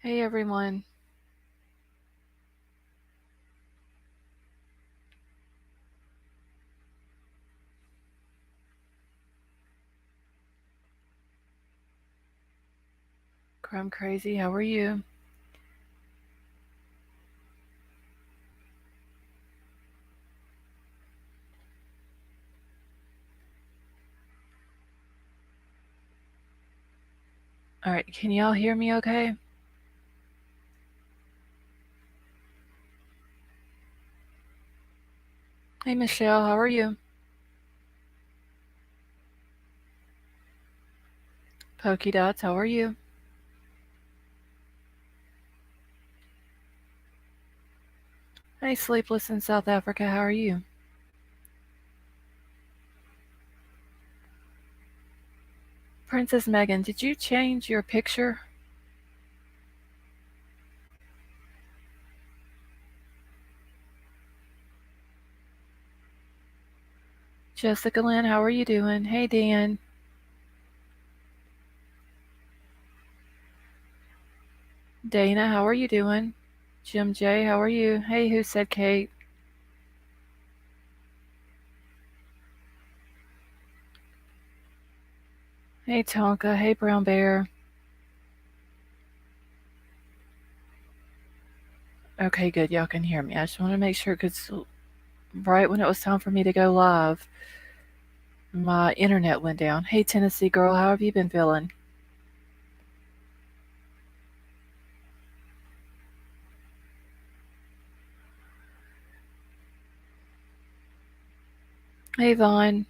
Hey everyone. Crumb Crazy, how are you? Alright, can y'all hear me okay? Hey Michelle, how are you? Pokey Dots, how are you? Hey Sleepless in South Africa, how are you? Princess Megan, did you change your picture? Jessica Lynn, how are you doing? Hey Dan. Dana, how are you doing? Jim J, how are you? Hey, who said Kate? Hey Tonka, hey Brown Bear. Okay, good, y'all can hear me. I just want to make sure because right when it was time for me to go live, my internet went down. Hey Tennessee girl, how have you been feeling? Hey Vaughn.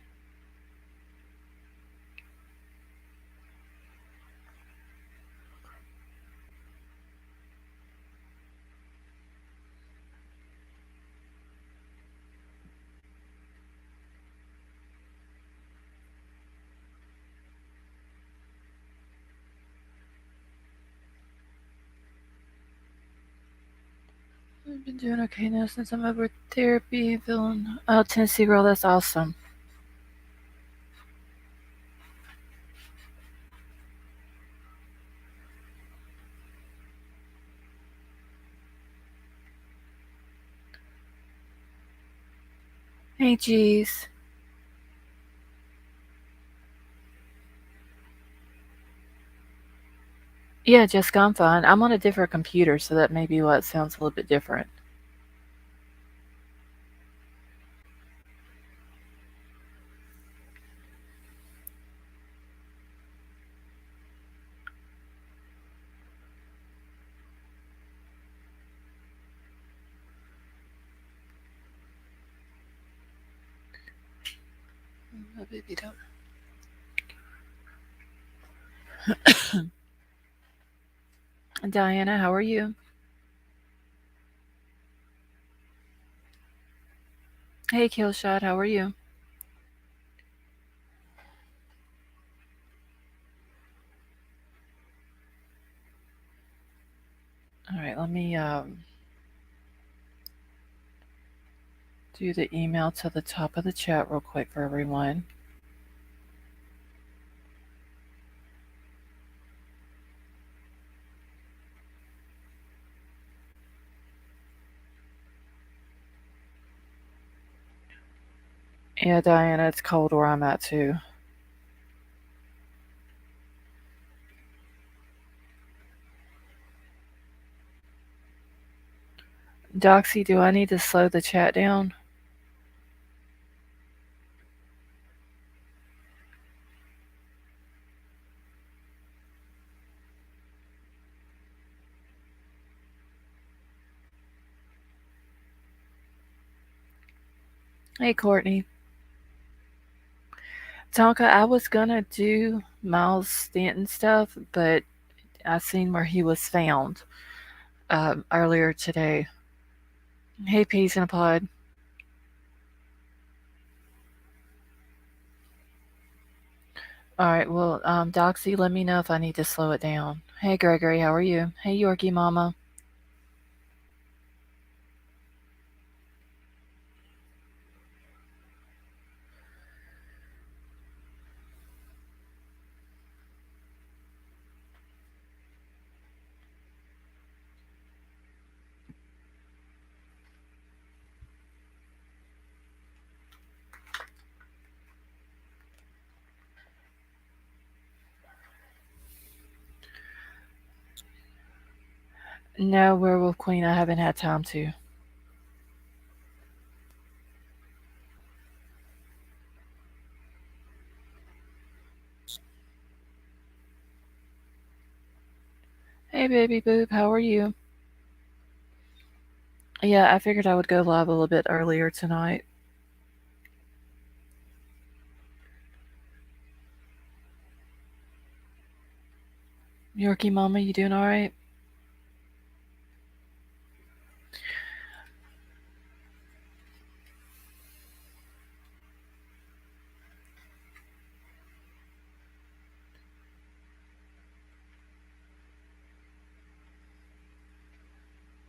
I've been doing okay now since I'm over therapy. Feeling Tennessee girl, that's awesome. Hey, geez. Yeah, Jessica, I'm fine. I'm on a different computer, so that may be why it sounds a little bit different. My baby don't. Diana, how are you? Hey, Killshot, how are you? All right, let me do the email to the top of the chat real quick for everyone. Yeah, Diana, it's cold where I'm at too. Doxy, do I need to slow the chat down? Hey, Courtney. Tonka, I was gonna do Miles Stanton stuff, but I seen where he was found earlier today. Hey, Peas in a Pod. All right, well, Doxy, let me know if I need to slow it down. Hey, Gregory, how are you? Hey, Yorkie Mama. No, Werewolf Queen, I haven't had time to. Hey, baby boob, how are you? Yeah, I figured I would go live a little bit earlier tonight. Yorkie Mama, you doing alright?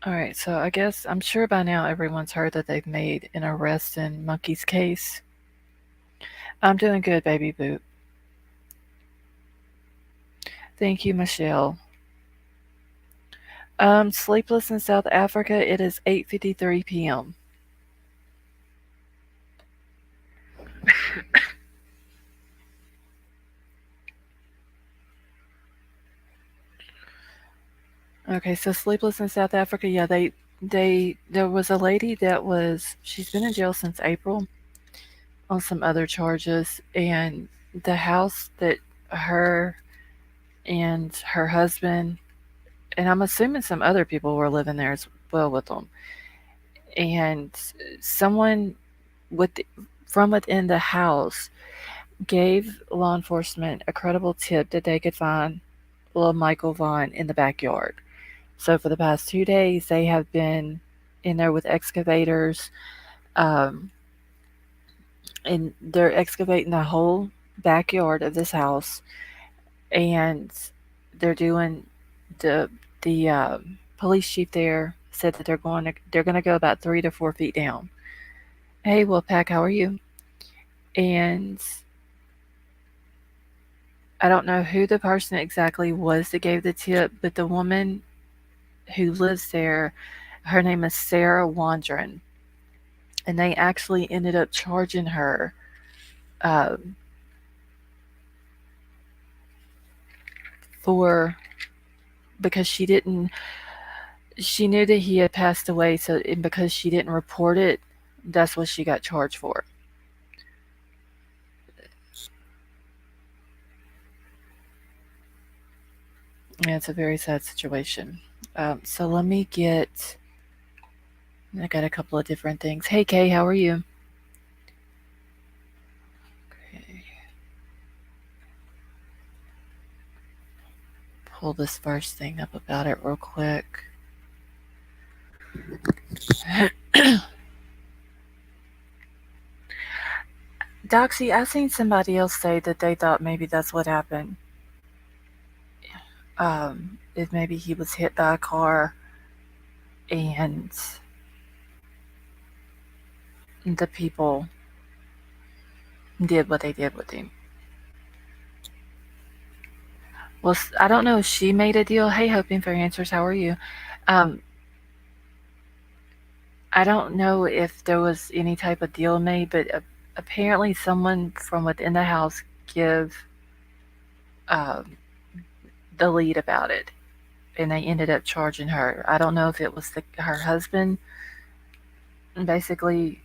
Alright, so I guess I'm sure by now everyone's heard that they've made an arrest in Monkey's case. I'm doing good, baby boob. Thank you, Michelle. Sleepless in South Africa, it is 8:53 p.m. Okay, so Sleepless in South Africa, yeah, there was a lady that was she's been in jail since April on some other charges, and the house that her and her husband, and I'm assuming some other people were living there as well with them, and someone with from within the house gave law enforcement a credible tip that they could find little Michael Vaughn in the backyard. So for the past 2 days, they have been in there with excavators, um, and they're excavating the whole backyard of this house, and they're doing the police chief there said that they're going to go about 3 to 4 feet down. Hey, Wolfpack, how are you? And I don't know who the person exactly was that gave the tip, but the woman who lives there, her name is Sarah Wandren, and they actually ended up charging her um, for because she knew that he had passed away, so and because she didn't report it, that's what she got charged for. Yeah, it's a very sad situation. So let me get. I got a couple of different things. Hey, Kay, how are you? Okay, pull this first thing up about it real quick. Doxy, I seen somebody else say that they thought maybe that's what happened. If maybe he was hit by a car and the people did what they did with him. Well, I don't know if she made a deal. Hey, hoping for answers. How are you? Um, I don't know if there was any type of deal made, but apparently someone from within the house give um, the lead about it, and they ended up charging her. I don't know if it was her husband basically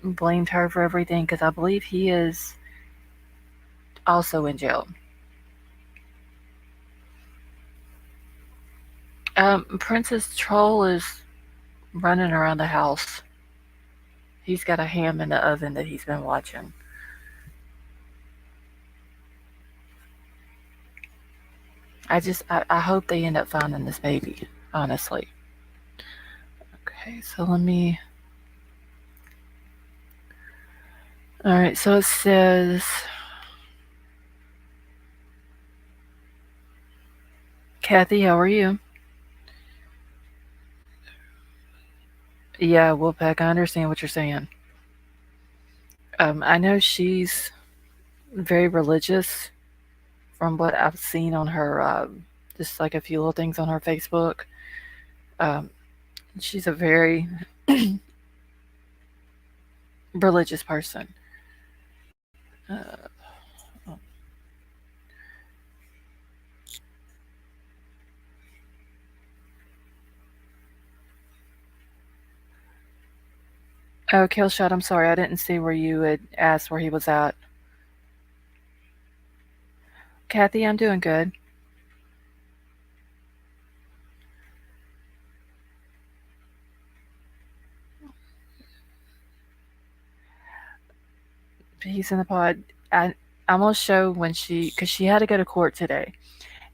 blamed her for everything because I believe he is also in jail. Princess Troll is running around the house. He's got a ham in the oven that he's been watching. I hope they end up finding this baby, honestly. Okay, so let me. Alright, so it says. Kathy, how are you? Yeah, Wolfpack, I understand what you're saying. I know she's very religious from what I've seen on her, just like a few little things on her Facebook. Um, she's a very religious person. Uh, Oh, Killshot, I'm sorry, I didn't see where you had asked where he was at. Kathy, I'm doing good. He's in the pod. I, I'm gonna show when because she had to go to court today,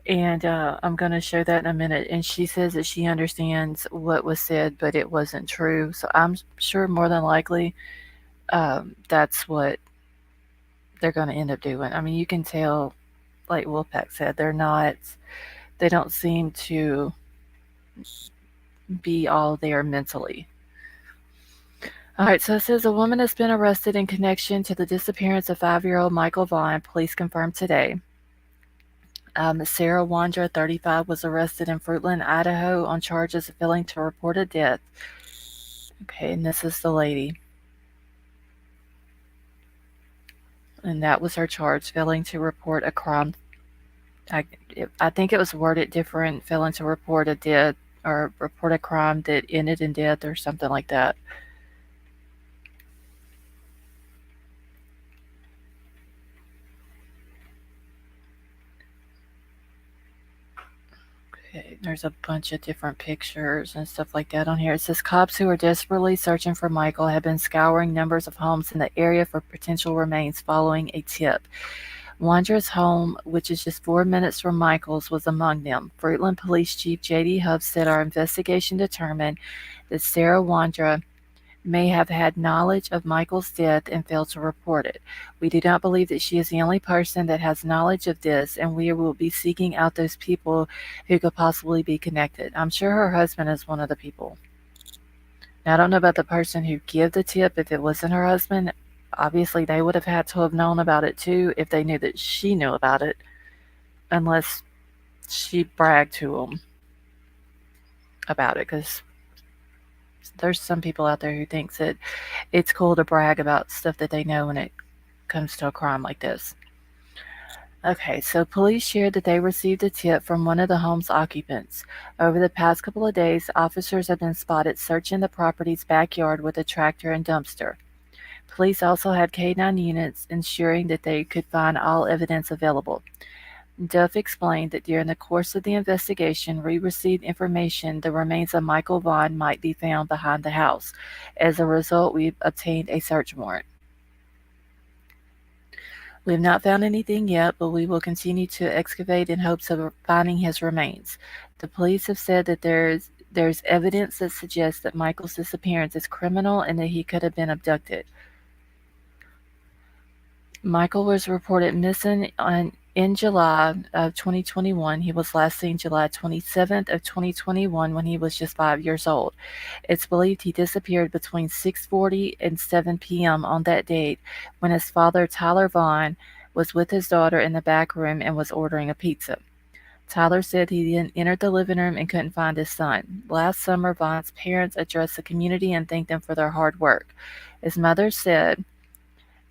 and I'm gonna show that in a minute. And she says that she understands what was said, but it wasn't true. So I'm sure more than likely that's what they're gonna end up doing. I mean, you can tell, like Wolfpack said, they don't seem to be all there mentally. All right, so it says a woman has been arrested in connection to the disappearance of 5-year-old Michael Vaughn, police confirmed today. Sarah Wandra, 35, was arrested in Fruitland, Idaho on charges of failing to report a death. Okay, and this is the lady. And that was her charge, failing to report a crime. I, I think it was worded different, failing to report a death or report a crime that ended in death or something like that. Okay, there's a bunch of different pictures and stuff like that on here. It says cops who are desperately searching for Michael have been scouring numbers of homes in the area for potential remains following a tip. Wandra's home, which is just 4 minutes from Michael's, was among them. Fruitland Police Chief J.D. Hubbs said our investigation determined that Sarah Wandra may have had knowledge of Michael's death and failed to report it. We do not believe that she is the only person that has knowledge of this, and we will be seeking out those people who could possibly be connected. I'm sure her husband is one of the people. Now, I don't know about the person who gave the tip. If it wasn't her husband, obviously they would have had to have known about it too if they knew that she knew about it, unless she bragged to him about it, because there's some people out there who thinks that it's cool to brag about stuff that they know when it comes to a crime like this. Okay, so police shared that they received a tip from one of the home's occupants. Over the past couple of days, officers have been spotted searching the property's backyard with a tractor and dumpster. Police also had K-9 units ensuring that they could find all evidence available. Duff explained that during the course of the investigation, we received information the remains of Michael Vaughn might be found behind the house. As a result, we obtained a search warrant. We have not found anything yet, but we will continue to excavate in hopes of finding his remains. The police have said that there's evidence that suggests that Michael's disappearance is criminal and that he could have been abducted. Michael was reported missing in July of 2021. He was last seen July 27th of 2021 when he was just 5 years old. It's believed he disappeared between 6:40 and 7 p.m. on that date when his father, Tyler Vaughan, was with his daughter in the back room and was ordering a pizza. Tyler said he then entered the living room and couldn't find his son. Last summer, Vaughn's parents addressed the community and thanked them for their hard work. His mother said,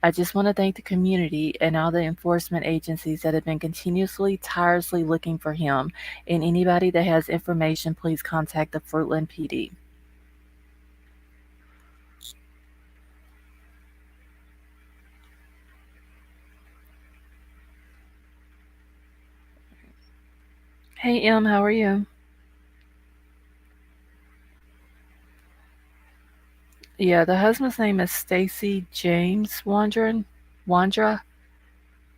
I just want to thank the community and all the enforcement agencies that have been continuously, tirelessly looking for him. And anybody that has information, please contact the Fruitland PD. Hey, Em, how are you? Yeah, the husband's name is Stacy James Wandra,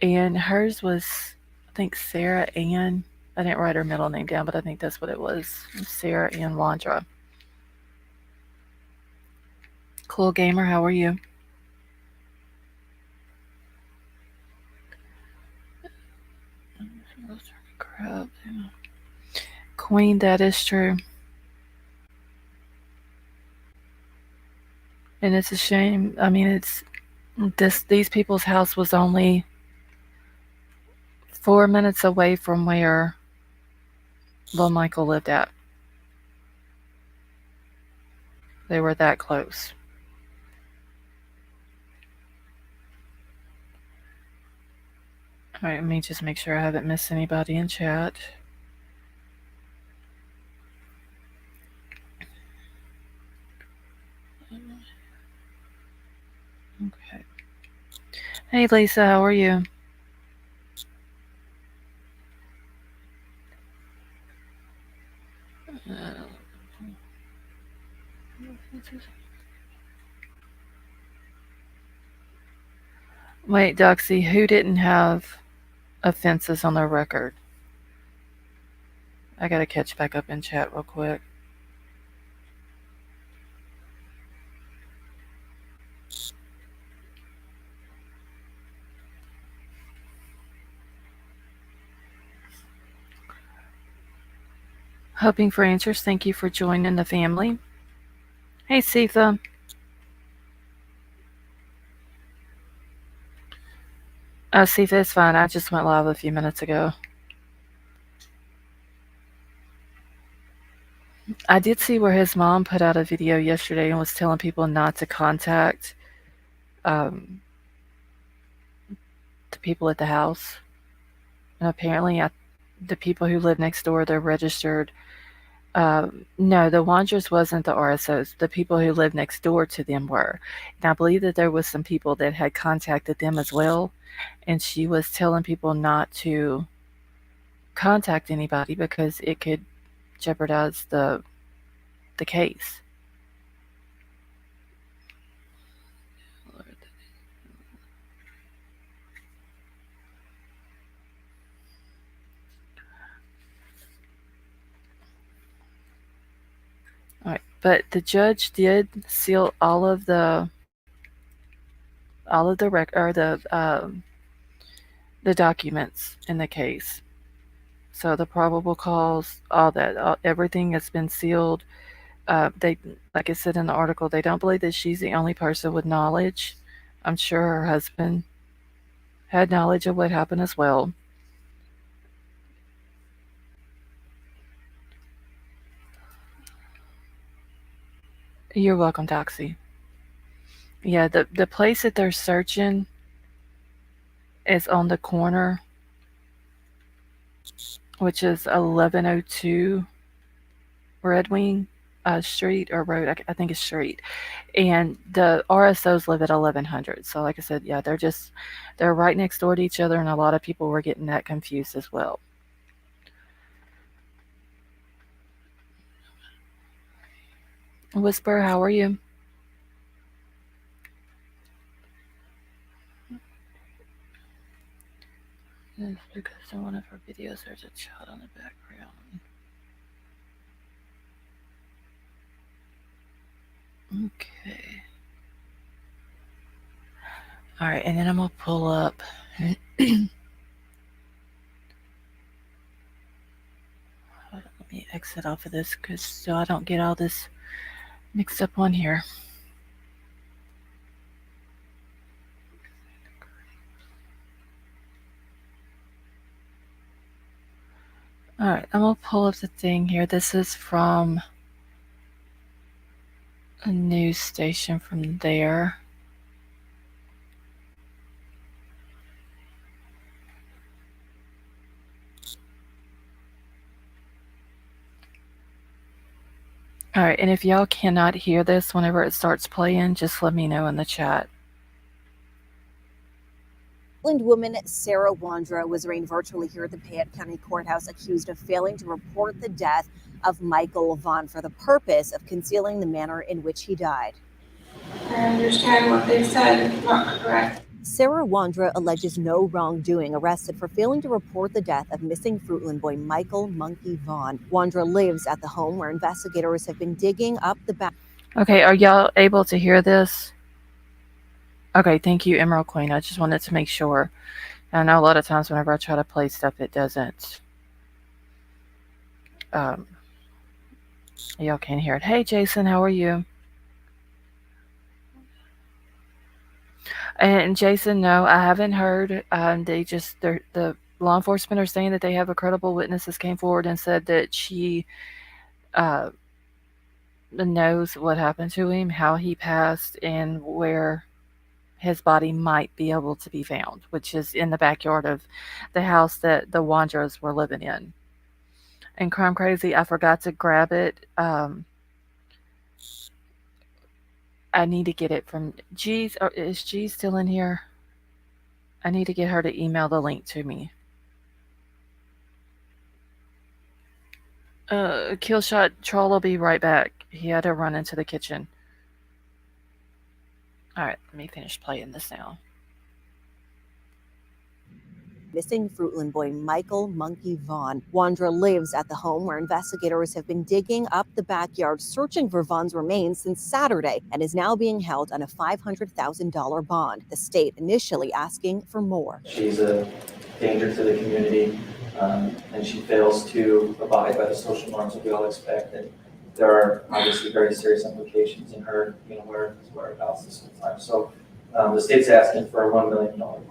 and hers was, I think, Sarah Ann. I didn't write her middle name down, but I think that's what it was, Sarah Ann Wandra. Cool gamer, how are you? Queen, that is true. And it's a shame. I mean, it's these people's house was only 4 minutes away from where Lil Michael lived at. They were that close. All right, let me just make sure I haven't missed anybody in chat. Hey Lisa, how are you? Wait, Doxy, who didn't have offenses on their record? I gotta catch back up in chat real quick. Hoping for answers. Thank you for joining the family. Hey, Sitha. Sitha, it's fine. I just went live a few minutes ago. I did see where his mom put out a video yesterday and was telling people not to contact um, the people at the house. And apparently, the people who live next door, they're registered. No, the Wanderers wasn't the RSOs. The people who lived next door to them were. And I believe that there was some people that had contacted them as well. And she was telling people not to contact anybody because it could jeopardize the case. All right, but the judge did seal all of the the documents in the case. So the probable cause, all that, everything has been sealed. They, like I said in the article, they don't believe that she's the only person with knowledge. I'm sure her husband had knowledge of what happened as well. You're welcome, Doxy. Yeah, the place that they're searching is on the corner, which is 1102 Red Wing Street or Road. I think it's Street. And the RSOs live at 1100. So, like I said, yeah, they're right next door to each other, and a lot of people were getting that confused as well. Whisper, how are you? It's because in one of her videos there's a child on the background. Okay. All right, and then I'm gonna pull up. Let me exit off of this because so I don't get all this mixed up on here. All right, I'm gonna pull up the thing here. This is from a news station from there. All right, and if y'all cannot hear this whenever it starts playing, just let me know in the chat. Woman Sarah Wandra was arraigned virtually here at the Payette County Courthouse, accused of failing to report the death of Michael Vaughn for the purpose of concealing the manner in which he died. I understand what they said is not correct. Sarah Wandra alleges no wrongdoing, arrested for failing to report the death of missing Fruitland boy Michael Monkey Vaughn. Wandra lives at the home where investigators have been digging up the back. Okay, are y'all able to hear this? Okay, thank you, Emerald Queen. I just wanted to make sure. I know a lot of times whenever I try to play stuff, it doesn't. Y'all can't hear it. Hey, Jason, how are you? And Jason, no, I haven't heard. The law enforcement are saying that they have a credible witnesses came forward and said that she uh, knows what happened to him, how he passed, and where his body might be able to be found, which is in the backyard of the house that the Wanderers were living in. And Crime Crazy, I forgot to grab it. I need to get it from G's. Is G still in here? Hold on. Let me exit off of this because so I don't get all this mixed up on here. Okay. All right. And then I'm gonna pull up the thing here. This is from a news station from there. Okay. Are y'all able to hear this? Okay, thank you, Emerald Queen. I just wanted to make sure. I know a lot of times whenever I try to play stuff, it doesn't. I need to get her to email the link to me. Killshot Troll will be right back. He had to run into the kitchen. Alright, let me finish playing this now. Missing Fruitland boy Michael Monkey Vaughn. Wandra lives at the home where investigators have been digging up the backyard searching for Vaughn's remains since Saturday and is now being held on a $500,000 bond. The state initially asking for more. She's a danger to the community, and she fails to abide by the social norms that we all expect. And there are obviously very serious implications in her, whereabouts this whole time. So the state's asking for a $1 million bond.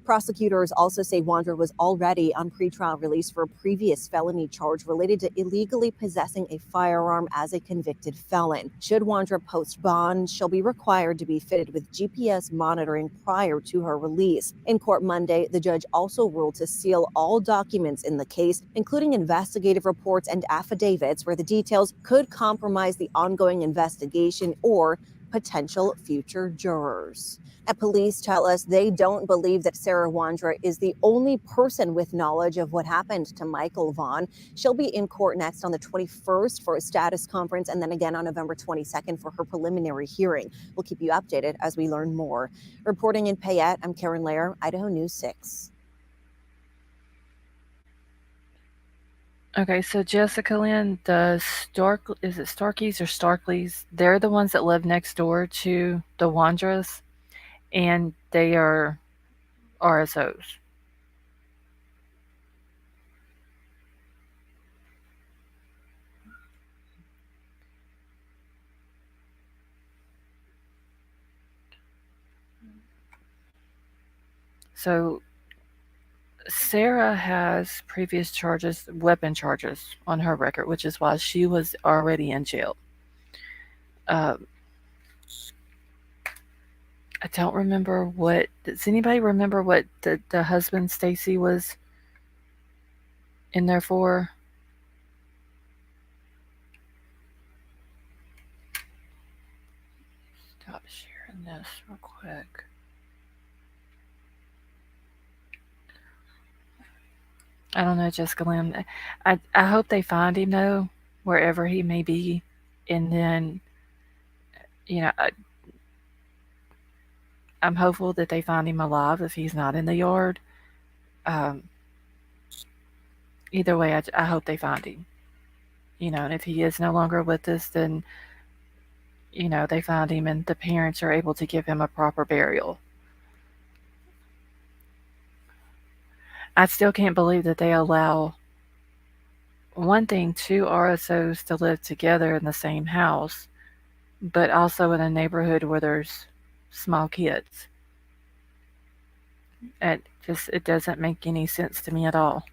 Prosecutors also say Wandra was already on pretrial release for a previous felony charge related to illegally possessing a firearm as a convicted felon. Should Wandra post bond, she'll be required to be fitted with GPS monitoring prior to her release. In court Monday, the judge also ruled to seal all documents in the case, including investigative reports and affidavits where the details could compromise the ongoing investigation or potential future jurors. Police tell us they don't believe that Sarah Wandra is the only person with knowledge of what happened to Michael Vaughn. She'll be in court next on the 21st for a status conference and then again on November 22nd for her preliminary hearing. We'll keep you updated as we learn more. Reporting in Payette, I'm Karen Lair, Idaho News 6. Okay, so Jessica Lynn, is it Starkeys or Starkleys? They're the ones that live next door to the Wandras, and they are RSOs. So Sarah has previous charges, weapon charges on her record, which is why she was already in jail. Uh, I don't remember what. Does anybody remember what the husband Stacy was in there for? Stop sharing this real quick. I don't know, Jessica Lynn. I hope they find him though, wherever he may be, and then you know I'm hopeful that they find him alive if he's not in the yard. Um, Either way, I hope they find him. And if he is no longer with us, then they find him and the parents are able to give him a proper burial. I still can't believe that they allow one thing, two RSOs to live together in the same house, but also in a neighborhood where there's small kids. It doesn't make any sense to me at all.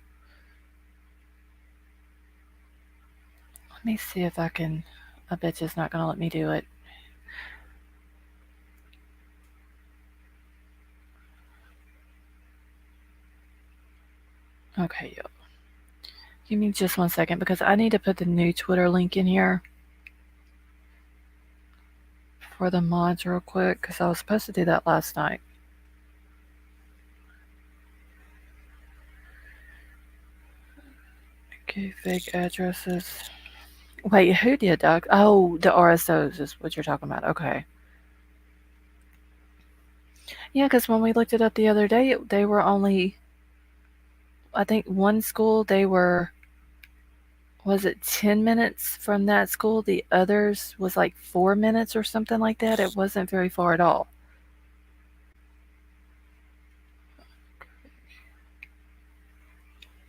Let me see if I can. I bet it's not gonna let me do it. Okay, yo. Give me just 1 second because I need to put the new Twitter link in here for the mods real quick because I was supposed to do that last night. Okay, fake addresses. Wait, who did that? Oh, the RSOs is what you're talking about. Okay. Yeah, because when we looked it up the other day, they were only, I think one school, they were, was it 10 minutes from that school? The others was like 4 minutes or something like that. It wasn't very far at all.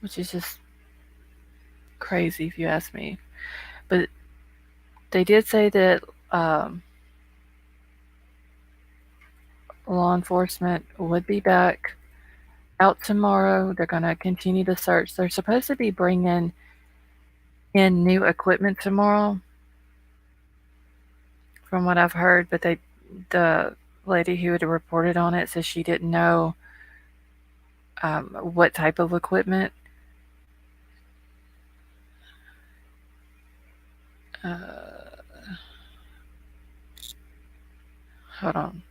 Which is just crazy if you ask me. But they did say that law enforcement would be back out tomorrow. They're going to continue to search. They're supposed to be bringing in new equipment tomorrow, from what I've heard. But the lady who had reported on it says she didn't know what type of equipment. Uh, Hold on.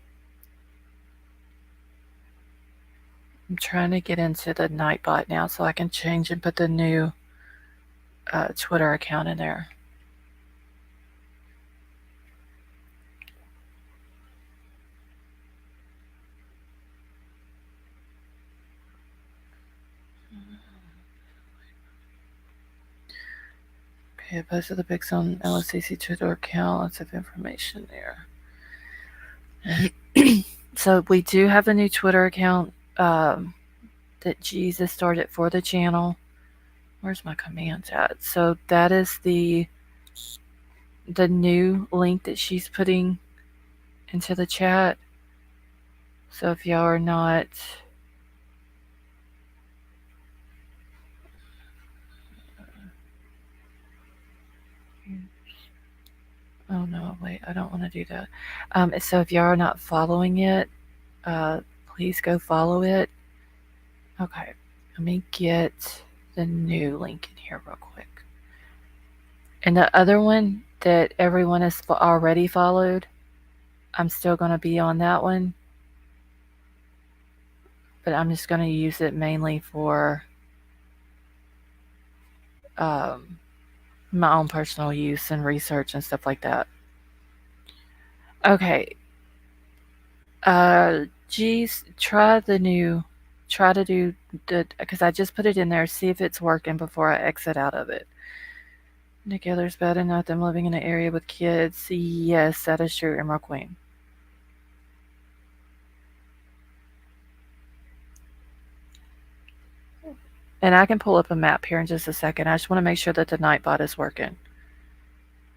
I'm trying to get into the Nightbot now so I can change and put the new Twitter account in there. Okay, I posted the pics on LSCC Twitter account. Lots of information there. So we do have a new Twitter account that Jesus started for the channel. Where's my commands at? So that is the new link that she's putting into the chat. So if y'all are not oh no, wait, I don't want to do that. So if y'all are not following it, uh, please go follow it. Okay, let me get the new link in here real quick. And the other one that everyone has already followed, I'm still going to be on that one, but I'm just going to use it mainly for um, my own personal use and research and stuff like that. Okay. Geez, try to do because I just put it in there, see if it's working before I exit out of it. Together's bad enough. Them living in an area with kids. Yes, that is true, Emerald Queen. And I can pull up a map here in just a second. I just want to make sure that the Nightbot is working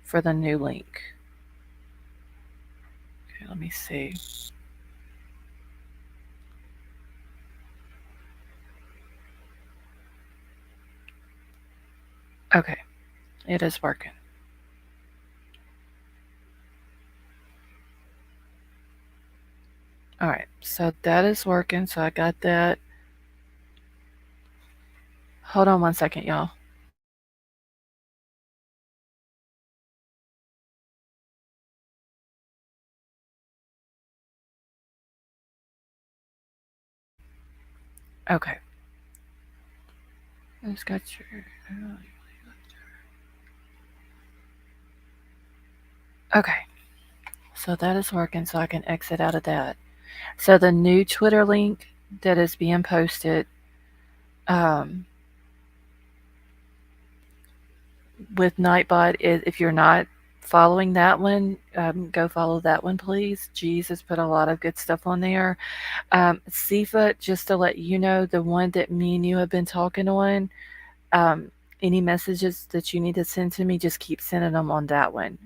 for the new link. Okay, let me see. Okay, it is working. All right, so that is working. So I got that. Hold on one second, y'all. Okay. I just got your. Okay, so that is working. So I can exit out of that. So the new Twitter link that is being posted um, with Nightbot is if you're not following that one, go follow that one, please. Jesus put a lot of good stuff on there. Sifa, just to let you know, the one that me and you have been talking on, um, any messages that you need to send to me, just keep sending them on that one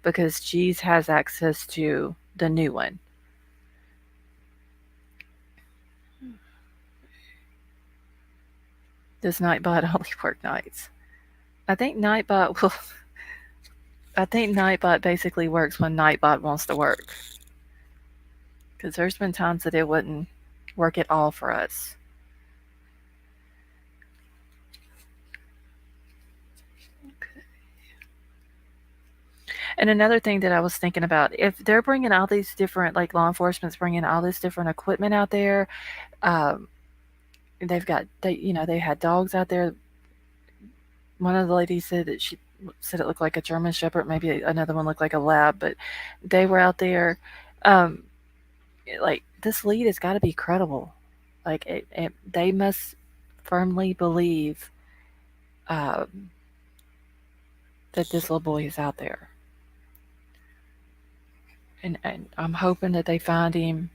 because Jeez has access to the new one. Does Nightbot only work nights? I think Nightbot will. I think Nightbot basically works when Nightbot wants to work. Because there's been times that it wouldn't work at all for us. And another thing that I was thinking about, if they're bringing all these different, like law enforcement's bringing all this different equipment out there, um, they had dogs out there. One of the ladies said that she said it looked like a German Shepherd. Maybe another one looked like a lab, but they were out there. Um, like this lead has got to be credible. Like they must firmly believe um, that this little boy is out there, and I'm hoping that they find him.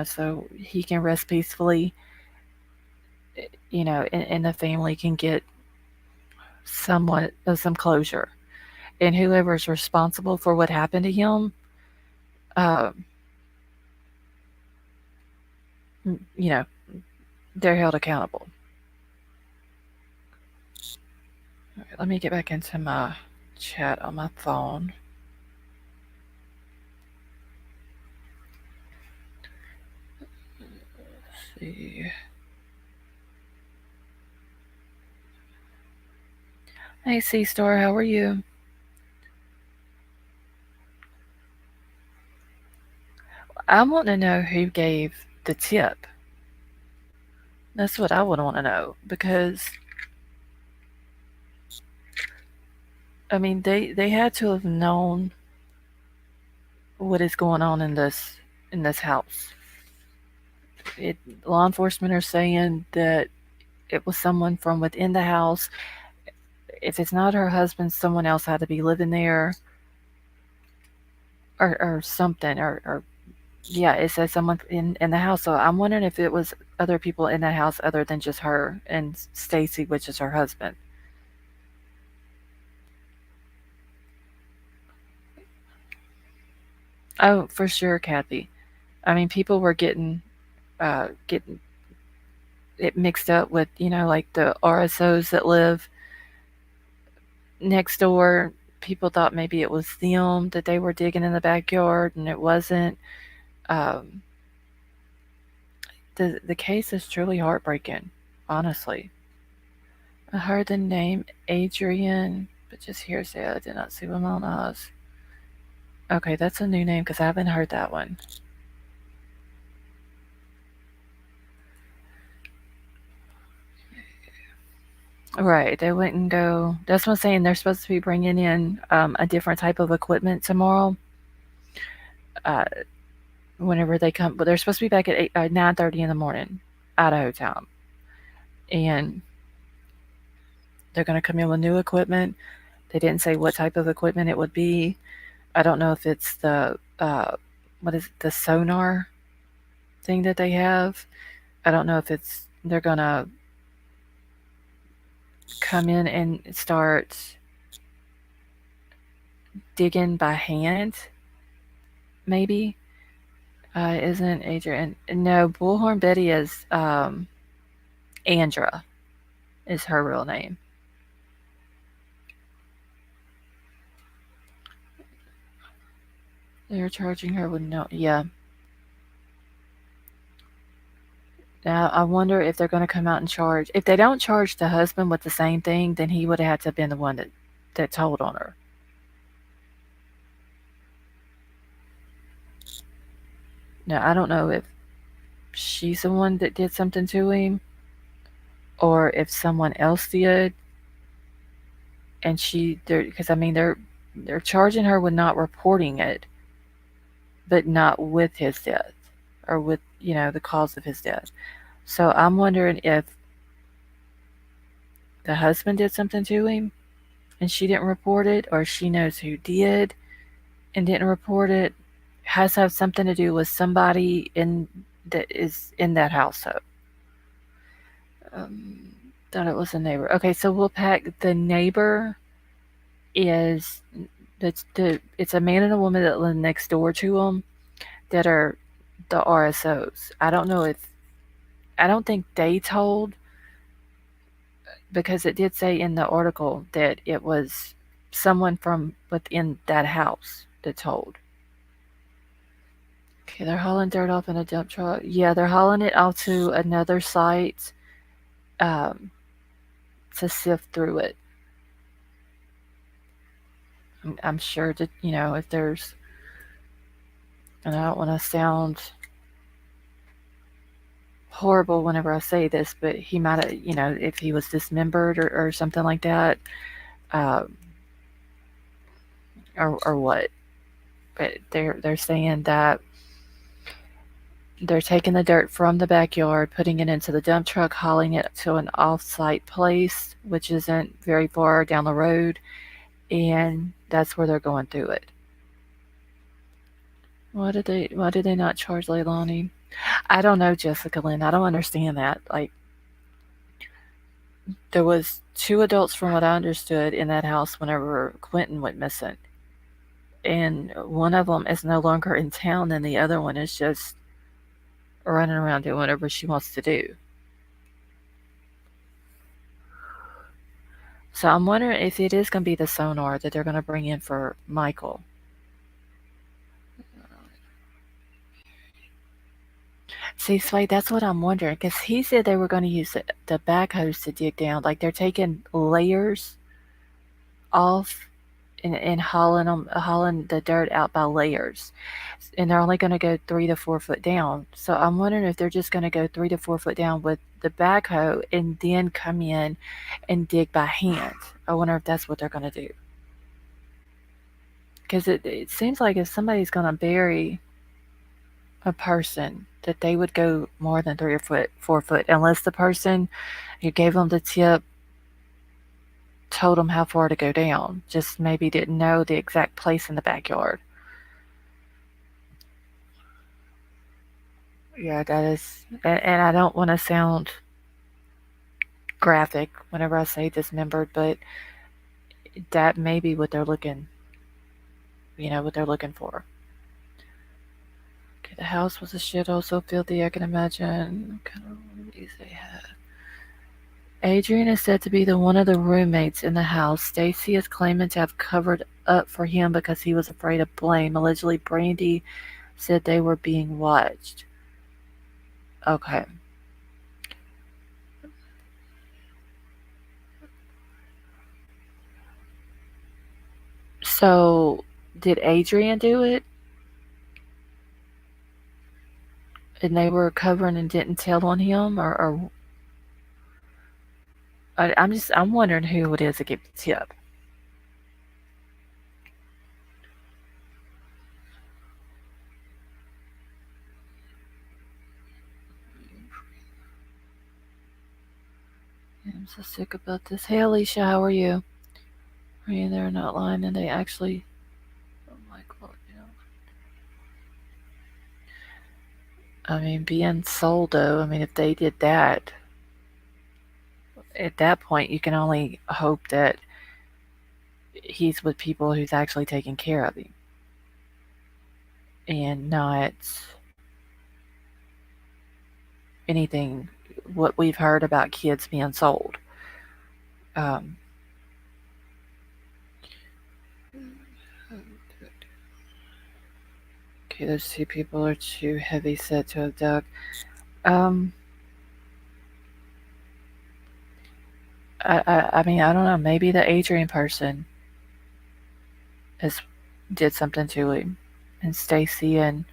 So he can rest peacefully. And the family can get somewhat of some closure. And whoever is responsible for what happened to him, um, you know, they're held accountable. All right, let me get back into my chat on my phone. Let's see. Hey, C Star, how are you? I want to know who gave the tip. That's what I would want to know because I mean they had to have known what is going on in this house. It, law enforcement are saying that it was someone from within the house. If it's not her husband, someone else had to be living there or something or yeah, it says someone in the house. So I'm wondering if it was other people in that house other than just her and Stacy, which is her husband. Oh, for sure, Kathy. I mean, people were getting it mixed up with like the RSOs that live next door. People thought maybe it was them that they were digging in the backyard, and it wasn't. Um, the case is truly heartbreaking, honestly. I heard the name Adrian, but just hearsay. I did not see one on Oz. Okay, that's a new name because I haven't heard that one. Right, they wouldn't go. That's what I'm saying. They're supposed to be bringing in a different type of equipment tomorrow. Uh, whenever they come, but they're supposed to be back at 9:30 in the morning, Idaho time, and they're going to come in with new equipment. They didn't say what type of equipment it would be. I don't know if it's the what is it, the sonar thing that they have. I don't know if it's they're gonna come in and start digging by hand, maybe. Isn't Adrian? No, Bullhorn Betty is Andra is her real name. They're charging her with no, yeah. Now I wonder if they're going to come out and charge. If they don't charge the husband with the same thing, then he would have had to have been the one that told on her. Now I don't know if she's the one that did something to him, or if someone else did, and because I mean they're charging her with not reporting it, but not with his death or with the cause of his death. So I'm wondering if the husband did something to him and she didn't report it, or she knows who did and didn't report it. Has to have something to do with somebody in that is in that household. Um, thought it was a neighbor. Okay, so we'll pack the neighbor is it's a man and a woman that live next door to them that are the RSOs. I don't think they told because it did say in the article that it was someone from within that house that told. Okay, they're hauling dirt off in a dump truck. Yeah, they're hauling it out to another site um, to sift through it. I'm sure that, if there's, and I don't want to sound horrible whenever I say this, but he might have, if he was dismembered or something like that, um, or what. But they're saying that they're taking the dirt from the backyard, putting it into the dump truck, hauling it to an off-site place, which isn't very far down the road, and that's where they're going through it. Why did they not charge Leilani? I don't know, Jessica Lynn. I don't understand that. Like there was two adults from what I understood in that house whenever Quentin went missing. And one of them is no longer in town and the other one is just running around doing whatever she wants to do. So I'm wondering if it is going to be the sonar that they're going to bring in for Michael. See, Sway, that's what I'm wondering because he said they were going to use the backhoes to dig down. Like they're taking layers off and hauling the dirt out by layers, and they're only going to go 3 to 4 foot down. So I'm wondering if they're just going to go 3 to 4 foot down with the backhoe and then come in and dig by hand. I wonder if that's what they're going to do, because it seems like if somebody's going to bury a person, that they would go more than 3 or 4 foot, unless the person who gave them the tip told them how far to go down, just maybe didn't know the exact place in the backyard. Yeah, that is, and I don't want to sound graphic whenever I say dismembered, but that may be what they're looking, what they're looking for. Okay, the house was a shithole so filthy I can imagine. What kind of remedies they had. Adrian is said to be the one of the roommates in the house. Stacy is claiming to have covered up for him because he was afraid of blame. Allegedly, Brandy said they were being watched. Okay. So, did Adrian do it? And they were covering and didn't tell on him? Or I'm wondering who it is that gave the tip. I'm so sick about this. Hey, Alicia, how are you? Are you there? Not lying, and they actually. Oh my god, I mean, being sold though. I mean, if they did that, at that point, you can only hope that he's with people who's actually taking care of him, and not anything what we've heard about kids being sold. Um, okay, those two people are too heavy set to have dug. Um, I mean, I don't know. Maybe the Adrian person is did something to him, and Stacy and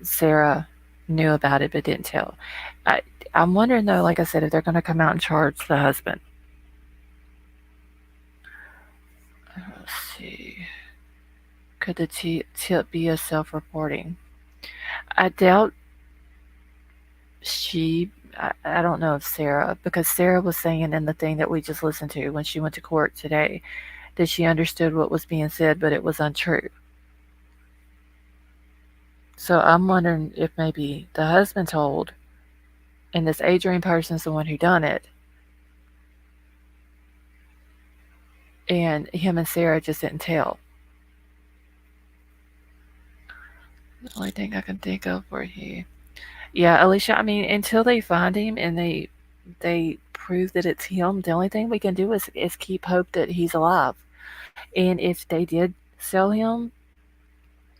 Sarah knew about it but didn't tell. I I'm wondering though, like I said, if they're going to come out and charge the husband. Let's see. Could the tip be a self-reporting? I doubt she. I don't know if Sarah, because Sarah was saying in the thing that we just listened to when she went to court today that she understood what was being said, but it was untrue. So I'm wondering if maybe the husband told, and this Adrian person's the one who done it, and him and Sarah just didn't tell. The only thing I can think of where he, yeah, Alicia. I mean, until they find him and they prove that it's him, the only thing we can do is keep hope that he's alive. And if they did sell him,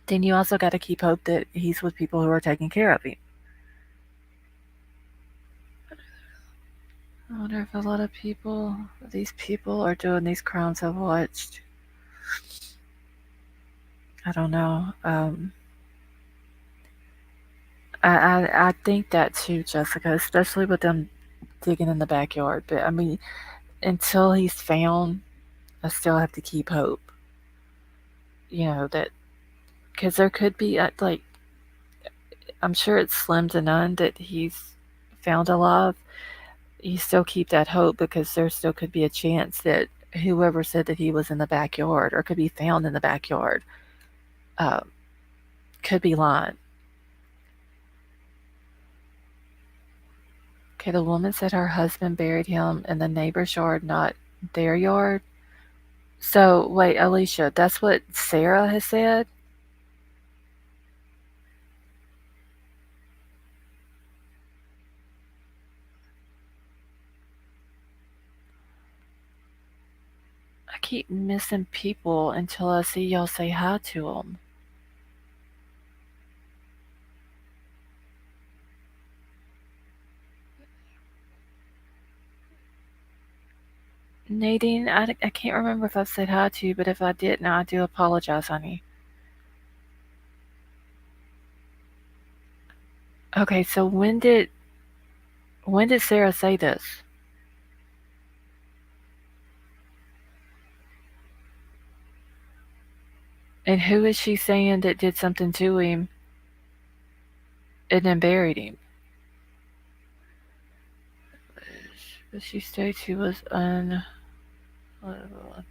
then you also got to keep hope that he's with people who are taking care of him. I wonder if a lot of people, these people, are doing these crimes I've watched. I don't know. I think that too, Jessica, especially with them digging in the backyard. But I mean, until he's found, I still have to keep hope. That because there could be like I'm sure it's slim to none that he's found alive. You still keep that hope because there still could be a chance that whoever said that he was in the backyard or could be found in the backyard uh, could be lying. Okay, the woman said her husband buried him in the neighbor's yard, not their yard. So, wait, Alicia, that's what Sarah has said? I keep missing people until I see y'all say hi to them. Nadine, I can't remember if I've said hi to you, but if I didn't, I do apologize, honey. Okay, so when did Sarah say this? And who is she saying that did something to him and then buried him? But she states he was I'll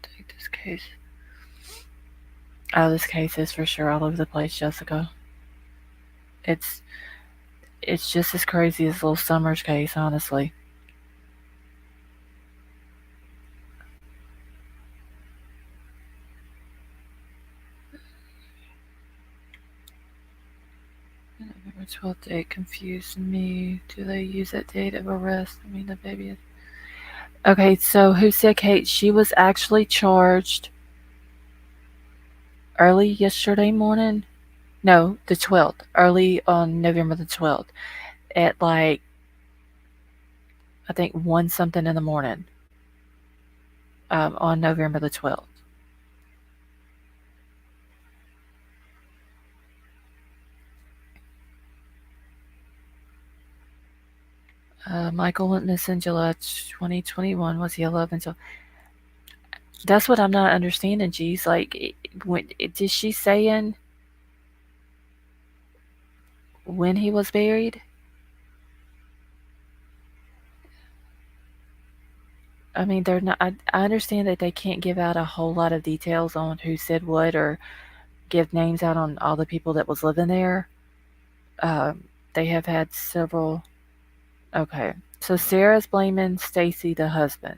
take this case. Oh, this case is for sure all over the place, Jessica. It's it's just as crazy as Little Summer's case, honestly. November 12th date confused me. Do they use that date of arrest? I mean, the baby is. Okay, so who said Kate? She was actually charged early yesterday morning. No, the 12th. Early on November the 12th. At like, I think 1 something in the morning on November the 12th. Michael went missing July 2021. Was he alive until? That's what I'm not understanding, G's. Like, is she saying when he was buried? I mean, they're not. I understand that they can't give out a whole lot of details on who said what or give names out on all the people that was living there. Um, they have had several. Okay, so Sarah's blaming Stacy, the husband.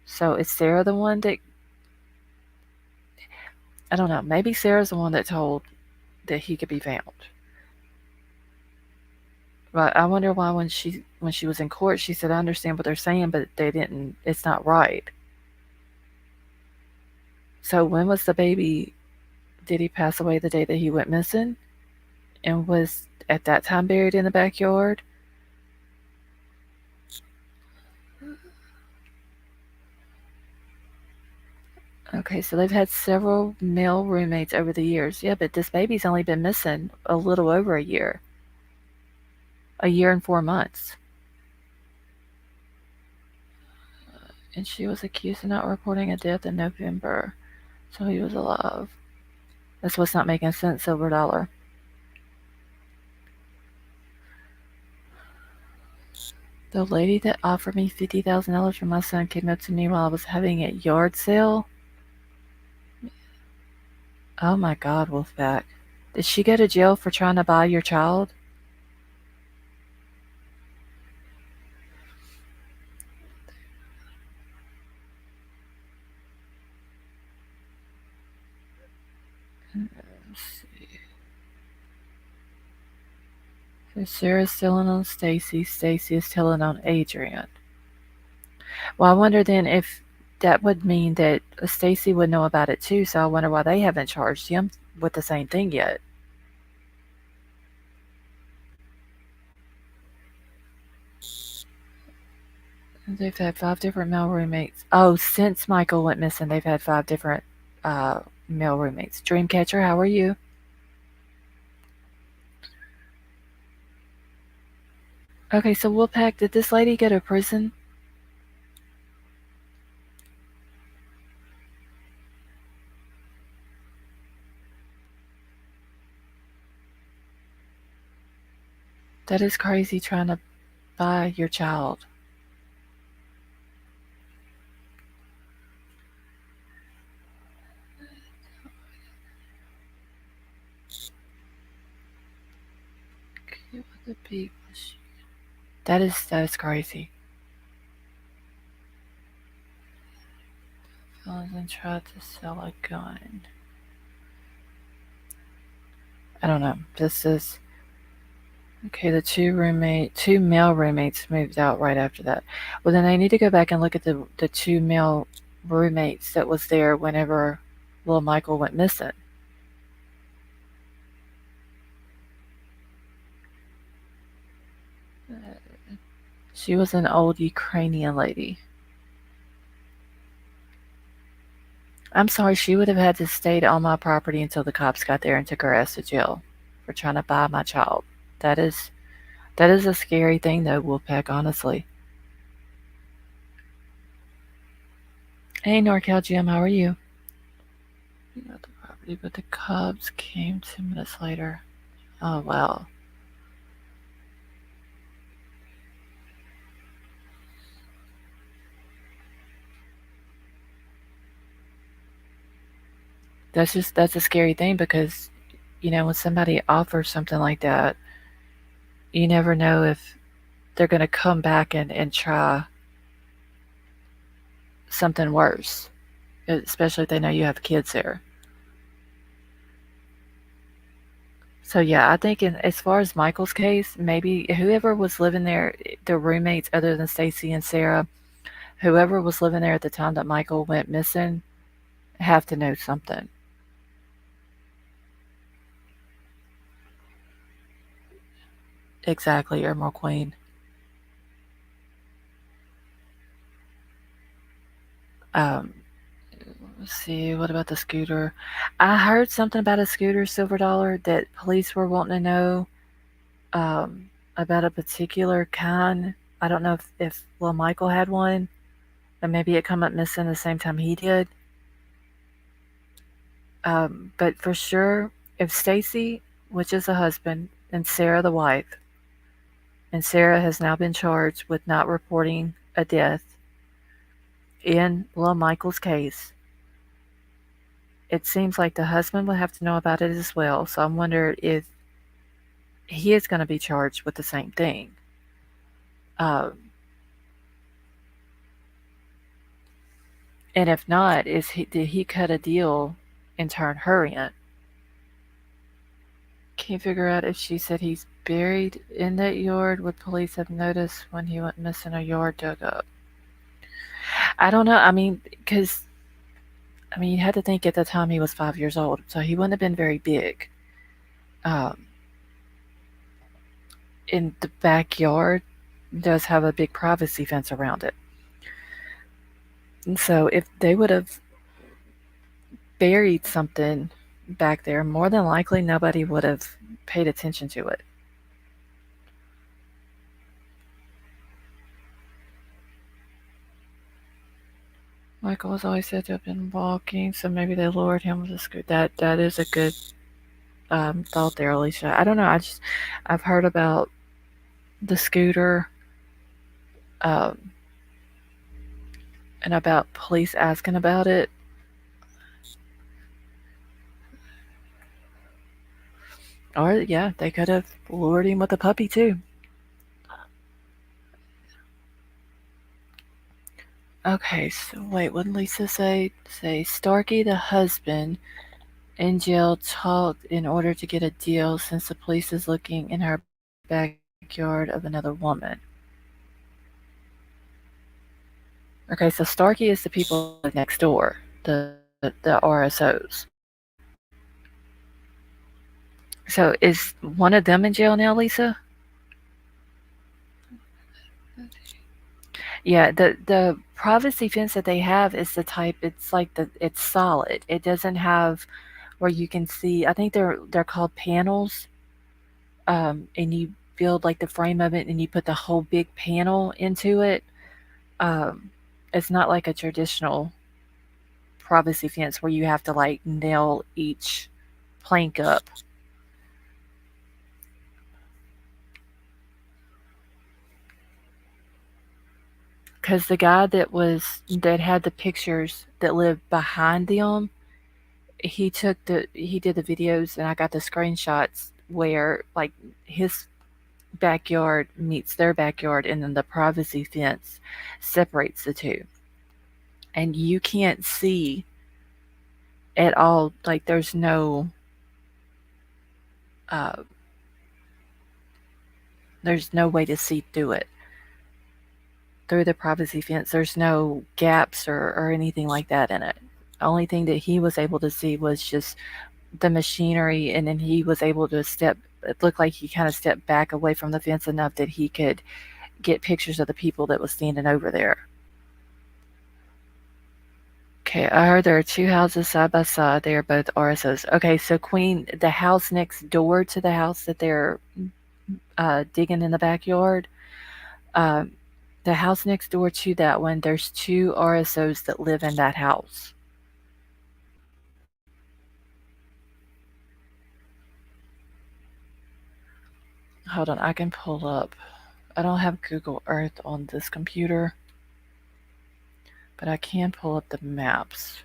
So is Sarah the one that? I don't know. Maybe Sarah's the one that told that he could be found. But I wonder why when she was in court she said I understand what they're saying, but they didn't. It's not right. So when was the baby? Did he pass away the day that he went missing, and was at that time buried in the backyard? Okay, so they've had several male roommates over the years. Yeah, but this baby's only been missing a little over a year and 4 months. And she was accused of not reporting a death in November, so he was alive. That's what's not making sense, Silver Dollar. The lady that offered me $50,000 for my son came up to me while I was having a yard sale. Oh my God, Wolfpack. Did she go to jail for trying to buy your child? Let's see. So Sarah's telling on Stacy. Stacy is telling on Adrian. Well, I wonder then if that would mean that Stacy would know about it too. So I wonder why they haven't charged him with the same thing yet. They've had 5 different male roommates. Oh, since Michael went missing, they've had 5 different uh, male roommates. Dreamcatcher, how are you? Okay, so Wolfpack, did this lady go to prison? That is crazy trying to buy your child. That is crazy. And tried to sell a gun. I don't know. This is okay. The two male roommates moved out right after that. Well, then I need to go back and look at the 2 male roommates that was there whenever little Michael went missing. She was an old Ukrainian lady. I'm sorry, she would have had to stay on my property until the cops got there and took her ass to jail for trying to buy my child. That is that is a scary thing though, Wolfpack, honestly. Hey NorCal Jim, how are you? You got the property, but the Cubs came 2 minutes later. Oh well. That's a scary thing because when somebody offers something like that, you never know if they're gonna come back and try something worse. Especially if they know you have kids there. So yeah, I think as far as Michael's case, maybe whoever was living there, the roommates other than Stacy and Sarah, whoever was living there at the time that Michael went missing, have to know something. Exactly, Emerald Queen. Um, let's see, what about the scooter? I heard something about a scooter, Silver Dollar, that police were wanting to know um, about a particular kind. I don't know if Lil Michael had one, and maybe it come up missing the same time he did. But for sure, if Stacy, which is the husband, and Sarah, the wife, and Sarah has now been charged with not reporting a death in Lil Michael's case, it seems like the husband would have to know about it as well. So I'm wondering if he is going to be charged with the same thing. Um, and if not, did he cut a deal and turn her in? Can't figure out if she said he's buried in that yard. Would police have noticed when he went missing a yard dug up? I don't know. I mean, because you had to think at the time he was 5 years old, so he wouldn't have been very big. Um, in the backyard does have a big privacy fence around it, and so if they would have buried something back there, more than likely nobody would have paid attention to it. Michael was always said to have been walking, so maybe they lured him with a scooter. That is a good thought there, Alicia. I don't know. I've heard about the scooter, um, and about police asking about it. Or yeah, they could have lured him with a puppy too. Okay, so wait, what did Lisa say? Say Starkey, the husband, in jail talked in order to get a deal since the police is looking in her backyard of another woman. Okay, so Starkey is the people that live next door, the RSOs. So is one of them in jail now, Lisa? Yeah, the privacy fence that they have is the type. It's like it's solid. It doesn't have where you can see. I think they're called panels. And you build like the frame of it, and you put the whole big panel into it. Um, it's not like a traditional privacy fence where you have to like nail each plank up. Because the guy that had the pictures that lived behind them, he did the videos, and I got the screenshots where like his backyard meets their backyard, and then the privacy fence separates the two, and you can't see at all. Like uh, there's no way to see through it, through the privacy fence. There's no gaps or anything like that in it. The only thing that he was able to see was just the machinery, and then he was able to step. It looked like he kind of stepped back away from the fence enough that he could get pictures of the people that was standing over there. Okay, I heard there are two houses side by side. They are both RSOs. Okay, so Queen, the house next door to the house that they're digging in the backyard, um, the house next door to that one, there's two RSOs that live in that house. Hold on, I can pull up. I don't have Google Earth on this computer, but I can pull up the maps.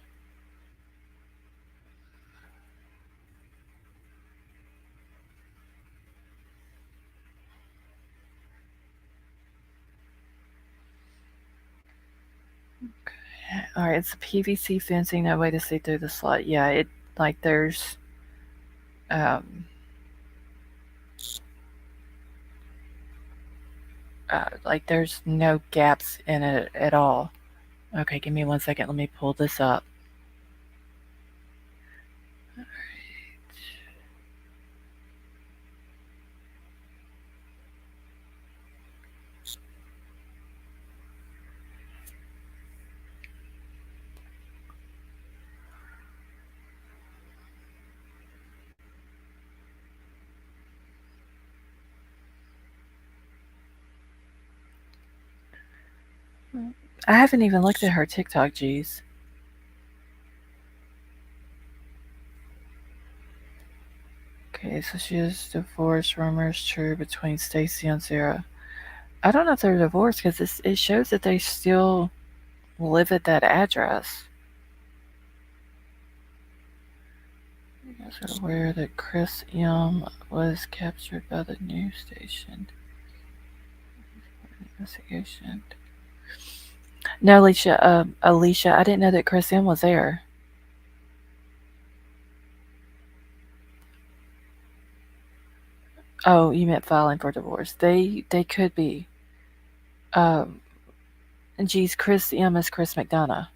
All right, it's a PVC fencing, no way to see through the slot. Yeah, it like there's um, like there's no gaps in it at all. Okay, give me 1 second. Let me pull this up. I haven't even looked at her TikTok, geez. Okay, so she is divorced. Rumors true between Stacy and Sarah. I don't know if they're divorced because it shows that they still live at that address. You guys are aware that Chris M was captured by the news station. Investigation. No, Alicia, I didn't know that Chris M was there. Oh, you meant filing for divorce. They could be. Um, geez, Chris M is Chris McDonough.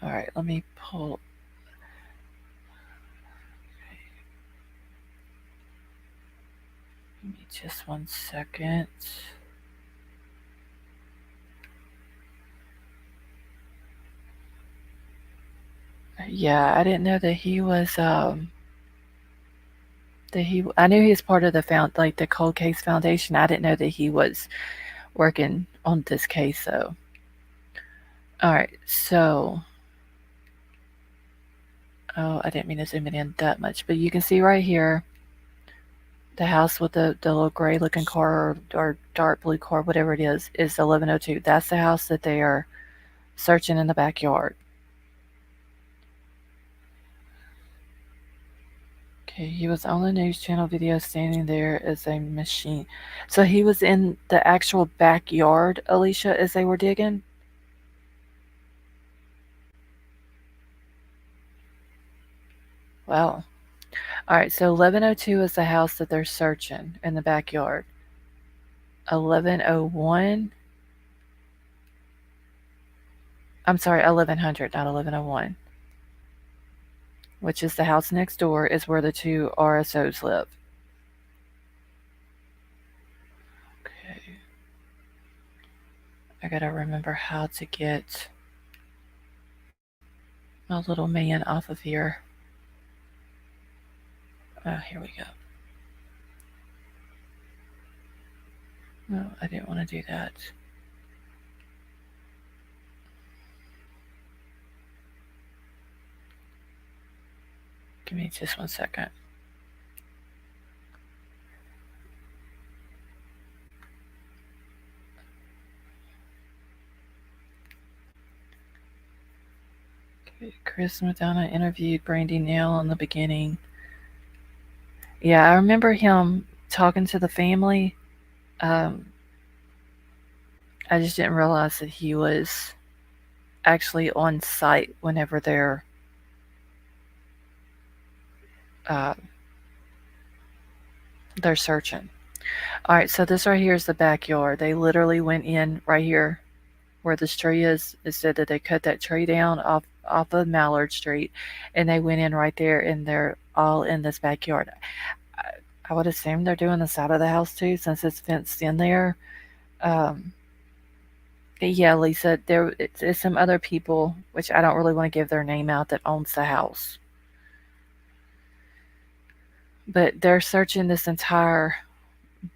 All right, let me pull. Give me just 1 second. Yeah, I didn't know that he was. That he. I knew he was part of the like the Cold Case Foundation. I didn't know that he was working on this case though. All right, so. Oh, I didn't mean to zoom it in that much, but you can see right here the house with the little gray looking car or dark blue car, whatever it is 1102. That's the house that they are searching in the backyard. Okay, he was on the news channel video standing there as a machine. So he was in the actual backyard, Alicia, as they were digging? Wow. All right, so 1102 is the house that they're searching in the backyard. 1101, I'm sorry, 1100, not 1101, which is the house next door, is where the two RSOs live. Okay. I gotta remember how to get my little man off of here. Oh, here we go. No, I didn't want to do that. Give me just 1 second. Okay, Chris Madonna interviewed Brandy Nail in the beginning. Yeah, I remember him talking to the family. Um, I just didn't realize that he was actually on site whenever uh, they're searching. All right, so this right here is the backyard. They literally went in right here where this tree is. It said that they cut that tree down off of Mallard Street, and they went in right there, and they're all in this backyard. I would assume they're doing the side of the house too, since it's fenced in there. Um, yeah, Lisa, it's some other people, which I don't really want to give their name out, that owns the house. But they're searching this entire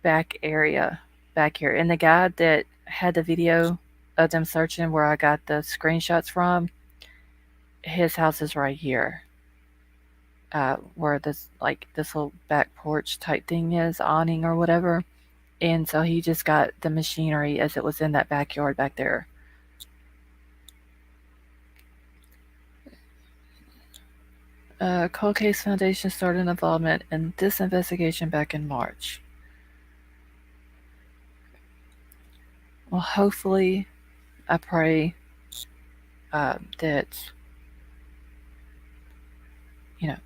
back area back here. And the guy that had the video of them searching, where I got the screenshots from, his house is right here. Where this little back porch type thing is, awning or whatever. And so he just got the machinery as it was in that backyard back there. Cold Case Foundation started involvement in this investigation back in March. Well, hopefully, I pray that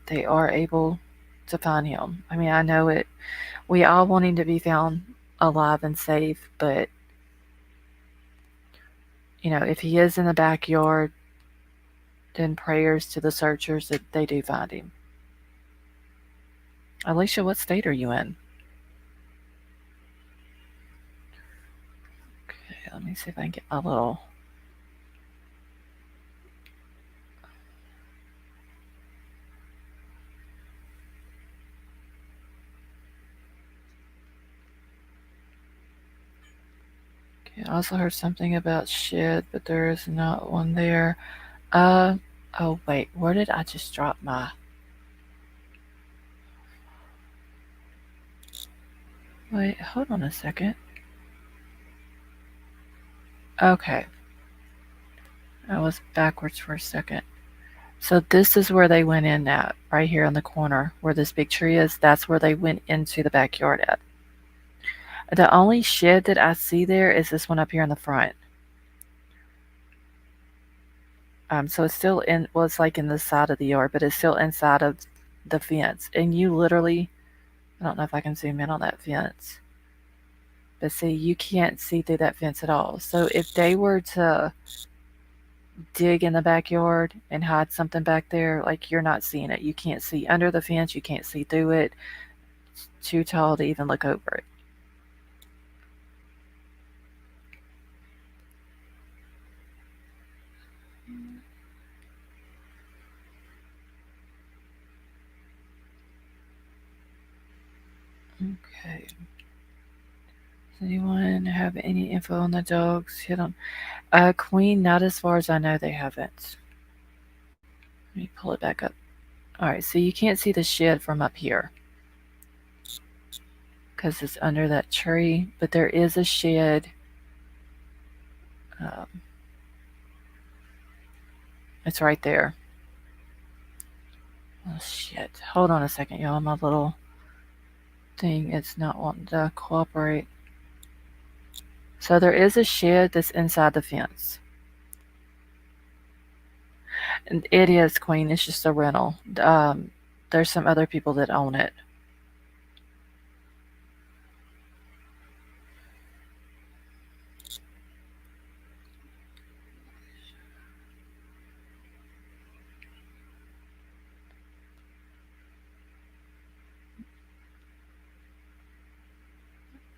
they are able to find him. I mean, I know it. We all want him to be found alive and safe, but if he is in the backyard, then prayers to the searchers that they do find him. Alicia, what state are you in? Okay, let me see if I can get my little. Okay, I also heard something about shed, but there is not one there. Uh, oh wait, where did I just drop my? Wait, hold on a second. Okay, I was backwards for a second. So this is where they went in at, right here on the corner where this big tree is. That's where they went into the backyard at. The only shed that I see there is this one up here in the front. So it's still in, well, it's like in the side of the yard, but it's still inside of the fence. And you literally, I don't know if I can zoom in on that fence, but see, you can't see through that fence at all. So if they were to dig in the backyard and hide something back there, like, you're not seeing it. You can't see under the fence, you can't see through it. It's too tall to even look over it. Okay. Does anyone have any info on the dogs? Hit on Queen, not as far as I know, they haven't. Let me pull it back up. Alright, so you can't see the shed from up here because it's under that tree, but there is a shed. Um, it's right there. Oh shit. Hold on a second, y'all. My little thing, it's not wanting to cooperate. So there is a shed that's inside the fence. And it is, Queen. It's just a rental. There's some other people that own it.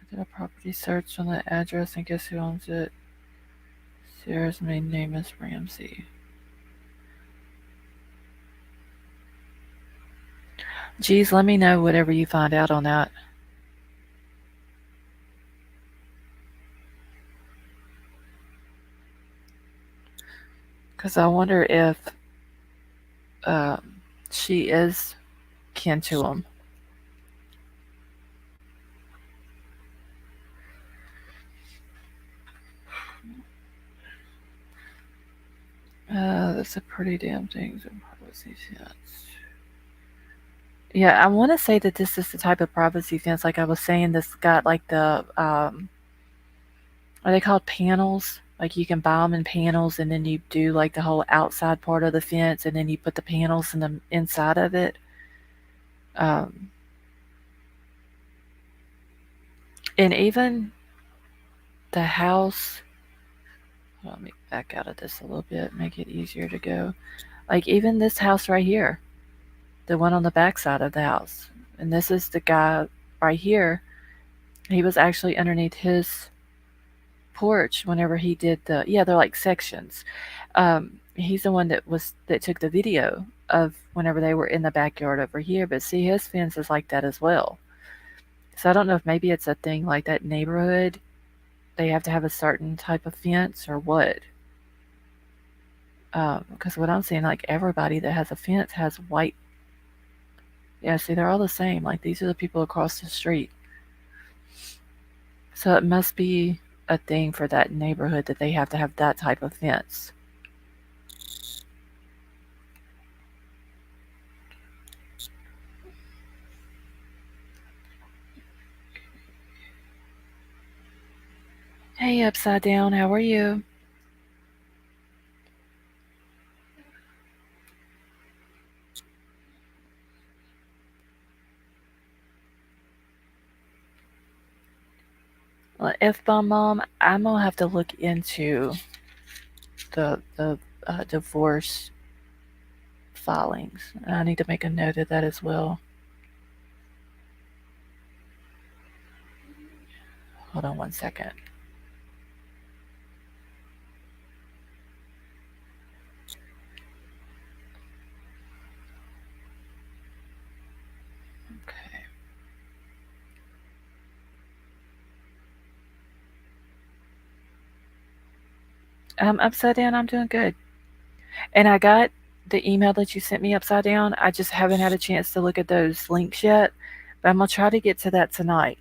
I did a property search on the address and guess who owns it? Sarah's maiden name is Ramsey. Geez, let me know whatever you find out on that. Because I wonder if she is kin to him. That's a pretty damn thing. Privacy fence. Yeah, I want to say that this is the type of privacy fence, like I was saying, this got like the, are they called panels? Like, you can buy them in panels and then you do like the whole outside part of the fence and then you put the panels in the inside of it. Um, and even the house, let me back out of this a little bit, make it easier to go. Like, even this house right here, the one on the back side of the house, And this is the guy right here. He was actually underneath his porch whenever he did they're like sections. He's the one that took the video of whenever they were in the backyard over here. But see, his fence is like that as well. So I don't know if maybe it's a thing like that neighborhood. They have to have a certain type of fence or what. Because what I'm seeing, like everybody that has a fence has white. Yeah, see, they're all the same. Like these are the people across the street. So it must be a thing for that neighborhood that they have to have that type of fence. Hey, Upside Down, how are you? Well, F bomb mom, I'm gonna have to look into the divorce filings. I need to make a note of that as well. Hold on one second. Okay. Upside Down, I'm doing good. And I got the email that you sent me, Upside Down. I just haven't had a chance to look at those links yet, but I'm gonna try to get to that tonight.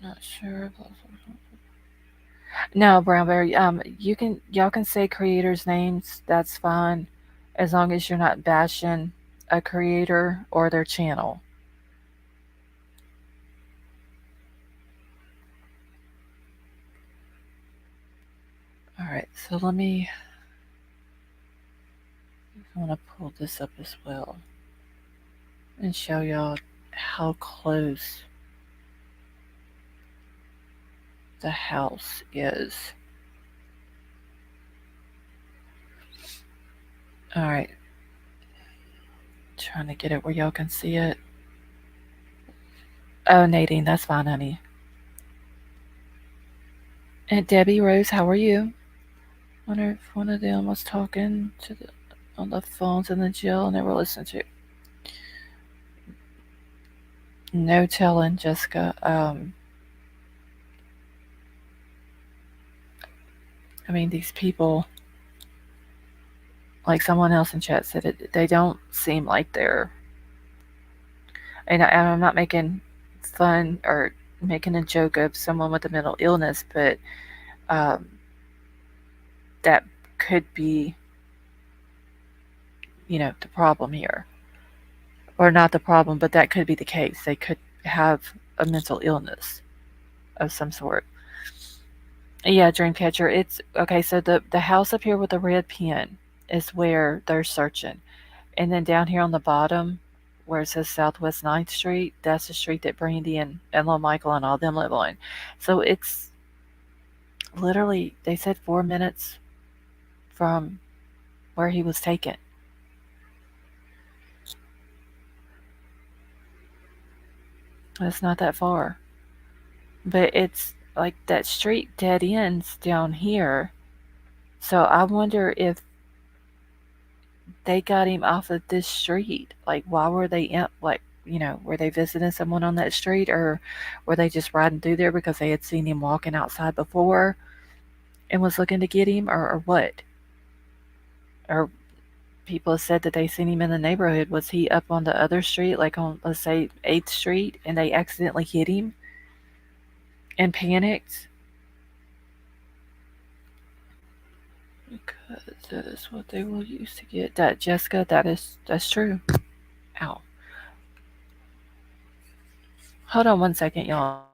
Not sure. No, Brownberry. Y'all can say creators' names. That's fine, as long as you're not bashing a creator or their channel. All right. So let me. I want to pull this up as well and show y'all how close the house is. All right. Trying to get it where y'all can see it. Oh, Nadine, that's fine, honey. And Debbie Rose, how are you? Wonder if one of them was talking on the phones in the jail and they were listening to. No telling, Jessica. I mean, these people, like someone else in chat said, they don't seem like they're. And I'm not making fun or making a joke of someone with a mental illness, but um, that could be, the problem here. Or not the problem, but that could be the case. They could have a mental illness of some sort. Yeah, Dreamcatcher. It's okay. So the house up here with the red pin is where they're searching, and then down here on the bottom, where it says Southwest 9th Street, that's the street that Brandy and Lil Michael and all them live on. So it's literally they said 4 minutes from where he was taken. It's not that far, but it's like that street dead ends down here. So I wonder if they got him off of this street. Like, why were they in, like, were they visiting someone on that street or were they just riding through there because they had seen him walking outside before and was looking to get him or what? Or people have said that they seen him in the neighborhood. Was he up on the other street, like on, let's say, 8th Street, and they accidentally hit him and panicked? Because that is what they will use to get that, Jessica. That's true. Ow. Hold on one second, y'all.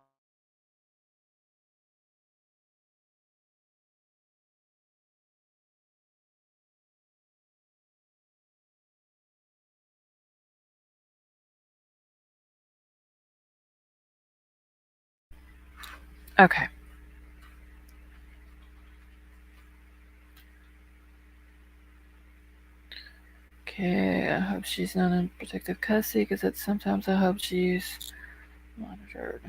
Okay. Okay, I hope she's not in protective custody because sometimes I hope she's monitored.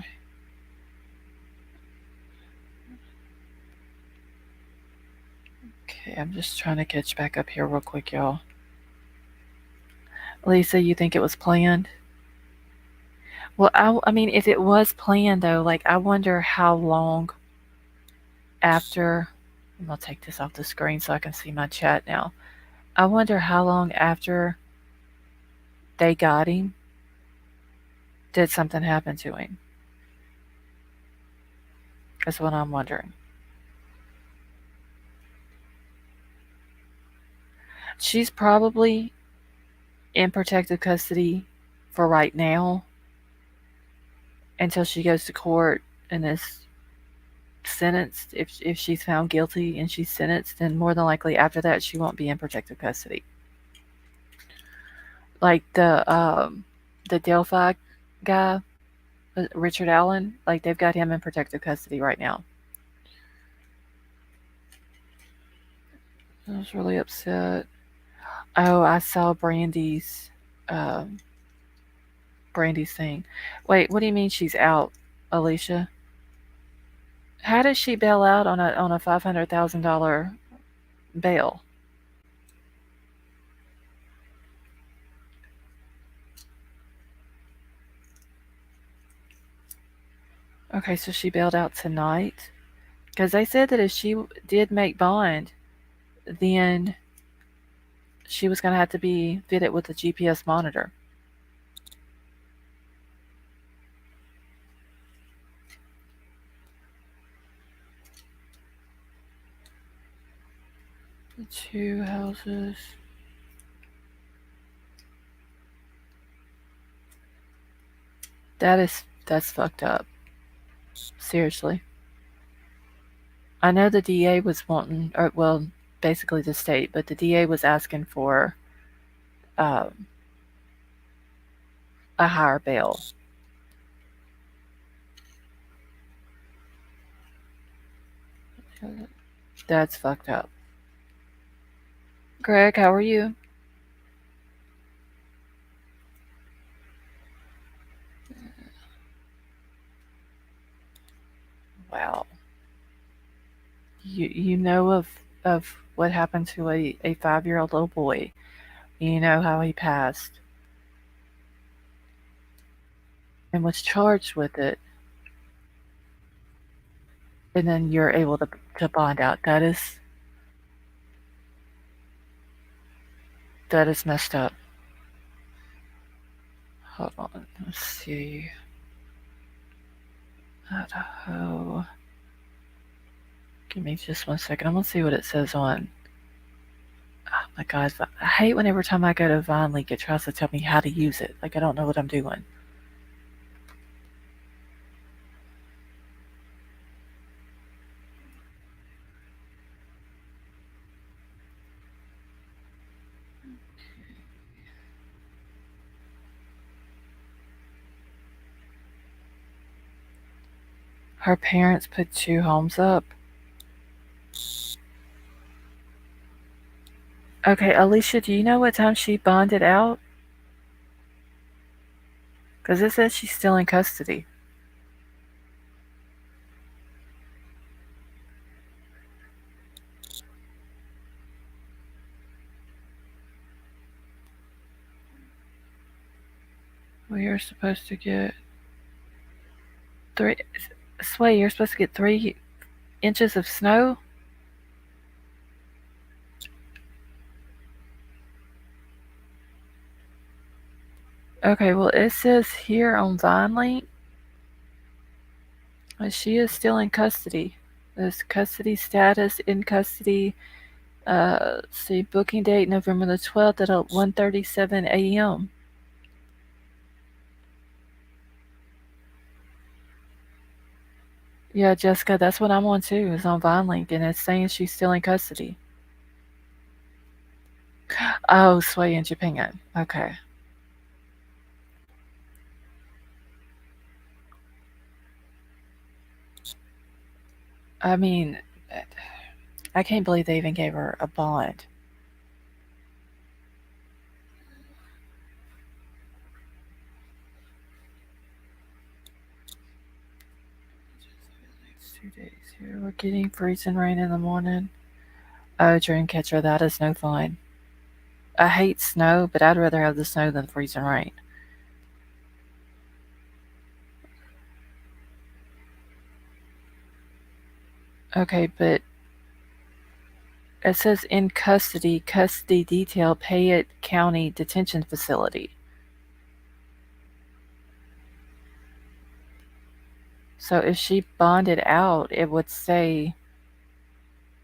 Okay, I'm just trying to catch back up here real quick, y'all. Lisa, you think it was planned? Well, I mean, if it was planned though, like I wonder how long after. I'm gonna take this off the screen so I can see my chat now. I wonder how long after they got him did something happen to him. That's what I'm wondering. She's probably in protective custody for right now until she goes to court and is sentenced. If she's found guilty and she's sentenced, then more than likely after that she won't be in protective custody. Like the Delphi guy, Richard Allen, like they've got him in protective custody right now. I was really upset. Oh, I saw um, Brandy's thing. Wait, what do you mean she's out, Alicia? How does she bail out on a $500,000 bail? Okay, so she bailed out tonight because they said that if she did make bond, then she was going to have to be fitted with a GPS monitor. The two houses. That's fucked up. Seriously. I know the DA was wanting, or well, basically the state, but the DA was asking for um, a higher bail. That's fucked up. Greg, how are you? Wow. You know of what happened to a 5-year-old little boy. You know how he passed and was charged with it, and then you're able to bond out. That is messed up. Hold on, let's see. Idaho. Give me just 1 second. I'm gonna see what it says on. Oh my God, I hate when every time I go to Vaughn Link, it tries to tell me how to use it. Like I don't know what I'm doing. Her parents put two homes up. Okay, Alicia, do you know what time she bonded out? Because it says she's still in custody. We are supposed to get three. Sway, you're supposed to get 3 inches of snow? Okay, well, it says here on VineLink that she is still in custody. There's custody status, in custody. See, booking date November the 12th at 1:37 a.m. Yeah, Jessica, that's what I'm on too. Is on VineLink, and it's saying she's still in custody. Oh, Sway in Japan. Okay. I mean, I can't believe they even gave her a bond. 2 days here. We're getting freezing rain in the morning. Oh, dream catcher, that is no fun. I hate snow, but I'd rather have the snow than freezing rain. Okay, but it says in custody, custody detail, Payette County Detention Facility. So if she bonded out, it would say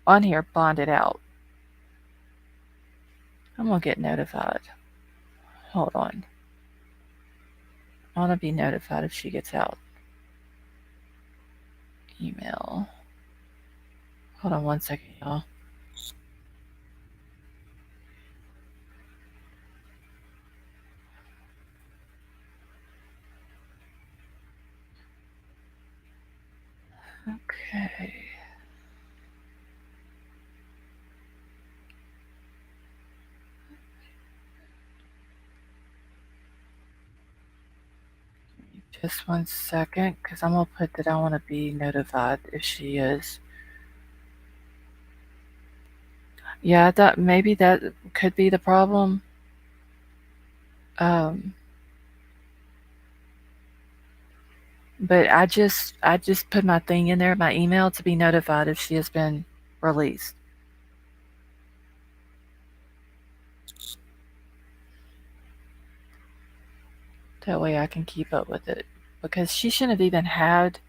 on here bonded out. I'm gonna get notified. Hold on. I wanna be notified if she gets out. Email. Hold on 1 second, y'all. Okay. Just 1 second, because I'm gonna put that I want to be notified if she is. Yeah, I thought maybe that could be the problem. Um, but I just put my thing in there, my email, to be notified if she has been released. That way I can keep up with it, because she shouldn't have even had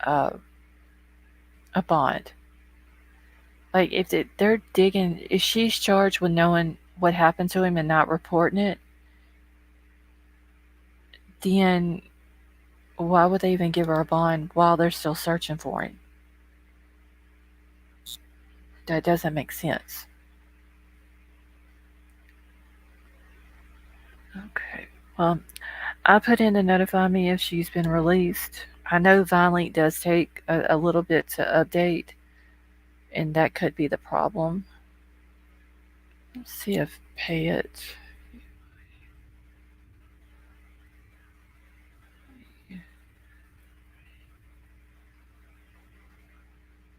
uh, a bond. Like if they're digging, if she's charged with knowing what happened to him and not reporting it, then why would they even give her a bond while they're still searching for him? That doesn't make sense. Okay. Well, I put in to notify me if she's been released. I know Vaughn does take a little bit to update, and that could be the problem. Let's see if pay it.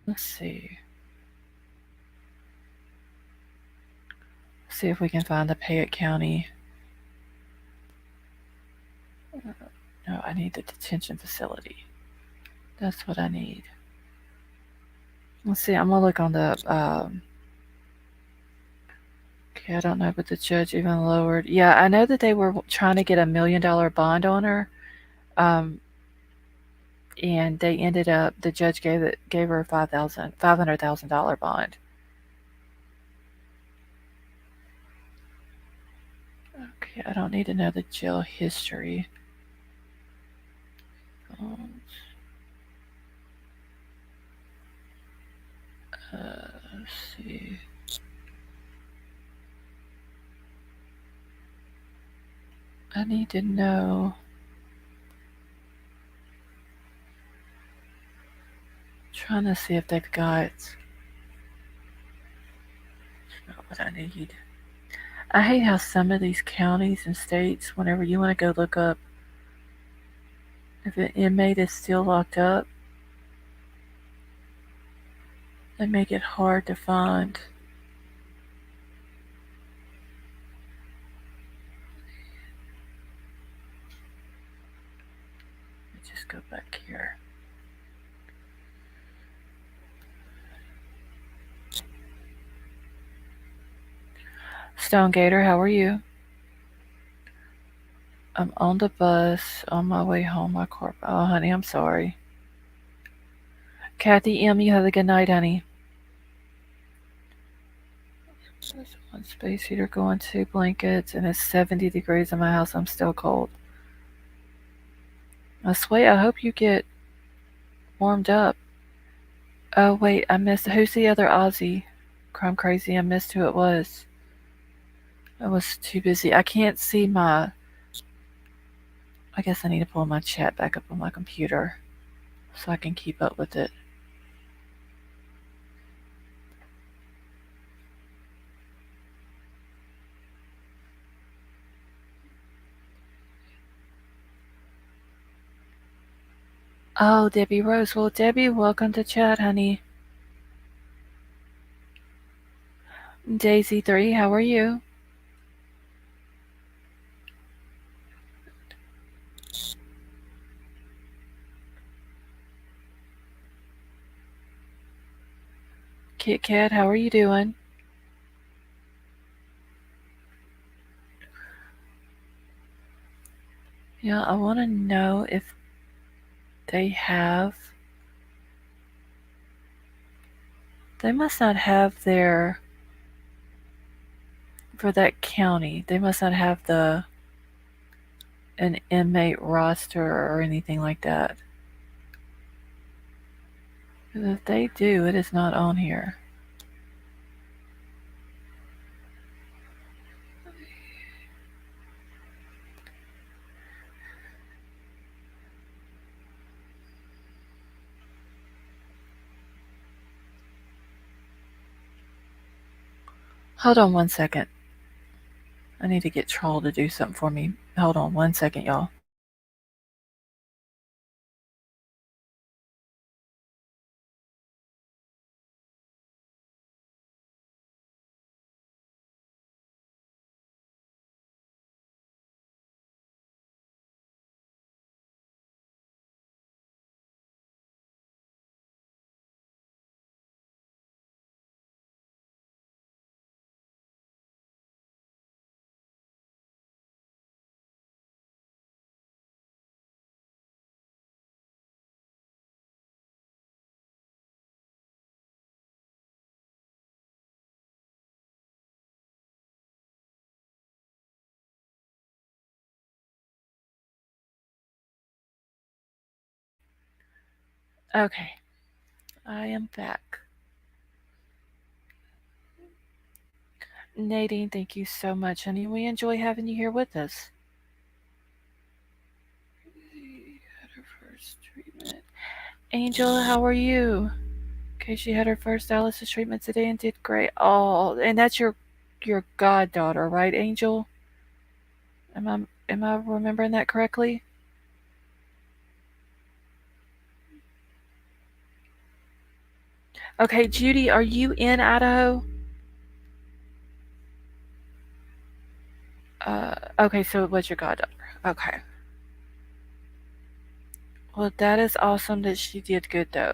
Let's see. See if we can find the Payette County. No, I need the detention facility. That's what I need. Let's see. I'm gonna look on the. Okay, I don't know, but the judge even lowered. Yeah, I know that they were trying to get $1 million bond on her, um, and they ended up. The judge gave her a $500,000 bond. Okay, I don't need to know the jail history. Let's see. I need to know. Trying to see if they've got. That's not what I need. I hate how some of these counties and states, whenever you want to go look up if an inmate is still locked up, they make it hard to find. Let me just go back here. Stone Gator, how are you? I'm on the bus on my way home. My car. Oh, honey, I'm sorry. Kathy M, you have a good night, honey. There's one space heater going, 2 blankets, and it's 70 degrees in my house. I'm still cold. Sway, I hope you get warmed up. Oh, wait, I missed. Who's the other Aussie? Crime Crazy, I missed who it was. I was too busy. I can't see my. I guess I need to pull my chat back up on my computer so I can keep up with it. Oh, Debbie Rose. Well, Debbie, welcome to chat, honey. Daisy 3, how are you? Kit Kat, how are you doing? Yeah, I want to know if they have. They must not have their. For that county, they must not have an inmate roster or anything like that. 'Cause if they do, it is not on here. Hold on 1 second. I need to get Troll to do something for me. Hold on 1 second, y'all. Okay, I am back. Nadine, thank you so much, honey. We enjoy having you here with us. Had her first treatment. Angel, how are you? Okay, she had her first dialysis treatment today and did great. Oh, and that's your goddaughter, right, Angel? Am I remembering that correctly? Okay, Judy, are you in Idaho? Okay, so it was your goddaughter. Okay. Well, that is awesome that she did good though.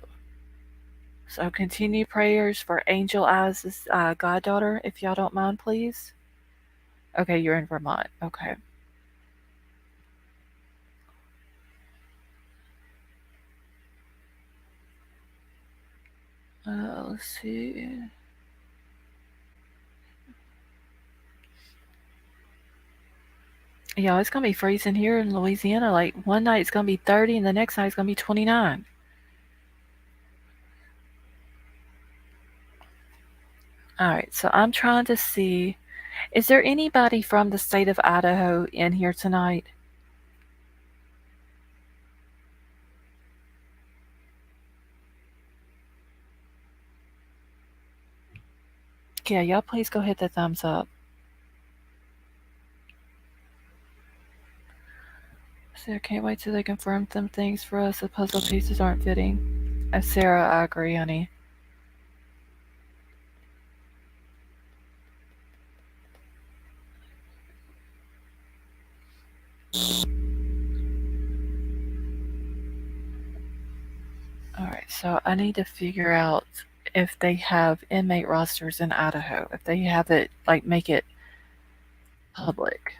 So continue prayers for Angel Eyes' goddaughter, if y'all don't mind, please. Okay, you're in Vermont. Okay. Let's see. Yeah, it's gonna be freezing here in Louisiana. Like one night it's gonna be 30, and the next night it's gonna be 29. All right, so I'm trying to see. Is there anybody from the state of Idaho in here tonight? Yeah, y'all please go hit the thumbs up. So I can't wait till they confirm some things for us. The puzzle pieces aren't fitting. Sarah, I agree, honey. All right, so I need to figure out if they have inmate rosters in Idaho. If they have it, like make it public.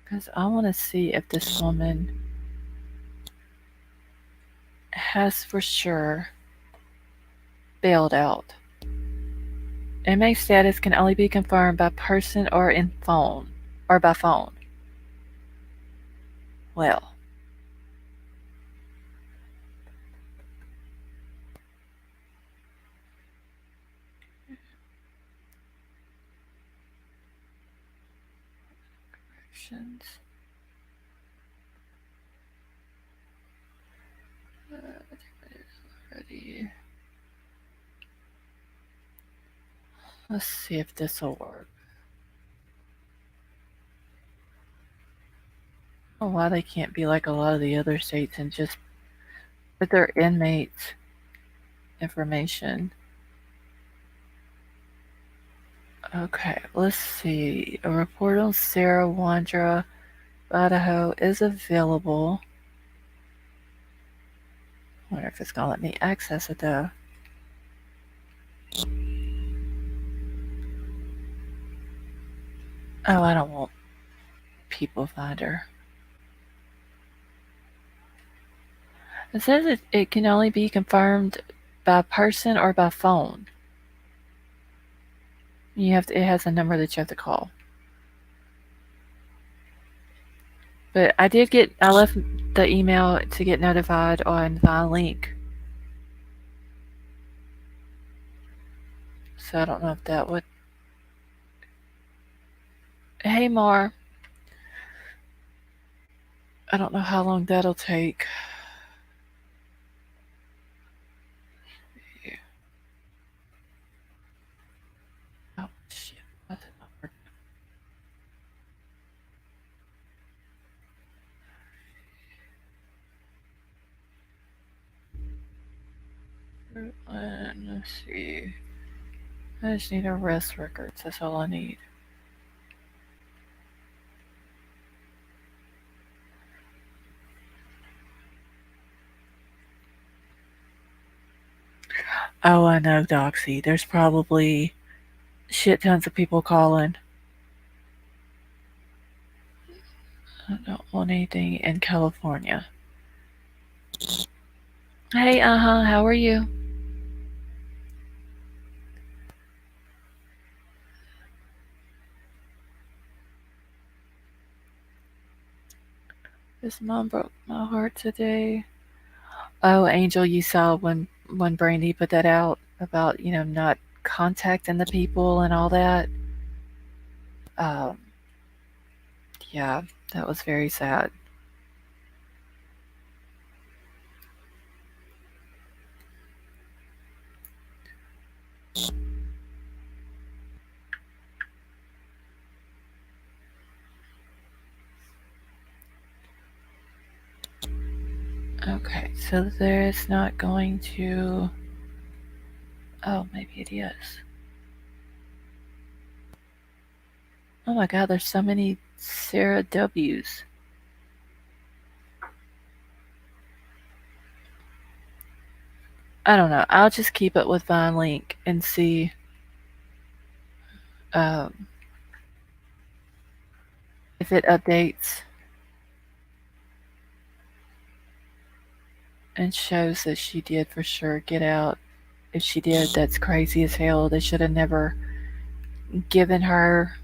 Because I want to see if this woman has for sure bailed out. Inmate status can only be confirmed by person or in phone or by phone. Well, corrections. Let's see if this will work. I don't know why they can't be like a lot of the other states and just put their inmates' information. Okay, let's see. A report on Sarah Wandra, Idaho is available. I wonder if it's gonna let me access it though. Oh, I don't want People Finder. It says it can only be confirmed by person or by phone. It has a number that you have to call. But I left the email to get notified on Vaughn link. So I don't know if that would. Hey Mar, I don't know how long that'll take. Oh shit! Why is it not working? Let's see. I just need arrest records. That's all I need. Oh, I know, Doxy. There's probably shit tons of people calling. I don't want anything in California. Hey, how are you? His mom broke my heart today. Oh, Angel, you saw when Brandy put that out about not contacting the people and all that. Um, yeah, that was very sad. Okay, so there's not going to. Oh, maybe it is. Oh my God, there's so many Sarah W's. I don't know. I'll just keep it with Vine Link and see um, if it updates and shows that she did for sure get out. If she did, that's crazy as hell. They should have never given her.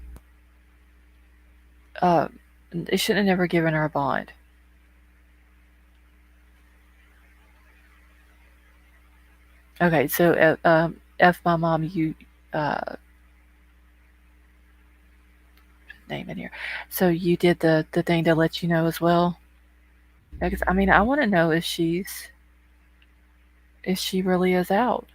Uh, they should have never given her a bond. Okay, so F my mom, you name in here. So you did the thing to let you know as well. Because I mean, I want to know if she really is out.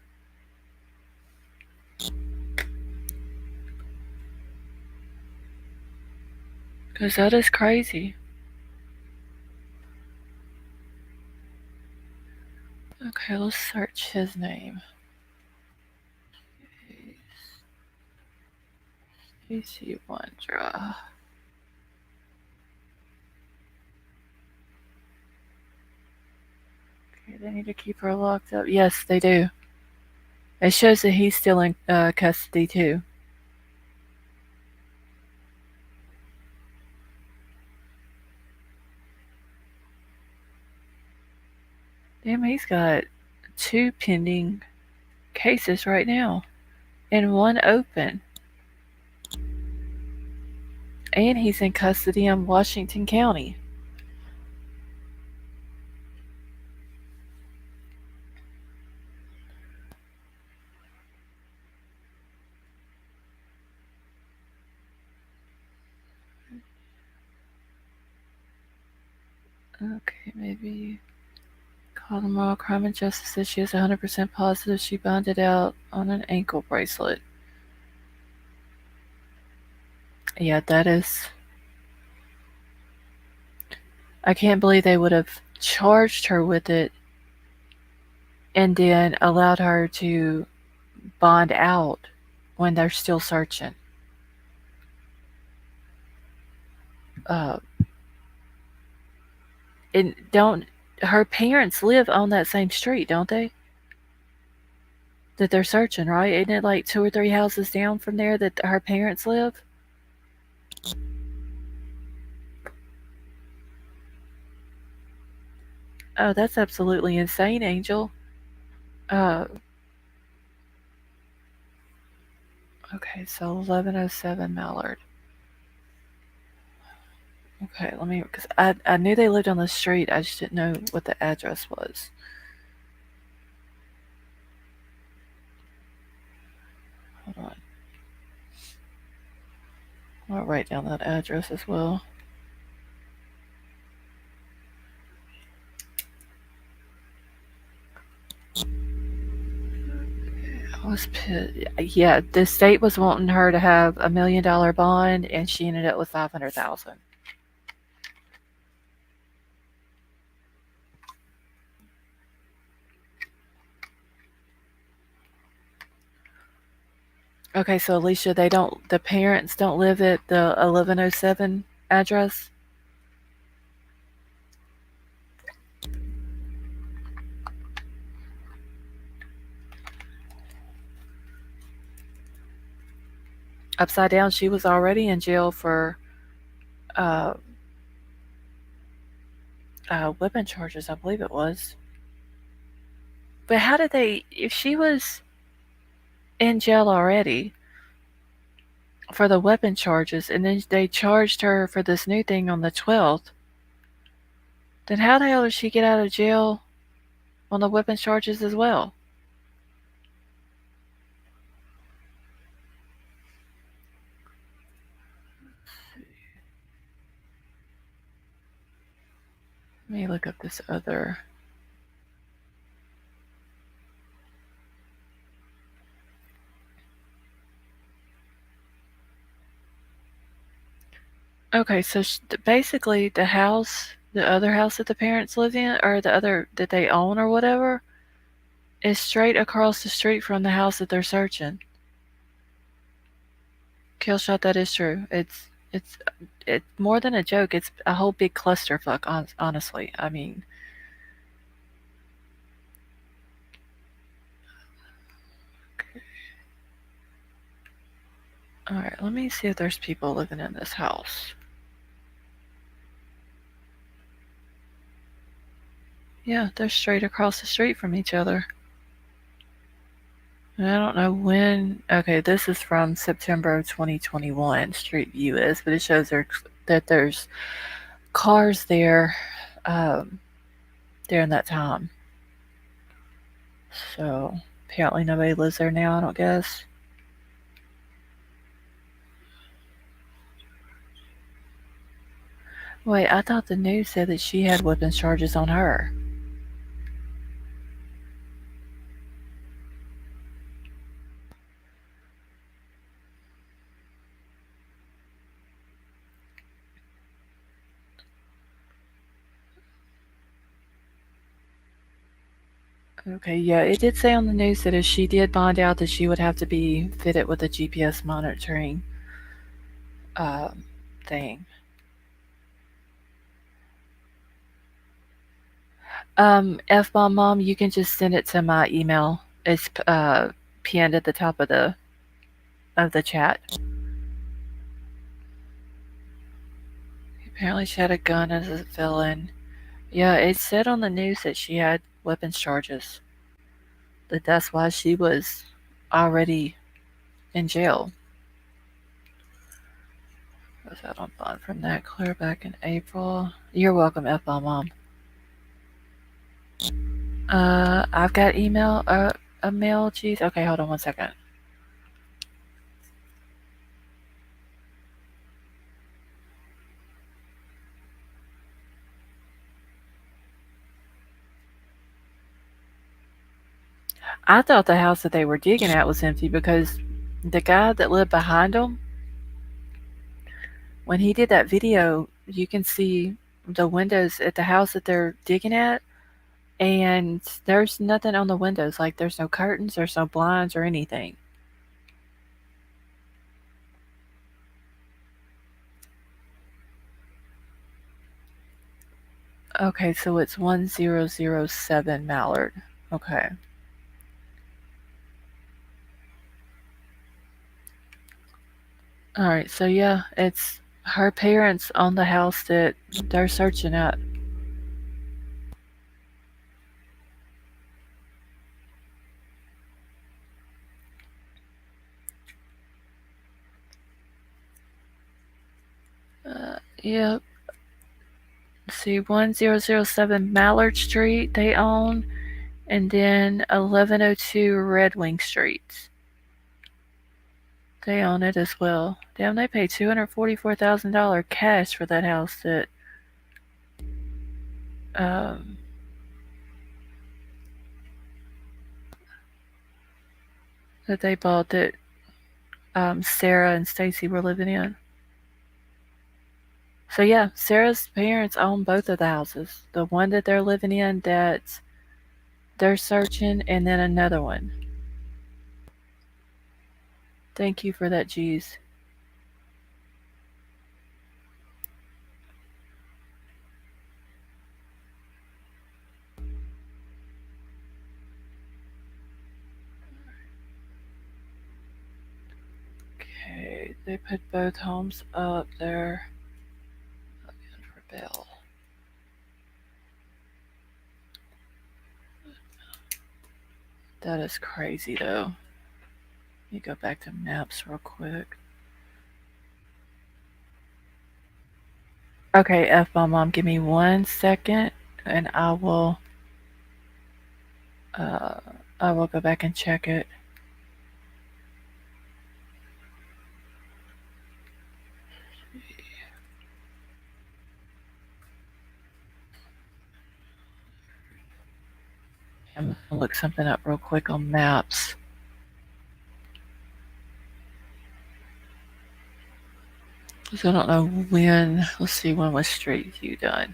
Because that is crazy. Okay, let's search his name. Stacy Wondra. Okay, they need to keep her locked up. Yes, they do. It shows that he's still in custody too. Damn, he's got 2 pending cases right now and 1 open. And he's in custody in Washington County. Okay, maybe Colorado Crime and Justice says she is 100% positive she bonded out on an ankle bracelet. Yeah, that is. I can't believe they would have charged her with it and then allowed her to bond out when they're still searching. Uh, and don't her parents live on that same street, don't they? That they're searching, right? Isn't it like two or three houses down from there that her parents live? Oh, that's absolutely insane, Angel. Uh, okay, so 1107 Mallard. Okay, let me, because I knew they lived on the street, I just didn't know what the address was. Hold on. I'll write down that address as well. I was pissed. Yeah, the state was wanting her to have $1 million bond, and she ended up with 500,000. Okay, so Alicia, they don't. The parents don't live at the 1107 address. Upside down, she was already in jail for uh, weapon charges, I believe it was. But how did they? If she was in jail already for the weapon charges, and then they charged her for this new thing on the 12th, then how the hell did she get out of jail on the weapons charges as well? Let me look up this other. Okay, so basically, the house, the other house that the parents live in, or the other that they own or whatever, is straight across the street from the house that they're searching. Killshot, that is true. It's more than a joke. It's a whole big clusterfuck. Honestly, I mean, all right. Let me see if there's people living in this house. Yeah, they're straight across the street from each other. And I don't know when. Okay, this is from September of 2021. Street View is, but it shows that there's cars there um, during that time. So apparently nobody lives there now. I don't guess. Wait, I thought the news said that she had weapons charges on her. Okay, yeah, it did say on the news that if she did bond out, that she would have to be fitted with a GPS monitoring um, thing. F bomb mom, you can just send it to my email. It's pinned at the top of the chat. Apparently, she had a gun as a villain. Yeah, it said on the news that she had weapons charges. That's why she was already in jail. Was out on bond from that clear back in April. You're welcome, F bomb mom. I've got email, a mail, geez. Okay, hold on one second. I thought the house that they were digging at was empty because the guy that lived behind them, when he did that video, you can see the windows at the house that they're digging at, and there's nothing on the windows. Like there's no curtains, there's no blinds or anything. Okay, so it's 1007 Mallard. Okay. All right, so yeah, it's her parents own the house that they're searching at. Yep. See, 1007 Mallard Street they own, and then 1102 Red Wing Street. They own it as well. Damn, they paid $244,000 cash for that house um, that they bought that Sarah and Stacy were living in. So yeah, Sarah's parents own both of the houses. The one that they're living in that they're searching, and then another one. Thank you for that, G's. Okay, they put both homes up there. Again for Bill. That is crazy though. Let me go back to maps real quick. Okay, F my mom, give me 1 second and uh I will go back and check it. I'm gonna look something up real quick on maps. Because I don't know when. Let's see, when was Street View done?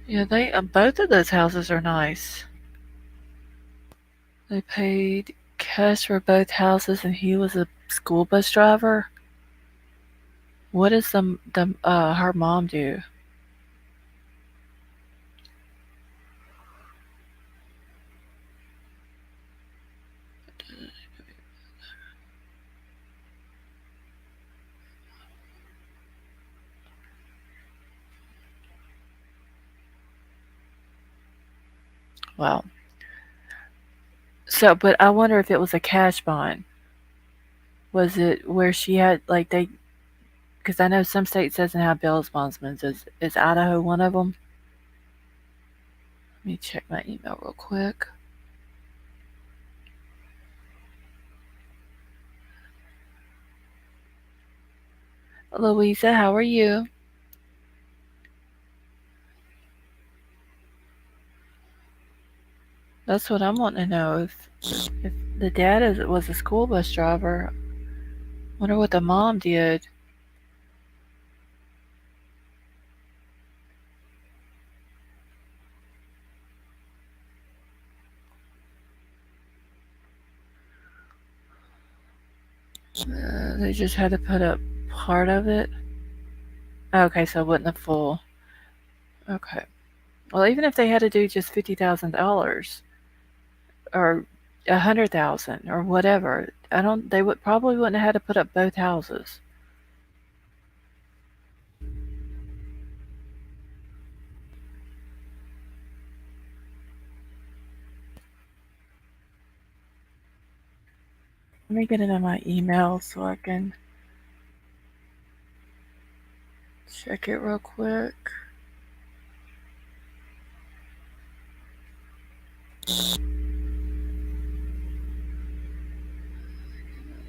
Yeah, they both of those houses are nice. They paid cash for both houses, and he was a school bus driver. What does her mom do? Wow. So, but I wonder if it was a cash bond. Was it where she had like they? Because I know some states doesn't have bail bondsmen. Is Idaho one of them? Let me check my email real quick. Louisa, how are you? That's what I'm wanting to know. If the dad was a school bus driver, wonder what the mom did. They just had to put up part of it. Okay, so it wasn't the full. Okay. Well, even if they had to do just $50,000 or 100,000 or whatever, I don't. They would probably wouldn't have had to put up both houses. Let me get into my email so I can check it real quick.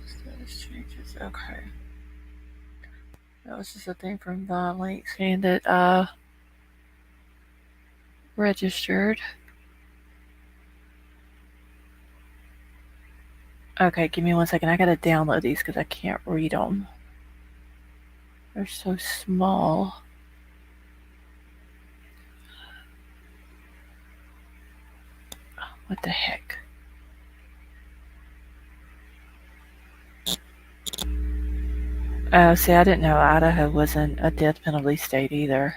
Status changes. Okay. That was just a thing from Vaughan saying that registered. Okay, give me 1 second. I gotta download these because I can't read them. They're so small. What the heck? See, I didn't know Idaho wasn't a death penalty state either.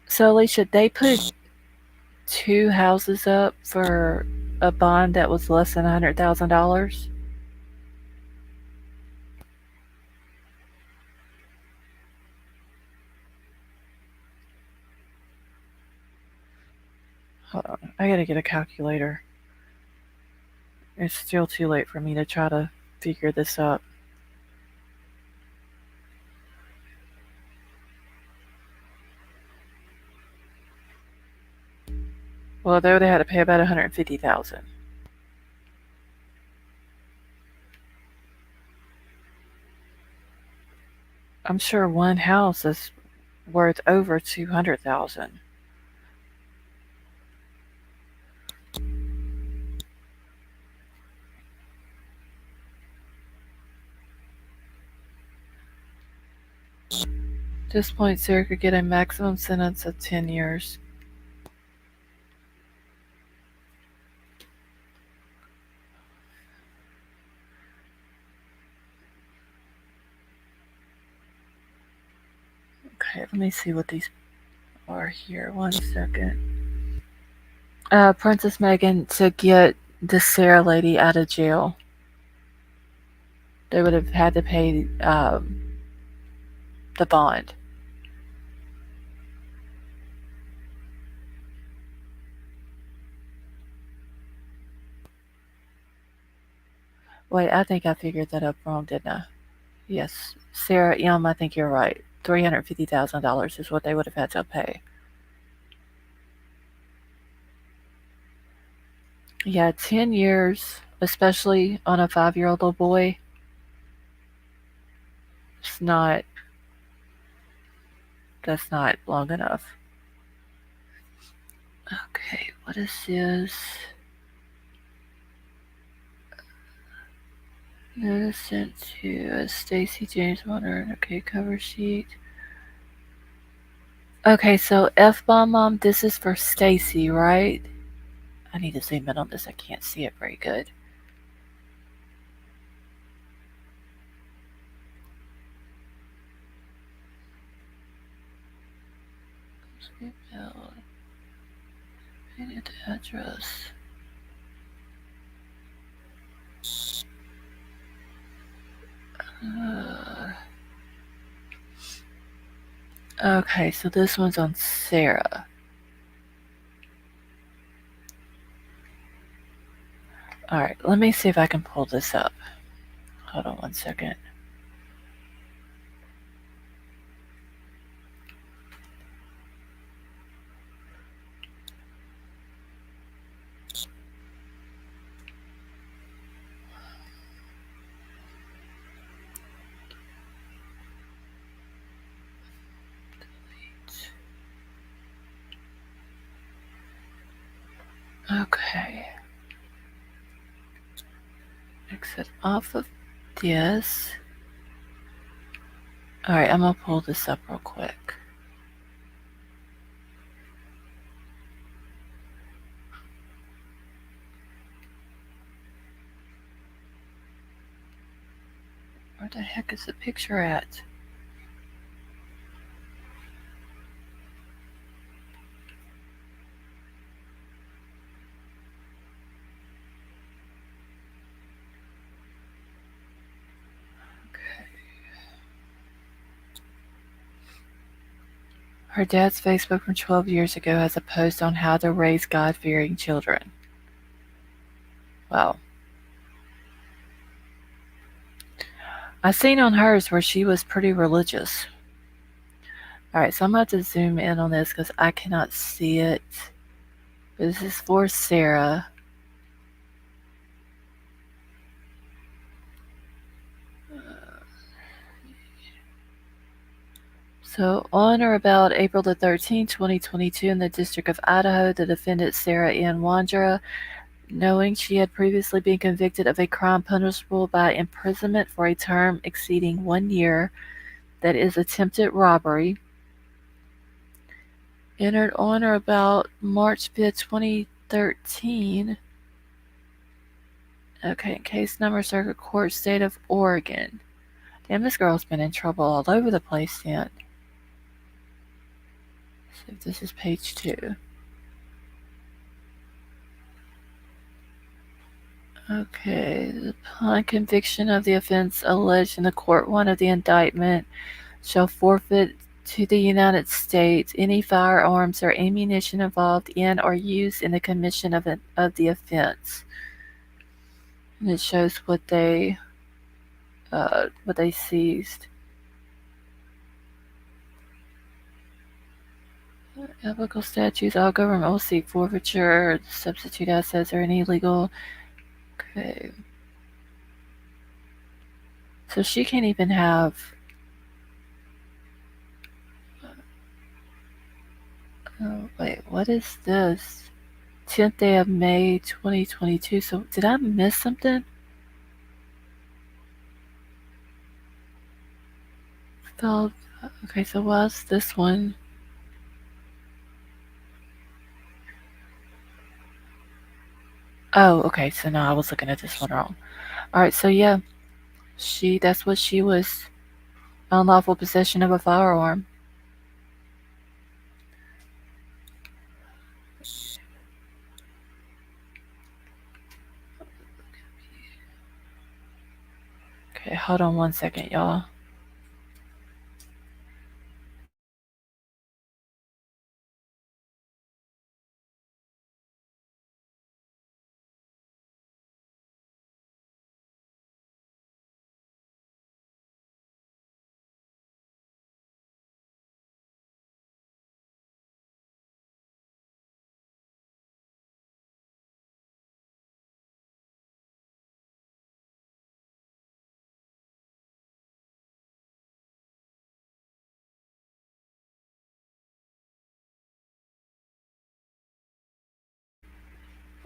So, Alicia, they put 2 houses up for a bond that was less than $100,000. Hold on, I gotta get a calculator. It's still too late for me to try to figure this up. Well, they would have had to pay about 150,000. I'm sure one house is worth over 200,000. At this point, Sarah could get a maximum sentence of 10 years. Okay, let me see what these are here. 1 second. Princess Megan to get the Sarah lady out of jail. They would have had to pay the bond. Wait, I think I figured that up wrong, didn't I? Yes, Sarah M. I think you're right. $350,000 is what they would have had to pay. Yeah, 10 years, especially on a 5-year-old little boy, it's not, that's not long enough. Okay, what is this? Notice sent to Stacy James Warner. Okay, cover sheet. Okay, so F-bomb mom, this is for Stacy, right? I need to zoom in on this. I can't see it very good. Painted address. Okay, so this one's on Sarah. Alright, let me see if I can pull this up. Hold on 1 second. Okay. Exit off of this. Alright, I'm gonna pull this up real quick. Where the heck is the picture at? Her dad's Facebook from 12 years ago has a post on how to raise God-fearing children. Wow. I seen on hers where she was pretty religious. Alright, so I'm about to zoom in on this because I cannot see it. This is for Sarah. So, on or about April the 13th, 2022, in the District of Idaho, the defendant Sarah Ann Wandra, knowing she had previously been convicted of a crime punishable by imprisonment for a term exceeding 1 year, that is attempted robbery, entered on or about March 5th, 2013. Okay, case number Circuit Court, State of Oregon. Damn, this girl's been in trouble all over the place then. So this is page 2. Okay, upon conviction of the offense alleged in the court one of the indictment, shall forfeit to the United States any firearms or ammunition involved in or used in the commission of the offense. And it shows what they seized. Applicable statutes: all government will seek forfeiture, substitute assets, or any legal. Okay. So she can't even have. Oh, wait, what is this? 10th day of May 2022. So did I miss something? Okay, so what's this one? Oh, okay, so no, I was looking at this one wrong. Alright, so yeah, that's what she was. Unlawful possession of a firearm. Okay, hold on one second, y'all.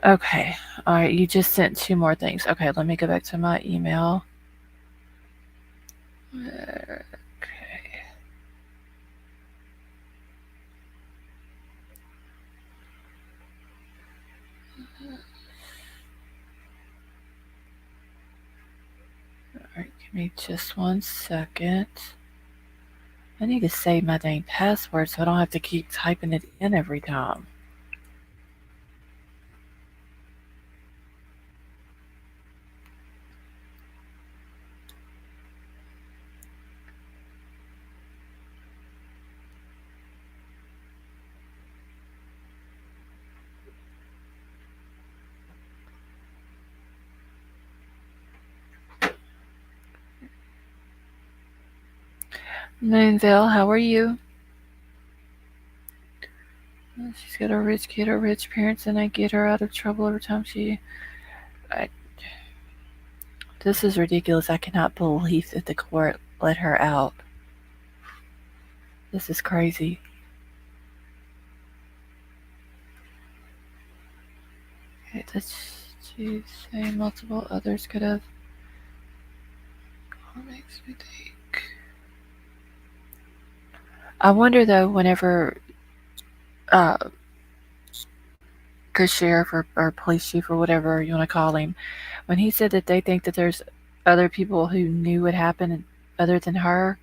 Okay, alright, you just sent 2 more things. Okay, let me go back to my email. Okay. Alright, give me just 1 second. I need to save my dang password so I don't have to keep typing it in every time. Moonville, how are you? She's got a rich kid, her rich parents, and I get her out of trouble every time she. This is ridiculous. I cannot believe that the court let her out. This is crazy. Okay, let's say multiple others could have. What makes me think? I wonder though, whenever the sheriff or police chief or whatever you want to call him, when he said that they think that there's other people who knew what happened other than her,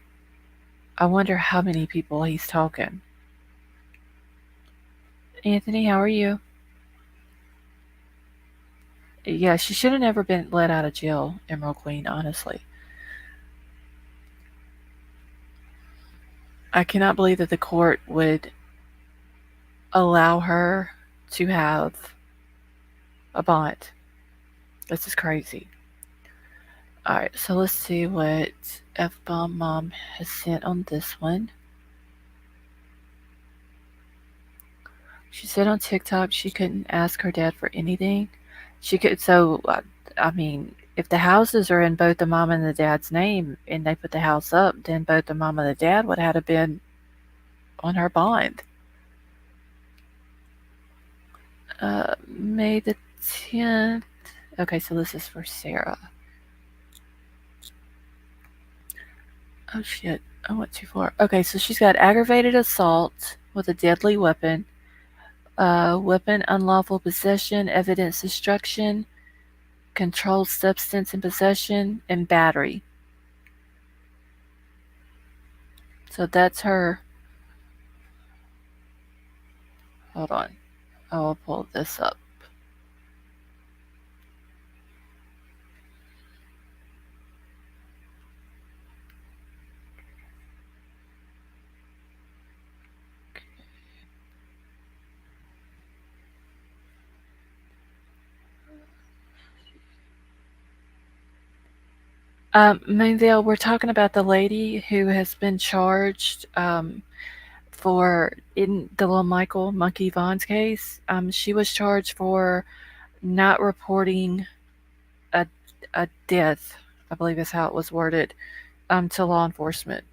I wonder how many people he's talking. Anthony, how are you? Yeah, she should have never been let out of jail, Emerald Queen, honestly. I cannot believe that the court would allow her to have a bond. This is crazy. Alright, so let's see what F-Bomb Mom has sent on this one. She said on TikTok she couldn't ask her dad for anything. She could, so, I mean, if the houses are in both the mom and the dad's name and they put the house up, then both the mom and the dad would have been on her bond. May the 10th. Okay, so this is for Sarah. Oh shit, I went too far. Okay, so she's got aggravated assault with a deadly weapon, weapon unlawful possession, evidence destruction, controlled substance in possession, and battery. So that's her. Hold on. I will pull this up. Moonville, we're talking about the lady who has been charged for in the little Michael Monkey Vaughn's case. She was charged for not reporting a, a death, I believe is how it was worded, to law enforcement.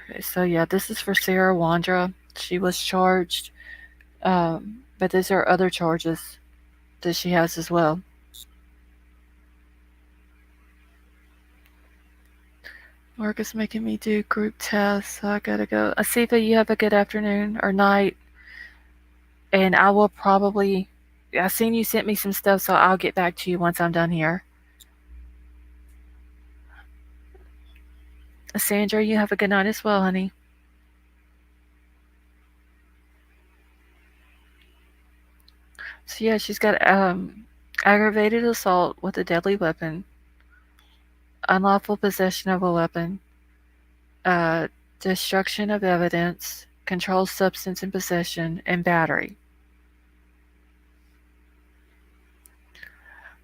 Okay, so yeah, this is for Sarah Wandra. She was charged, but these are other charges that she has as well. Work is making me do group tests, so I gotta go. Asifa, you have a good afternoon or night, and I will probably. I seen you sent me some stuff, so I'll get back to you once I'm done here. Sandra, you have a good night as well, honey. So yeah, she's got aggravated assault with a deadly weapon, unlawful possession of a weapon, uh, destruction of evidence, controlled substance in possession, and battery.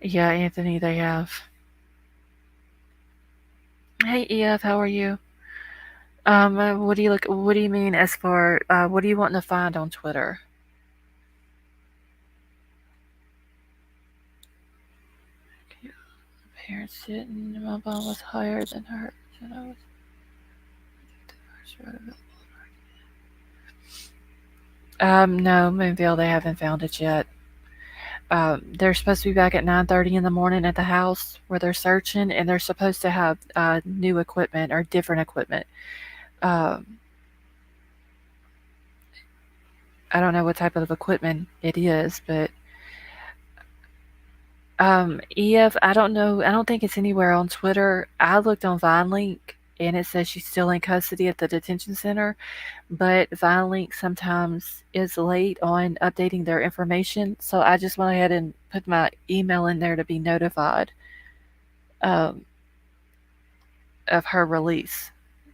Yeah, Anthony, they have. Hey, EF, how are you? What do you look? What do you mean as far? What do you want to find on Twitter? Parents didn't. My mom was higher than her, and I was. No, Moonville, they haven't found it yet. They're supposed to be back at 9:30 in the morning at the house where they're searching, and they're supposed to have new equipment or different equipment. Um, I don't know what type of equipment it is, but EF, I don't know. I don't think it's anywhere on Twitter. I looked on VineLink, and it says she's still in custody at the detention center, but VineLink sometimes is late on updating their information, so I just went ahead and put my email in there to be notified um, of her release.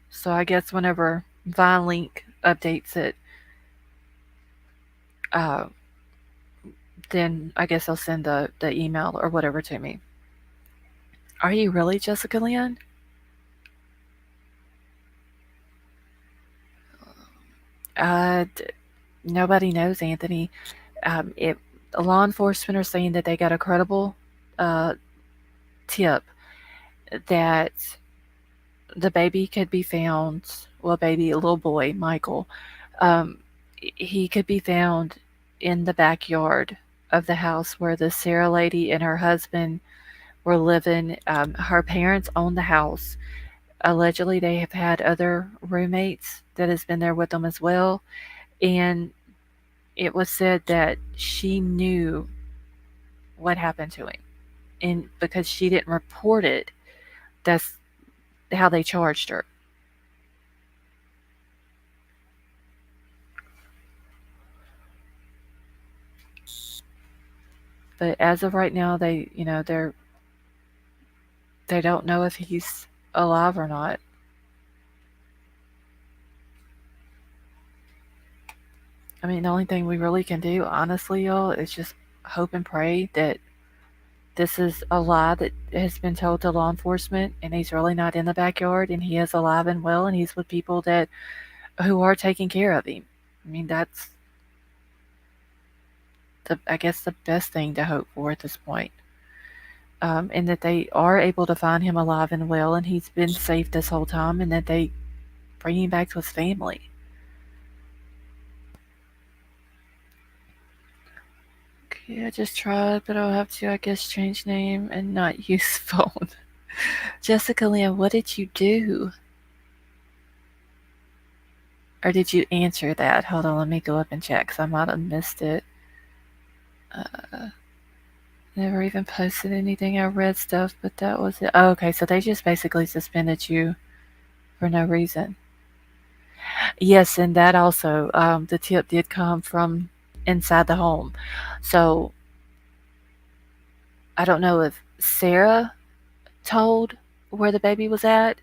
So I guess whenever VineLink updates it, uh, then I guess they'll send the email or whatever to me. Are you really Jessica Lynn? Uh, Nobody knows, Anthony. It law enforcement are saying that they got a credible uh, tip that the baby could be found. Well, baby, a little boy, Michael. Um, he could be found in the backyard of the house where the Sarah lady and her husband were living. Her parents own the house. Allegedly, they have had other roommates that has been there with them as well, and it was said that she knew what happened to him, and because she didn't report it, that's how they charged her. But as of right now, they don't know if he's alive or not. I mean, the only thing we really can do, honestly, y'all, is just hope and pray that this is a lie that has been told to law enforcement, and he's really not in the backyard, and he is alive and well, and he's with people that who are taking care of him. I mean, that's I guess the best thing to hope for at this point. And that they are able to find him alive and well, and he's been safe this whole time, and that they bring him back to his family. Okay, I just tried, but I'll have to, I guess, change name and not use phone. Jessica Lynn, what did you do? Or did you answer that? Hold on, let me go up and check because I might have missed it. Uh, Never even posted anything. I read stuff, but that was it. Oh, okay, so they just basically suspended you for no reason. Yes, and that also, the tip did come from inside the home. So I don't know if Sarah told where the baby was at,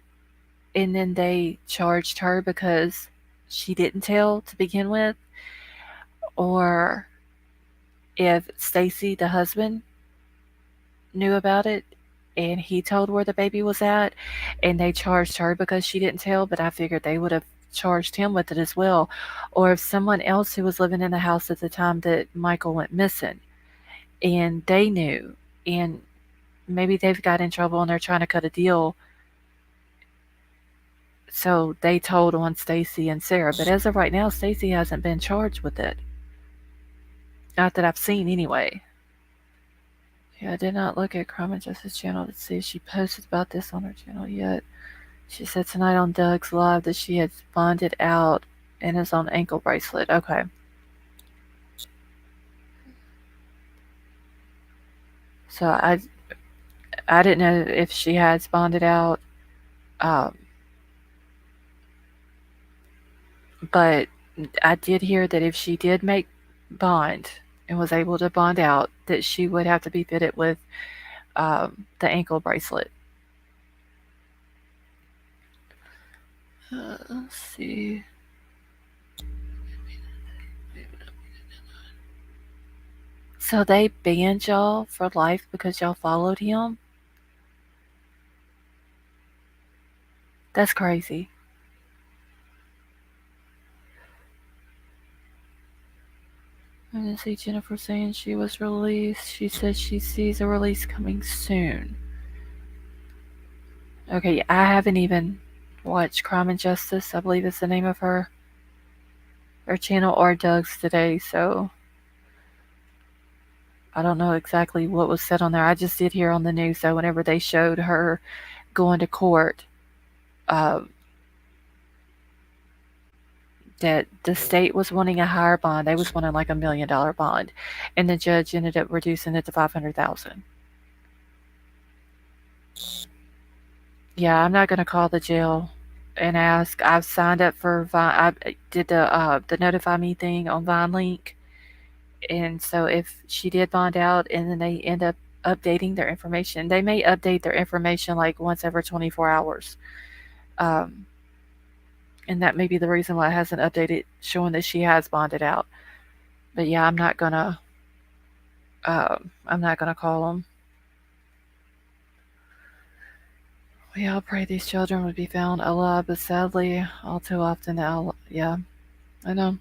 and then they charged her because she didn't tell to begin with, or if Stacy, the husband, knew about it and he told where the baby was at and they charged her because she didn't tell, but I figured they would have charged him with it as well. Or if someone else who was living in the house at the time that Michael went missing and they knew, and maybe they've got in trouble and they're trying to cut a deal, so they told on Stacy and Sarah. But as of right now, Stacy hasn't been charged with it. Not that I've seen anyway. Yeah, I did not look at Crime and Justice channel to see if she posted about this on her channel yet. She said tonight on Doug's live that she had bonded out and is on ankle bracelet. Okay. So I didn't know if she had bonded out, um, but I did hear that if she did make bond and was able to bond out, that she would have to be fitted with the ankle bracelet. Let's see. So they banned y'all for life because y'all followed him? That's crazy. I didn't see Jennifer saying she was released. She said she sees a release coming soon. Okay, I haven't even watched Crime and Justice, I believe is the name of her channel, or Doug's today, so I don't know exactly what was said on there. I just did hear on the news though whenever they showed her going to court, um, that the state was wanting a higher bond. They was wanting like $1 million bond, and the judge ended up reducing it to 500,000. Yeah, I'm not gonna call the jail and ask. I've signed up for Vine. I did the notify me thing on Vine Link, and so if she did bond out and then they end up updating their information, they may update their information like once every 24 hours. Um, and that may be the reason why it hasn't updated showing that she has bonded out. But yeah, I'm not gonna call them. We all pray these children would be found alive, but sadly, all too often, yeah, I know.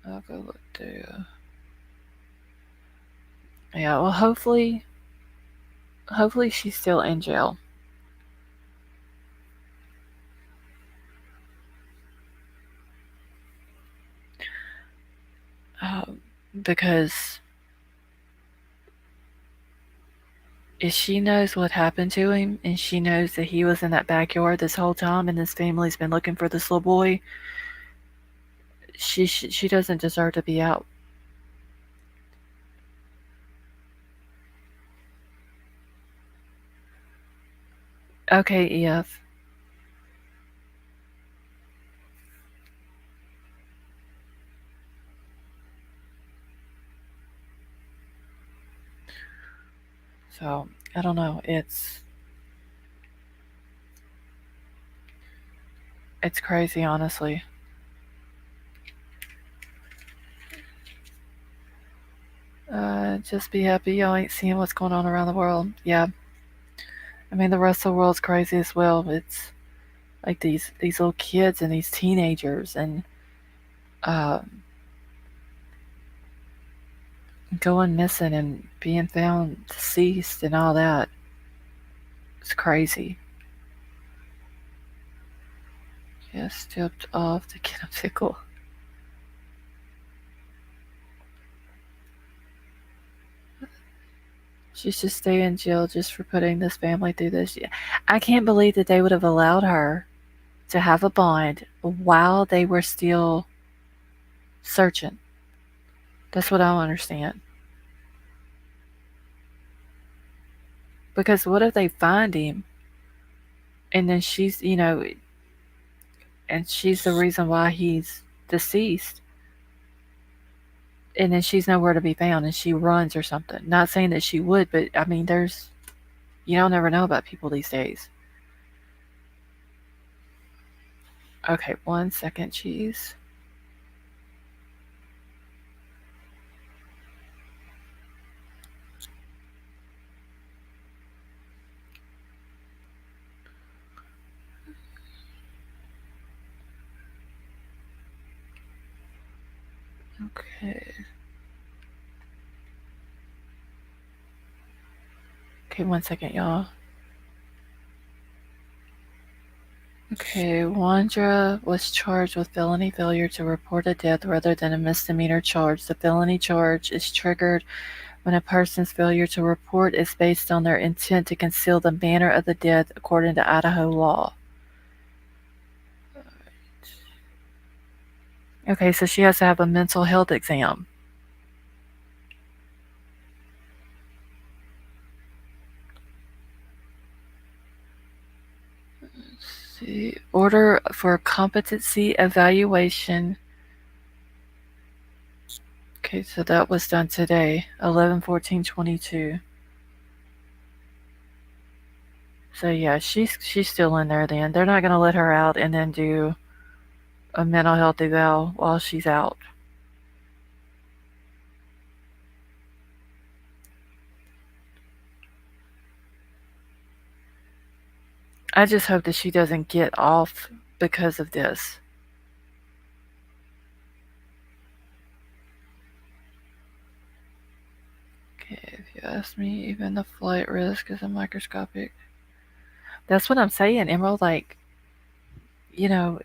I'll go look through. Yeah, well, hopefully she's still in jail. Um, because if she knows what happened to him and she knows that he was in that backyard this whole time and his family's been looking for this little boy, she doesn't deserve to be out. Okay, EF. So I don't know. It's crazy, honestly. Just be happy y'all ain't seeing what's going on around the world. Yeah, I mean the rest of the world's crazy as well. It's like these little kids and these teenagers and uh, going missing and being found deceased and all that. It's crazy. Just tipped off to get a pickle. She should stay in jail just for putting this family through this. I can't believe that they would have allowed her to have a bond while they were still searching. That's what I don't understand. Because what if they find him and then and she's the reason why he's deceased, and then she's nowhere to be found and she runs or something. Not saying that she would, but I mean, you don't never know about people these days. Okay, 1 second, cheese. Okay. Okay, 1 second, y'all. Okay, Wandra was charged with felony failure to report a death rather than a misdemeanor charge. The felony charge is triggered when a person's failure to report is based on their intent to conceal the manner of the death according to Idaho law. Okay, so she has to have a mental health exam. Let's see. Order for competency evaluation. Okay, so that was done today, 11/14/22. So yeah, she's still in there then. They're not gonna let her out and then do a mental health eval while she's out. I just hope that she doesn't get off because of this. Okay, if you ask me, even the flight risk is a microscopic. That's what I'm saying, Emerald. Like, you know,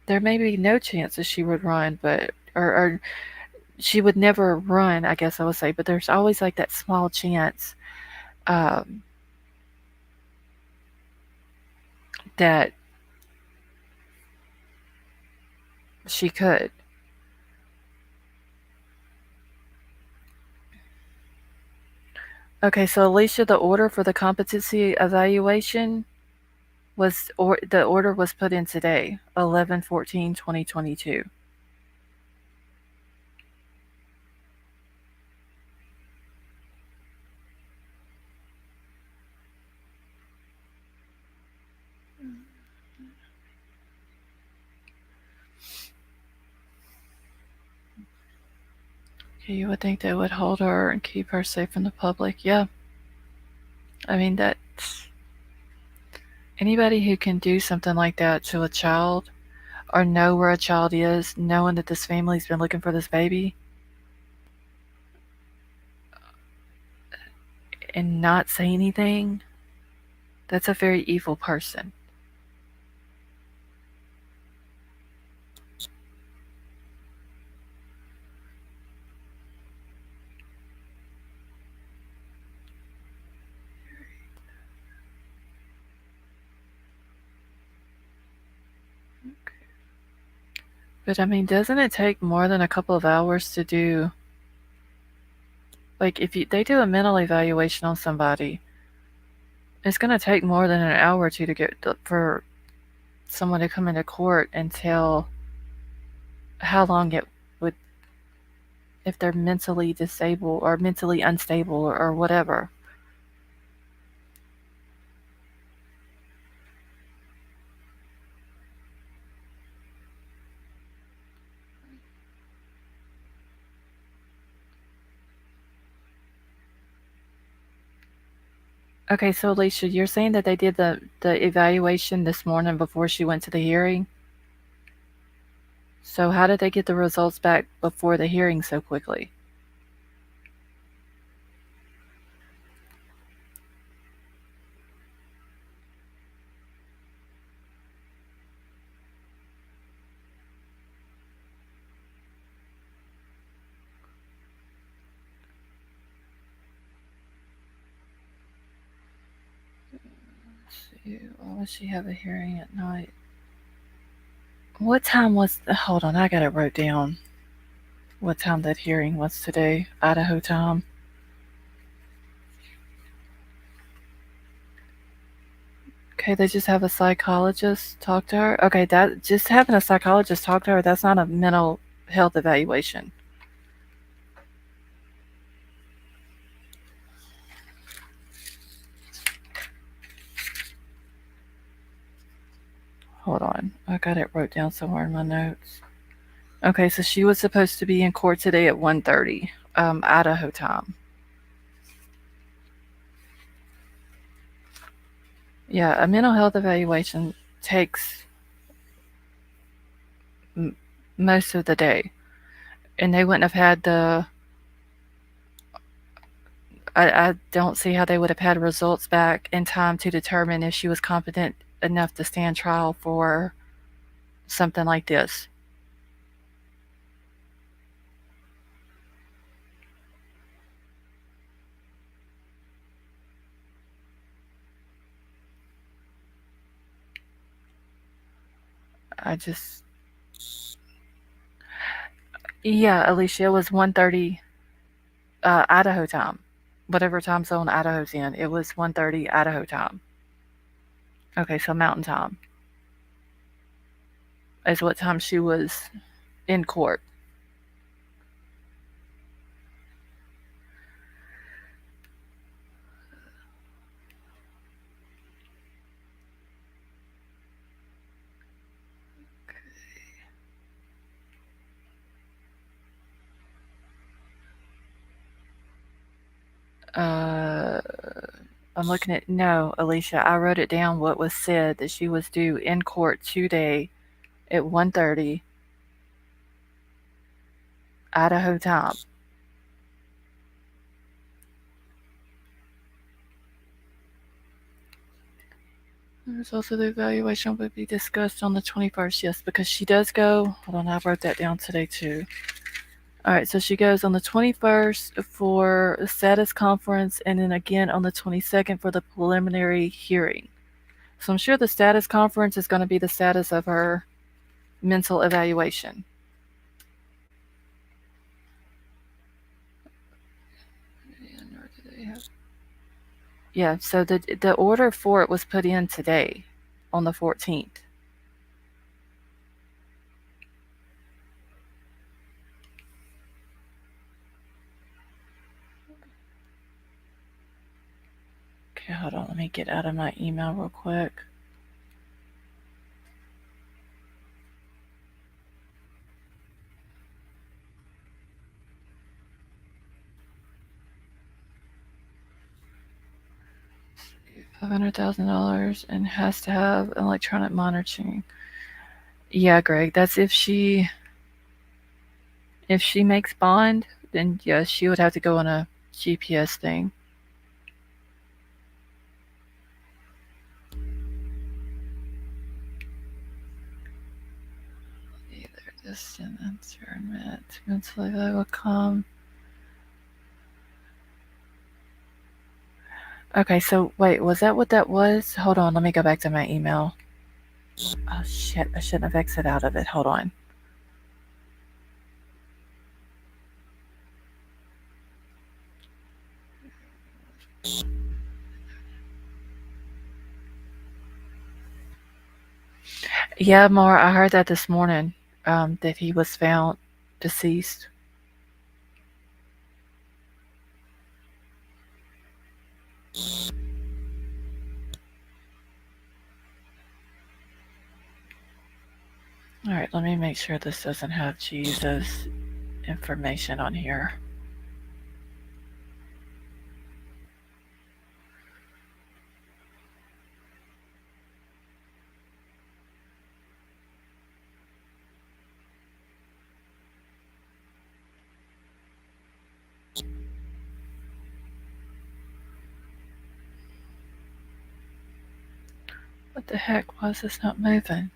there may be no chance that she would run, but or she would never run. I guess I would say, but there's always like that small chance um, that she could. Okay, so Alicia, the order for the competency evaluation the order was put in today, 11/14/2022. Okay, you would think they would hold her and keep her safe from the public. Yeah, I mean that's anybody who can do something like that to a child or know where a child is, knowing that this family's been looking for this baby and not say anything, that's a very evil person. But I mean, doesn't it take more than a couple of hours to do? Like, if they do a mental evaluation on somebody, it's going to take more than an hour or two to get for someone to come into court and tell how long it would if they're mentally disabled or mentally unstable or whatever. Okay, so Alicia, you're saying that they did the evaluation this morning before she went to the hearing? So how did they get the results back before the hearing so quickly? Let's see, why would she have a hearing at night? What time was hold on, I got it wrote down. What time that hearing was today, Idaho time. Okay, they just have a psychologist talk to her. Okay, that just having a psychologist talk to her, that's not a mental health evaluation. Hold on. I got it wrote down somewhere in my notes. Okay, so she was supposed to be in court today at 1:30, Idaho time. Yeah, a mental health evaluation takes m- most of the day, and they wouldn't have had the. I don't see how they would have had results back in time to determine if she was competent enough to stand trial for something like this. I just, yeah, Alicia, it was 1:30 Idaho time. Whatever time zone Idaho's in, it was 1:30 Idaho time. Okay, so Mountain Time is what time she was in court. Uh, I'm looking at no, Alicia. I wrote it down. What was said that she was due in court today at 1:30 Idaho time. There's also the evaluation would be discussed on the 21st. Yes, because she does go. Hold on, I wrote that down today too. All right, so she goes on the 21st for the status conference, and then again on the 22nd for the preliminary hearing. So I'm sure the status conference is going to be the status of her mental evaluation. Yeah, so the order for it was put in today on the 14th. Okay, hold on, let me get out of my email real quick. $500,000 and has to have electronic monitoring. Yeah, Greg, that's if she makes bond, then yes, she would have to go on a GPS thing. Either distance or admit mentally they will come. Okay, so wait, was that what that was? Hold on, let me go back to my email. Oh shit, I shouldn't have exited out of it. Hold on. Yeah, Mar, I heard that this morning, that he was found deceased. All right, let me make sure this doesn't have Jesus information on here. What the heck? Why is this not moving?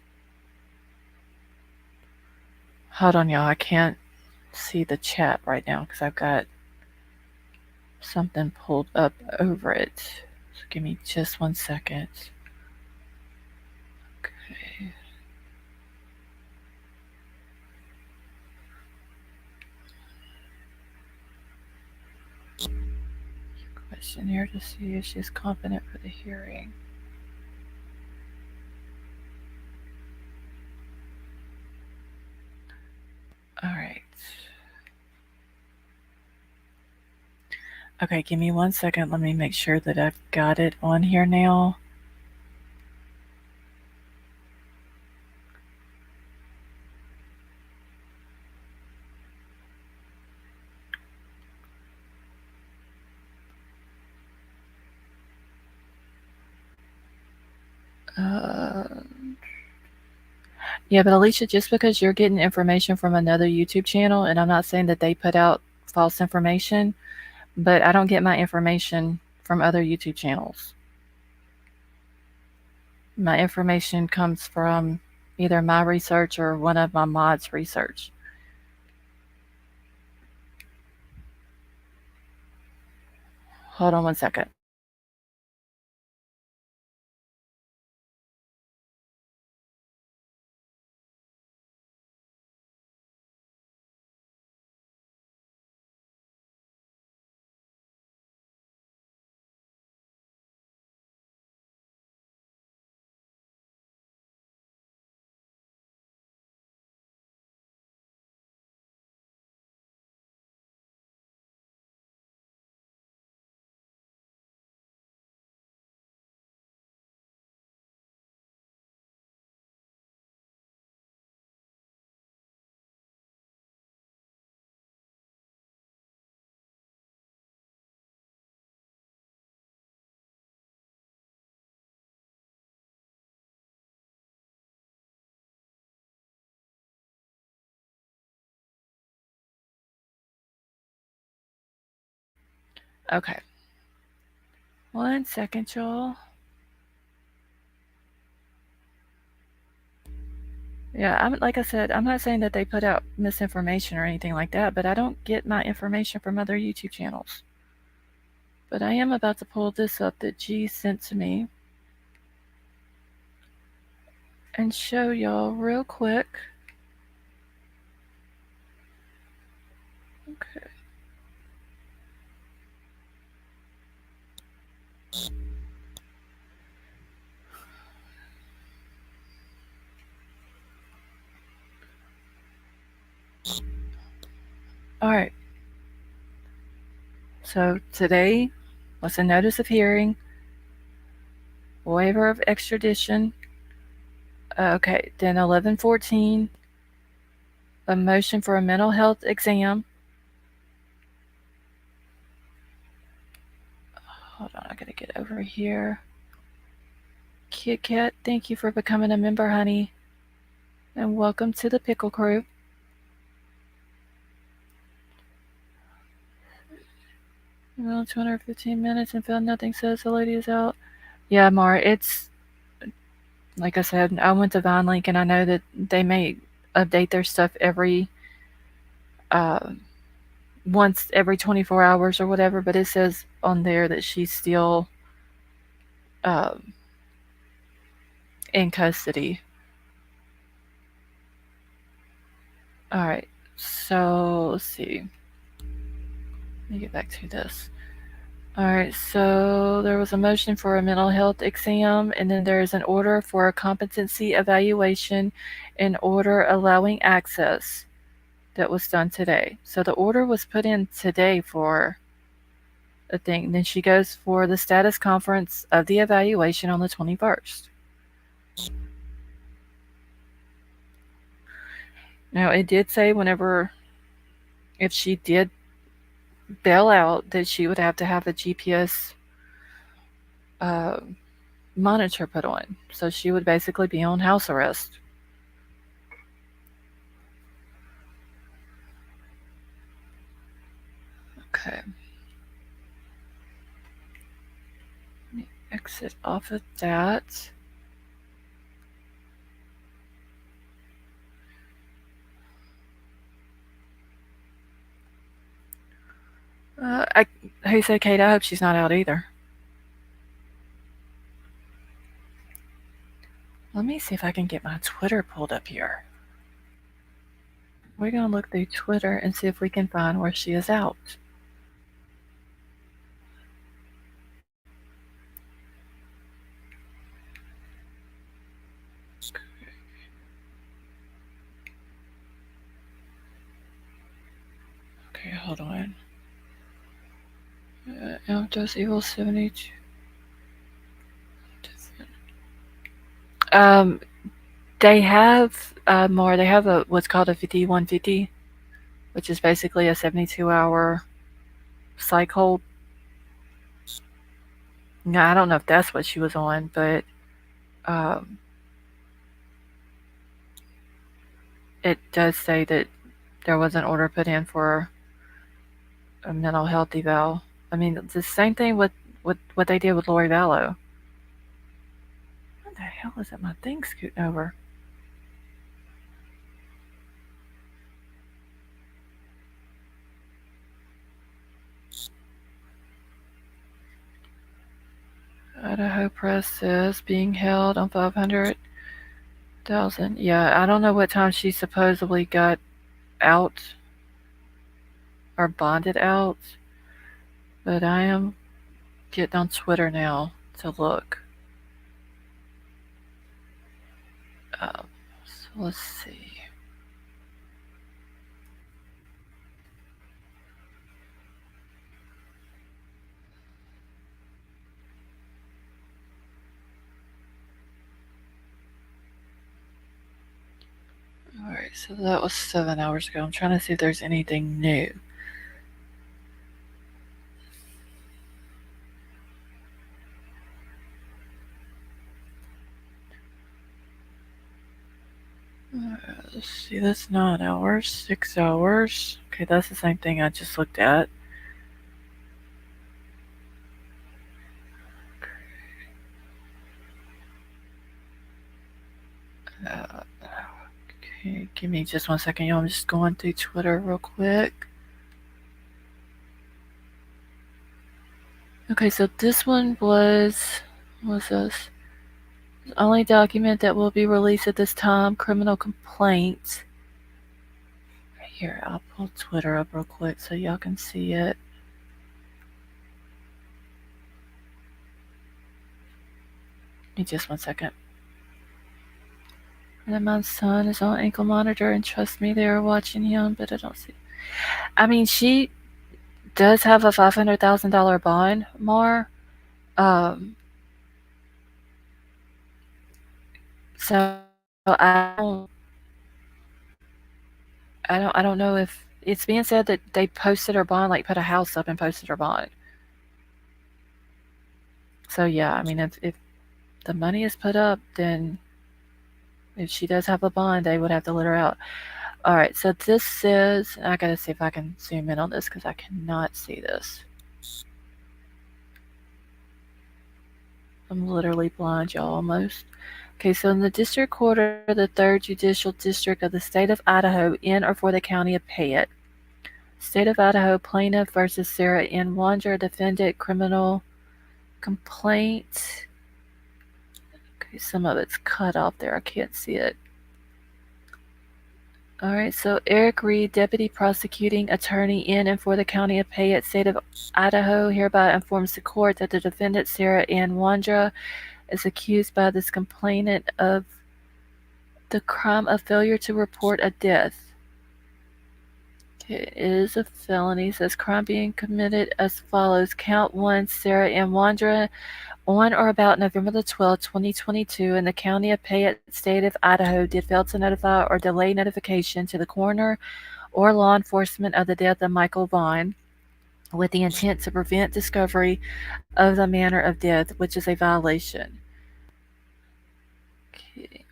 Hold on, y'all. I can't see the chat right now because I've got something pulled up over it. So give me just 1 second. Okay. Questionnaire to see if she's competent for the hearing. All right. Okay, give me 1 second. Let me make sure that I've got it on here now. Uh, yeah, but Alicia, just because you're getting information from another YouTube channel, and I'm not saying that they put out false information, but I don't get my information from other YouTube channels. My information comes from either my research or one of my mods' research. Hold on 1 second. Okay. 1 second, y'all. Yeah, like I said, I'm not saying that they put out misinformation or anything like that, but I don't get my information from other YouTube channels. But I am about to pull this up that G sent to me and show y'all real quick. Okay. All right. So today was a notice of hearing, waiver of extradition. Okay, then 11/14, a motion for a mental health exam. Hold on, I gotta get over here. Kit Kat, thank you for becoming a member, honey, and welcome to the Pickle Crew. Well, 215 minutes and found nothing says the lady is out. Yeah, Mar, it's like I said, I went to Vine Link and I know that they may update their stuff uh, once every 24 hours or whatever, but it says on there that she's still uh, in custody. All right, so let's see. Let me get back to this. All right, so there was a motion for a mental health exam, and then there is an order for a competency evaluation, an order allowing access that was done today. So the order was put in today for a thing. Then she goes for the status conference of the evaluation on the 21st. Now, it did say if she did bail out, that she would have to have a GPS uh, monitor put on. So she would basically be on house arrest. Okay. Let me exit off of that. I, who said Kate? I hope she's not out either. Let me see if I can get my Twitter pulled up here. We're going to look through Twitter and see if we can find where she is out. Okay, hold on. Outdoes Evil 72. Um, they have more. They have a what's called a 5150, which is basically a 72-hour psych hold. Now, I don't know if that's what she was on, but um, it does say that there was an order put in for a mental health eval. I mean, it's the same thing with what they did with Lori Vallow. What the hell is it? My thing scooting over. Idaho Press says being held on 500,000. Yeah, I don't know what time she supposedly got out or bonded out, but I am getting on Twitter now to look. So let's see. All right, so that was 7 hours ago. I'm trying to see if there's anything new. Let's see, that's 9 hours, 6 hours. Okay, that's the same thing I just looked at. Uh, okay, give me just 1 second, y'all. I'm just going through Twitter real quick. Okay, so this one was this? The only document that will be released at this time, criminal complaint. Here, I'll pull Twitter up real quick so y'all can see it. Give me just 1 second. And then my son is on ankle monitor, and trust me, they are watching him, but I don't see. I mean, she does have a $500,000 bond, more. Um, so I don't know if it's being said that they posted her bond, like put a house up and posted her bond. So yeah, I mean, if the money is put up, then if she does have a bond, they would have to let her out. All right, so this says, I gotta see if I can zoom in on this because I cannot see this. I'm literally blind, y'all, almost. Okay, so in the District Court of the 3rd Judicial District of the State of Idaho, in or for the County of Payette. State of Idaho plaintiff versus Sarah N. Wander, defendant, criminal complaint. Okay, some of it's cut off there. I can't see it. All right, so Eric Reed, Deputy Prosecuting Attorney in and for the County of Payette, State of Idaho, hereby informs the court that the defendant, Sarah Ann Wandra, is accused by this complainant of the crime of failure to report a death. Okay, it is a felony. It says crime being committed as follows. Count 1, Sarah Ann Wandra, on or about November the 12th, 2022, in the County of Payette, State of Idaho, did fail to notify or delay notification to the coroner or law enforcement of the death of Michael Vaughan with the intent to prevent discovery of the manner of death, which is a violation. Okay.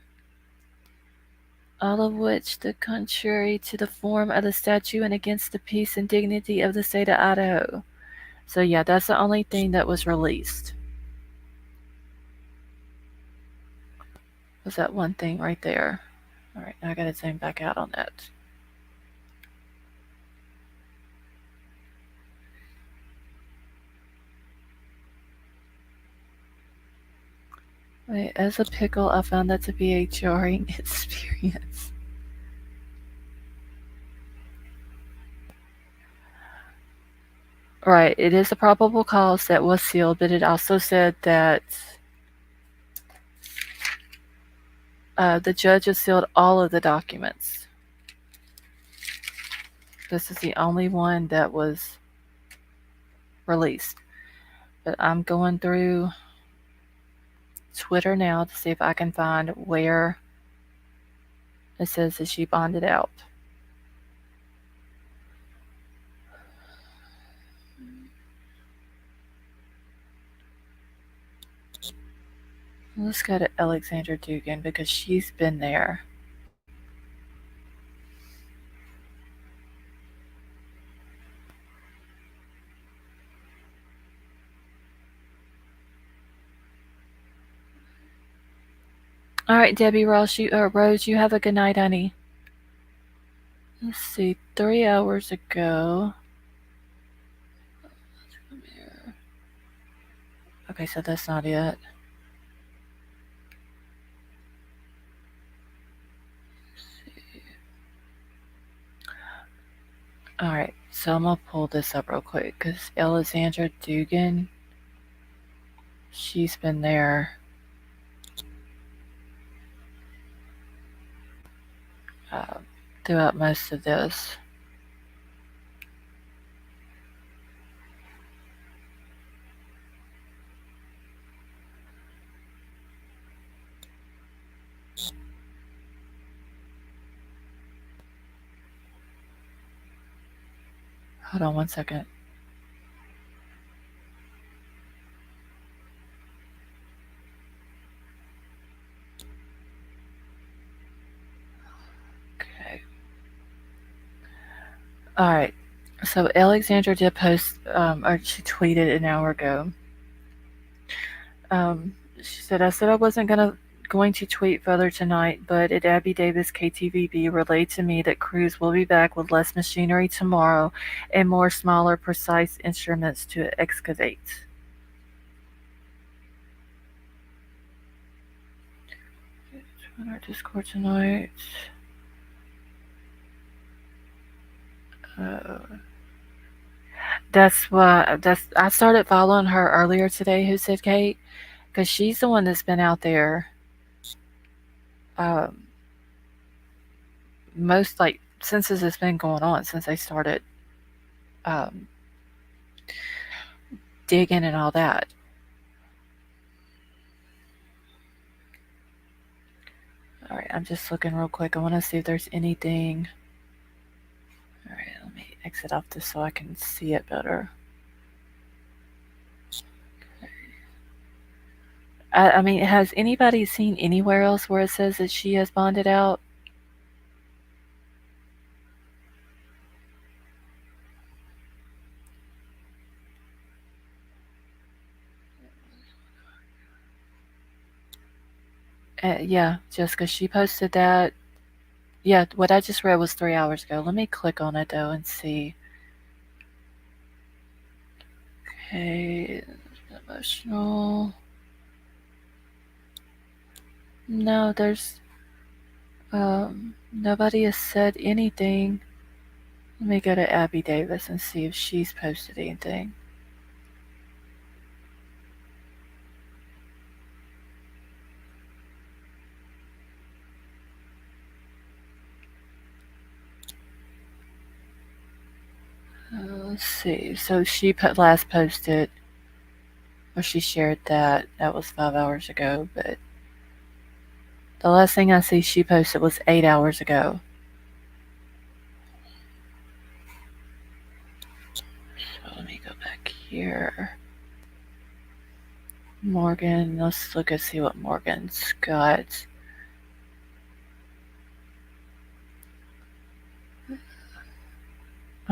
All of which, the contrary to the form of the statute and against the peace and dignity of the state of Idaho. So yeah, that's the only thing that was released. Was that one thing right there. All right, now I gotta zoom back out on that. Wait, as a pickle, I found that to be a jarring experience. Right, it is a probable cause that was sealed, but it also said that the judge has sealed all of the documents. This is the only one that was released. But I'm going through Twitter now to see if I can find where it says that she bonded out. Let's go to Alexandra Dugan because she's been there. All right, Debbie Rose, you have a good night, honey. Let's see, 3 hours ago. Okay, so that's not it. All right, so I'm gonna pull this up real quick because Alexandra Dugan, she's been there uh, throughout most of this. Hold on one second. Okay. All right. So Alexandra did post, or she tweeted an hour ago. She said, "I said I wasn't going to tweet further tonight, but at Abby Davis KTVB relayed to me that crews will be back with less machinery tomorrow and more smaller, precise instruments to excavate." On our Discord tonight. Uh, that's I started following her earlier today. Who said Kate? Because she's the one that's been out there. Um, most like since this has been going on since they started um, digging and all that. All right, I'm just looking real quick. I want to see if there's anything. All right, let me exit off this so I can see it better. I mean, has anybody seen anywhere else where it says that she has bonded out? Yeah, Jessica, she posted that. Yeah, what I just read was 3 hours ago. Let me click on it though and see. Okay, emotional. No, there's nobody has said anything. Let me go to Abby Davis and see if she's posted anything. Let's see. So she last posted, or she shared that. That was 5 hours ago. But the last thing I see she posted was 8 hours ago. So let me go back here. Morgan. Let's look and see what Morgan's got.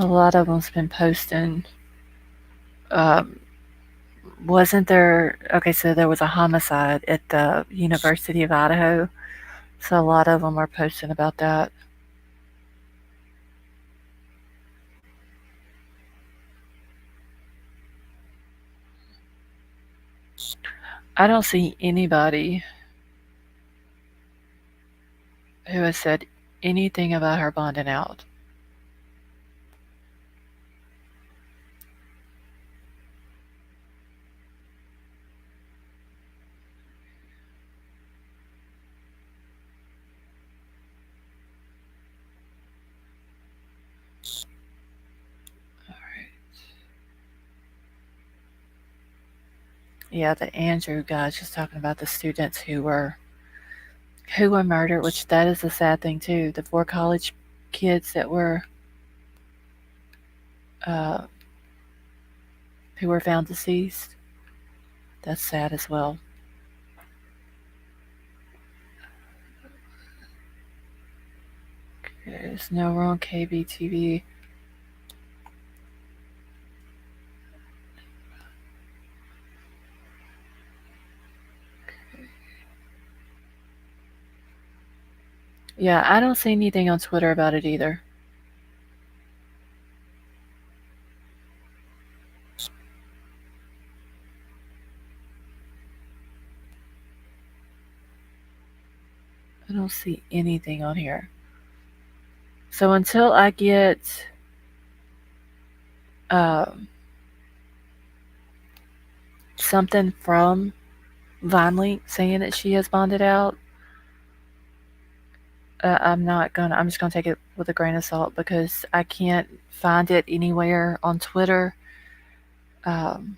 A lot of them's been posting. Um, wasn't there? Okay, so there was a homicide at the University of Idaho. So a lot of them are posting about that. I don't see anybody who has said anything about her bonding out. Yeah, the Andrew guy just talking about the students who were murdered, which that is a sad thing too. The four college kids that uh, who were found deceased. That's sad as well. There's no wrong KBTV. Yeah, I don't see anything on Twitter about it either. I don't see anything on here. So until I get um, something from Vaughn saying that she has bonded out, I'm not gonna. I'm just gonna take it with a grain of salt because I can't find it anywhere on Twitter. Um,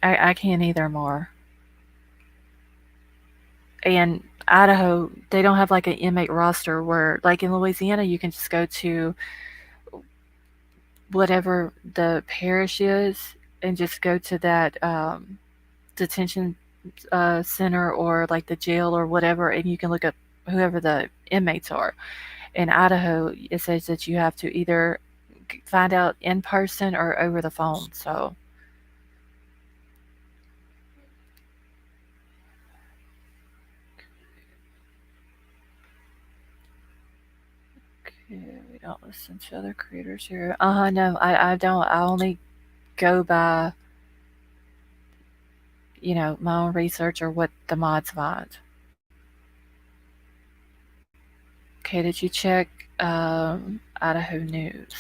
I can't either more. And Idaho, they don't have like an inmate roster where, like in Louisiana, you can just go to whatever the parish is and just go to that detention center or like the jail or whatever, and you can look up whoever the inmates are. In Idaho, it says that you have to either find out in person or over the phone. So, okay, we don't listen to other creators here. No, I don't. I only go by, my own research or what the mods find. Okay, did you check Idaho News?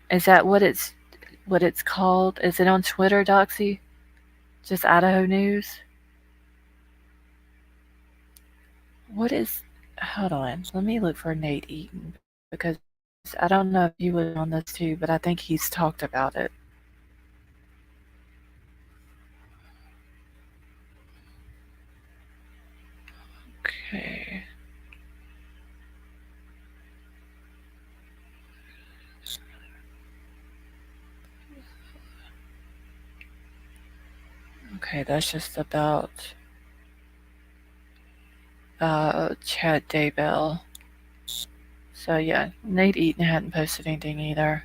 Is that what it's called? Is it on Twitter, Doxy? Just Idaho News? What is? Hold on. Let me look for Nate Eaton because I don't know if he was on this too, but I think he's talked about it. Okay. Okay, that's just about Chad Daybell. So yeah, Nate Eaton hadn't posted anything either.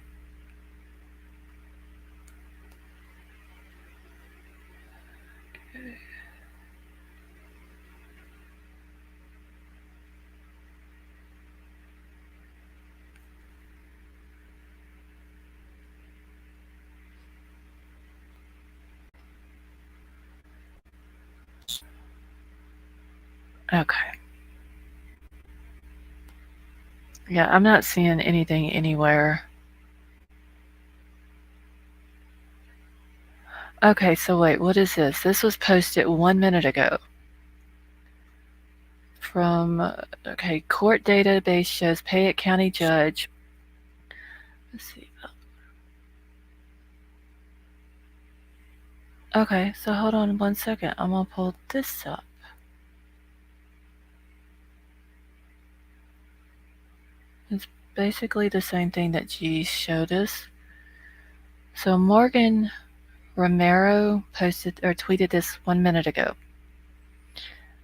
Okay. Yeah, I'm not seeing anything anywhere. Okay, so wait, what is this? This was posted 1 minute ago. From, okay, court database shows Payette County judge. Let's see. Okay, so hold on 1 second. I'm gonna pull this up. It's basically the same thing that G showed us. So Morgan Romero posted or tweeted this 1 minute ago.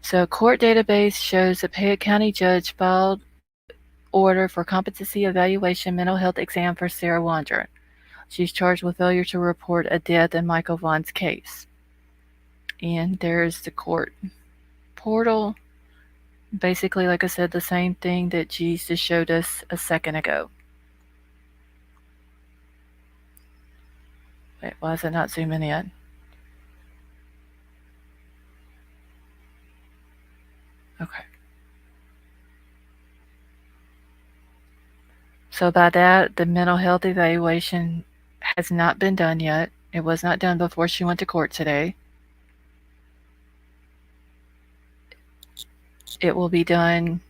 So court database shows the Payette County judge filed order for competency evaluation mental health exam for Sarah Wondron. She's charged with failure to report a death in Michael Vaughn's case. And there's the court portal. Basically, like I said, the same thing that G's just showed us a second ago. Wait, why is it not zooming in? Okay. So by that, the mental health evaluation has not been done yet. It was not done before she went to court today. It will be done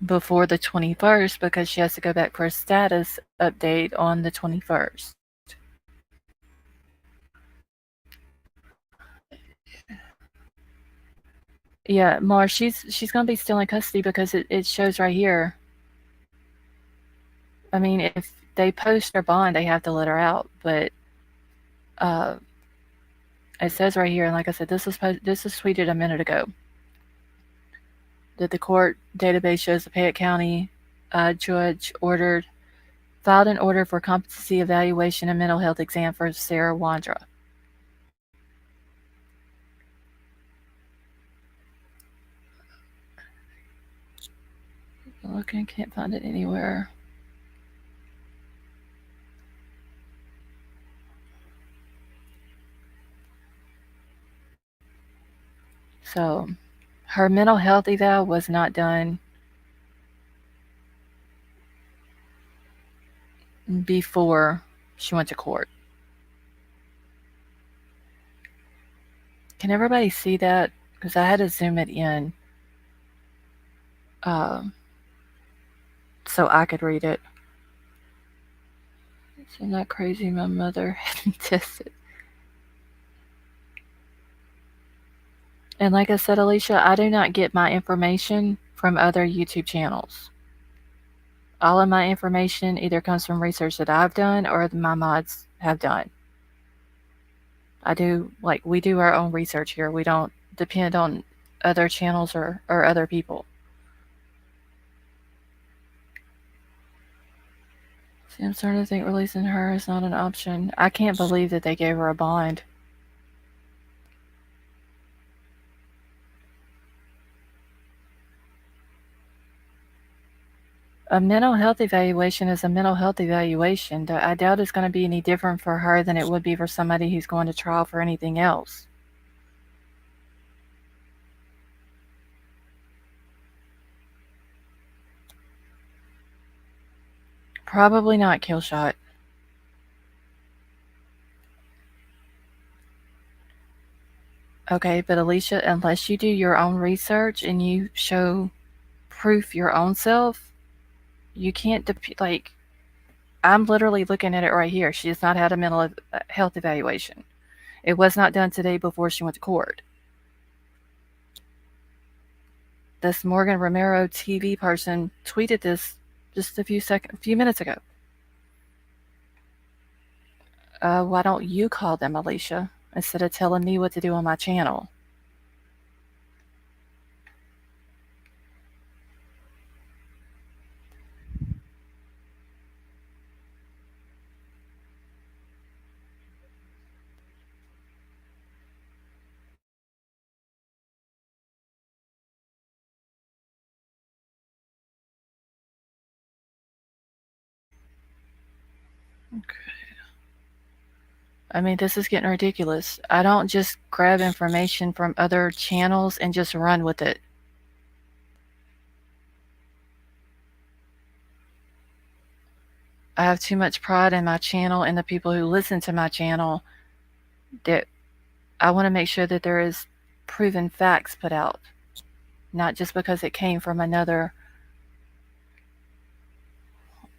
before the 21st because she has to go back for a status update on the 21st. Yeah, Mar, she's gonna be still in custody because it shows right here. I mean, if they post her bond, they have to let her out, but uh, it says right here, and like I said, this was tweeted a minute ago, that the court database shows the Fayette County judge filed an order for competency evaluation and mental health exam for Sarah Wandra. Looking, can't find it anywhere. So, her mental health eval was not done before she went to court. Can everybody see that? Because I had to zoom it in uh, so I could read it. Isn't that crazy? My mother had me tested. And like I said, Alicia, I do not get my information from other YouTube channels. All of my information either comes from research that I've done or my mods have done. We do our own research here. We don't depend on other channels or other people. See, I'm starting to think releasing her is not an option. I can't believe that they gave her a bond. A mental health evaluation is a mental health evaluation. I doubt it's going to be any different for her than it would be for somebody who's going to trial for anything else. Probably not kill shot. Okay, but Alicia, unless you do your own research and you show proof your own self, you can't like. I'm literally looking at it right here. She has not had a mental health evaluation. It was not done today before she went to court. This Morgan Romero TV person tweeted this just a few minutes ago. Why don't you call them, Alicia, instead of telling me what to do on my channel? Okay. I mean, this is getting ridiculous. I don't just grab information from other channels and just run with it. I have too much pride in my channel and the people who listen to my channel that I want to make sure that there is proven facts put out, not just because it came from another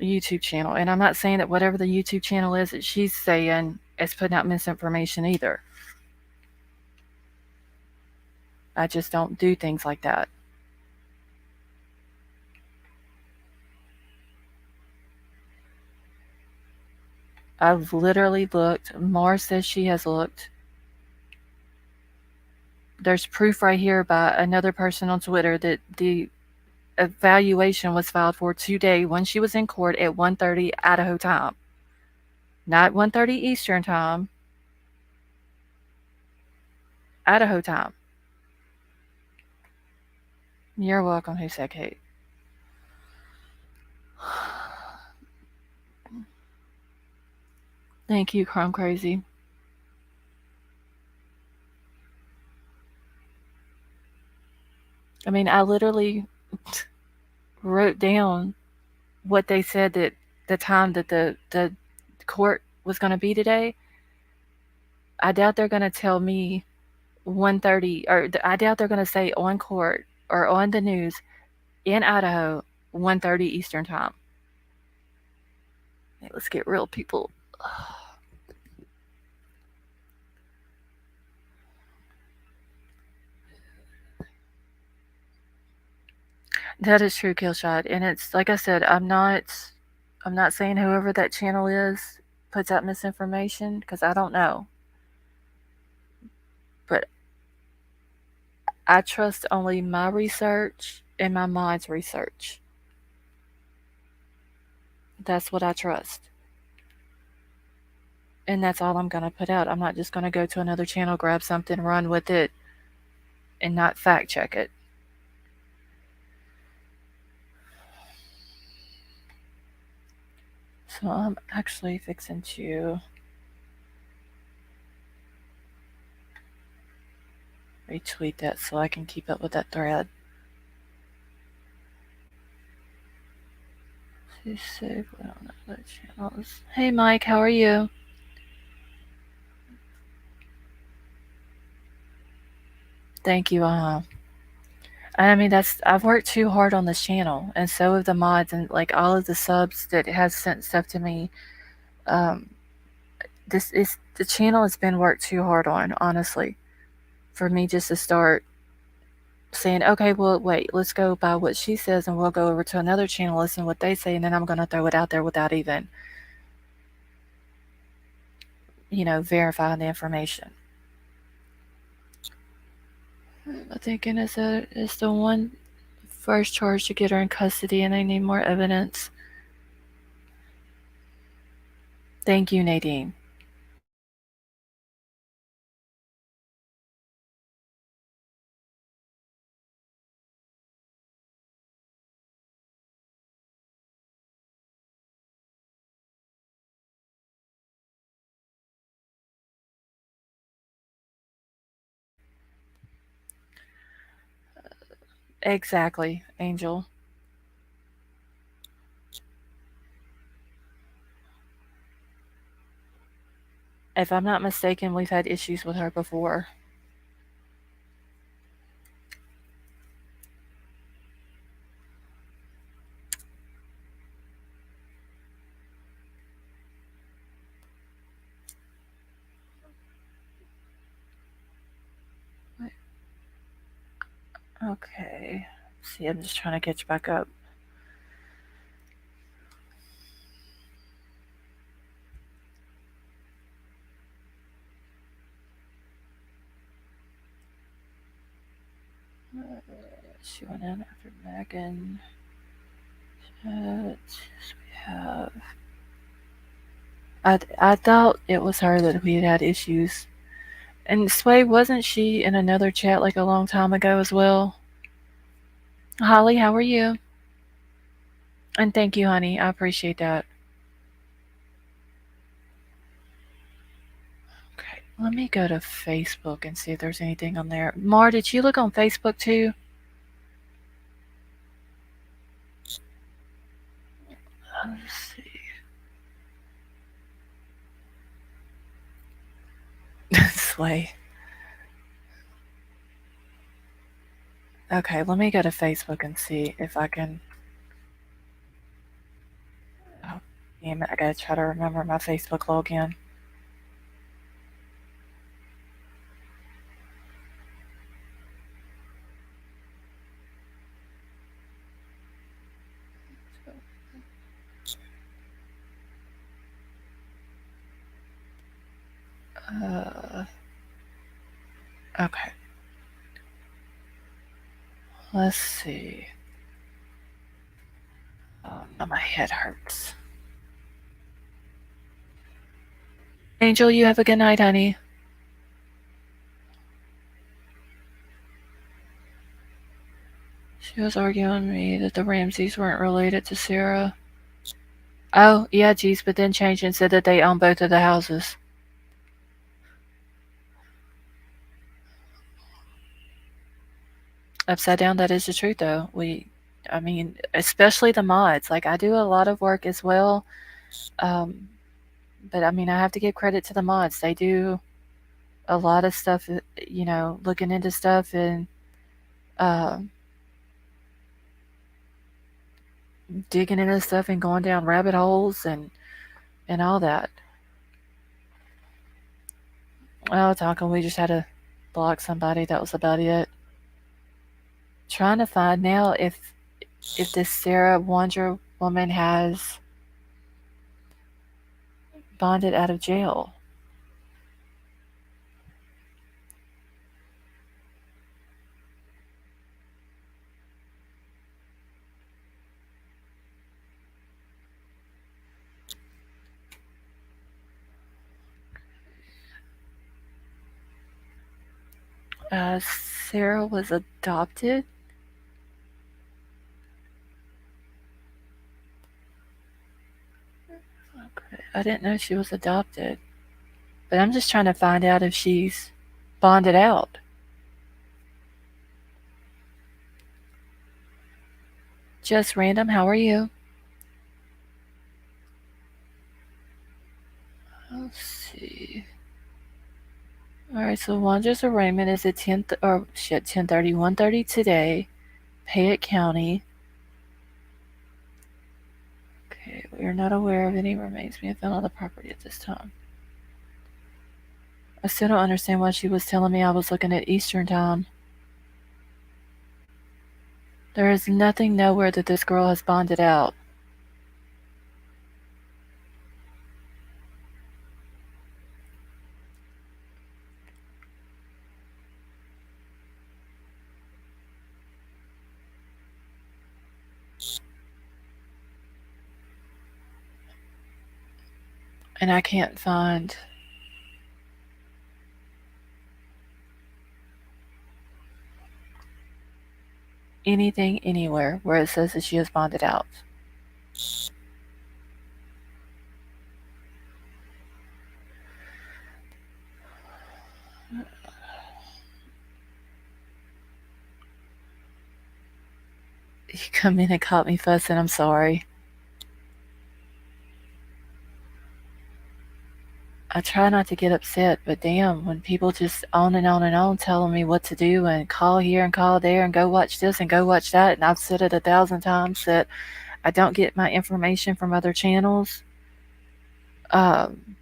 YouTube channel. And I'm not saying that whatever the YouTube channel is that she's saying is putting out misinformation either. I just don't do things like that. I've literally looked. Mars says she has looked. There's proof right here by another person on Twitter that the evaluation was filed for today when she was in court at 1:30 Idaho time. Not 1:30 Eastern time. Idaho time. You're welcome, who said Kate. Thank you, Crime Crazy. I mean, I literally wrote down what they said that the time that the court was going to be today. I doubt they're going to tell me 1:30, or I doubt they're going to say on court or on the news in Idaho 1:30 Eastern time. Hey, let's get real, people. That is true, Killshot, and it's like I said, I'm not saying whoever that channel is puts out misinformation because I don't know, but I trust only my research and my mod's research. That's what I trust. And that's all I'm going to put out. I'm not just going to go to another channel, grab something, run with it, and not fact check it. So I'm actually fixing to retweet that so I can keep up with that thread. On other channels. Hey Mike, how are you? Thank you. I mean, I've worked too hard on this channel, and so have the mods, and like all of the subs that has sent stuff to me. Um, this is the channel has been worked too hard on, honestly, for me just to start saying, okay, well, wait, let's go by what she says, and we'll go over to another channel, listen to what they say, and then I'm going to throw it out there without even, verifying the information. I'm thinking is the one first charge to get her in custody, and they need more evidence. Thank you, Nadine. Exactly, Angel. If I'm not mistaken, we've had issues with her before. Okay. See, I'm just trying to catch back up. She went in after Megan. We have. I thought it was her that we had issues. And Sway, wasn't she in another chat like a long time ago as well? Holly, how are you? And thank you, honey. I appreciate that. Okay, let me go to Facebook and see if there's anything on there. Mar, did you look on Facebook too? Let's see. Sway. Okay, let me go to Facebook and see if I can. Oh, damn it, I gotta try to remember my Facebook login. Uh, okay. Let's see. Oh, my head hurts. Angel, you have a good night, honey. She was arguing with me that the Ramseys weren't related to Sarah. Oh, yeah, geez, but then changed and said that they own both of the houses. Upside down, that is the truth, though. I mean, especially the mods. Like, I do a lot of work as well. Um, but I mean, I have to give credit to the mods. They do a lot of stuff, looking into stuff and uh, digging into stuff and going down rabbit holes and all that. Oh, talking, we just had to block somebody. That was about it. Trying to find now if this Sarah Wander woman has bonded out of jail. Sarah was adopted. Okay, I didn't know she was adopted. But I'm just trying to find out if she's bonded out. Just random, how are you? Let's see. Alright, so Wander's arraignment is at 10:30, 1:30 today. Payette County. Okay, we are not aware of any remains being found on the property at this time. I still don't understand why she was telling me I was looking at Eastern time. There is nothing nowhere that this girl has bonded out. And I can't find anything anywhere where it says that she has bonded out. You come in and caught me fussing, I'm sorry. I try not to get upset, but damn, when people just on and on and on telling me what to do and call here and call there and go watch this and go watch that, and I've said it 1,000 times that I don't get my information from other channels. Um,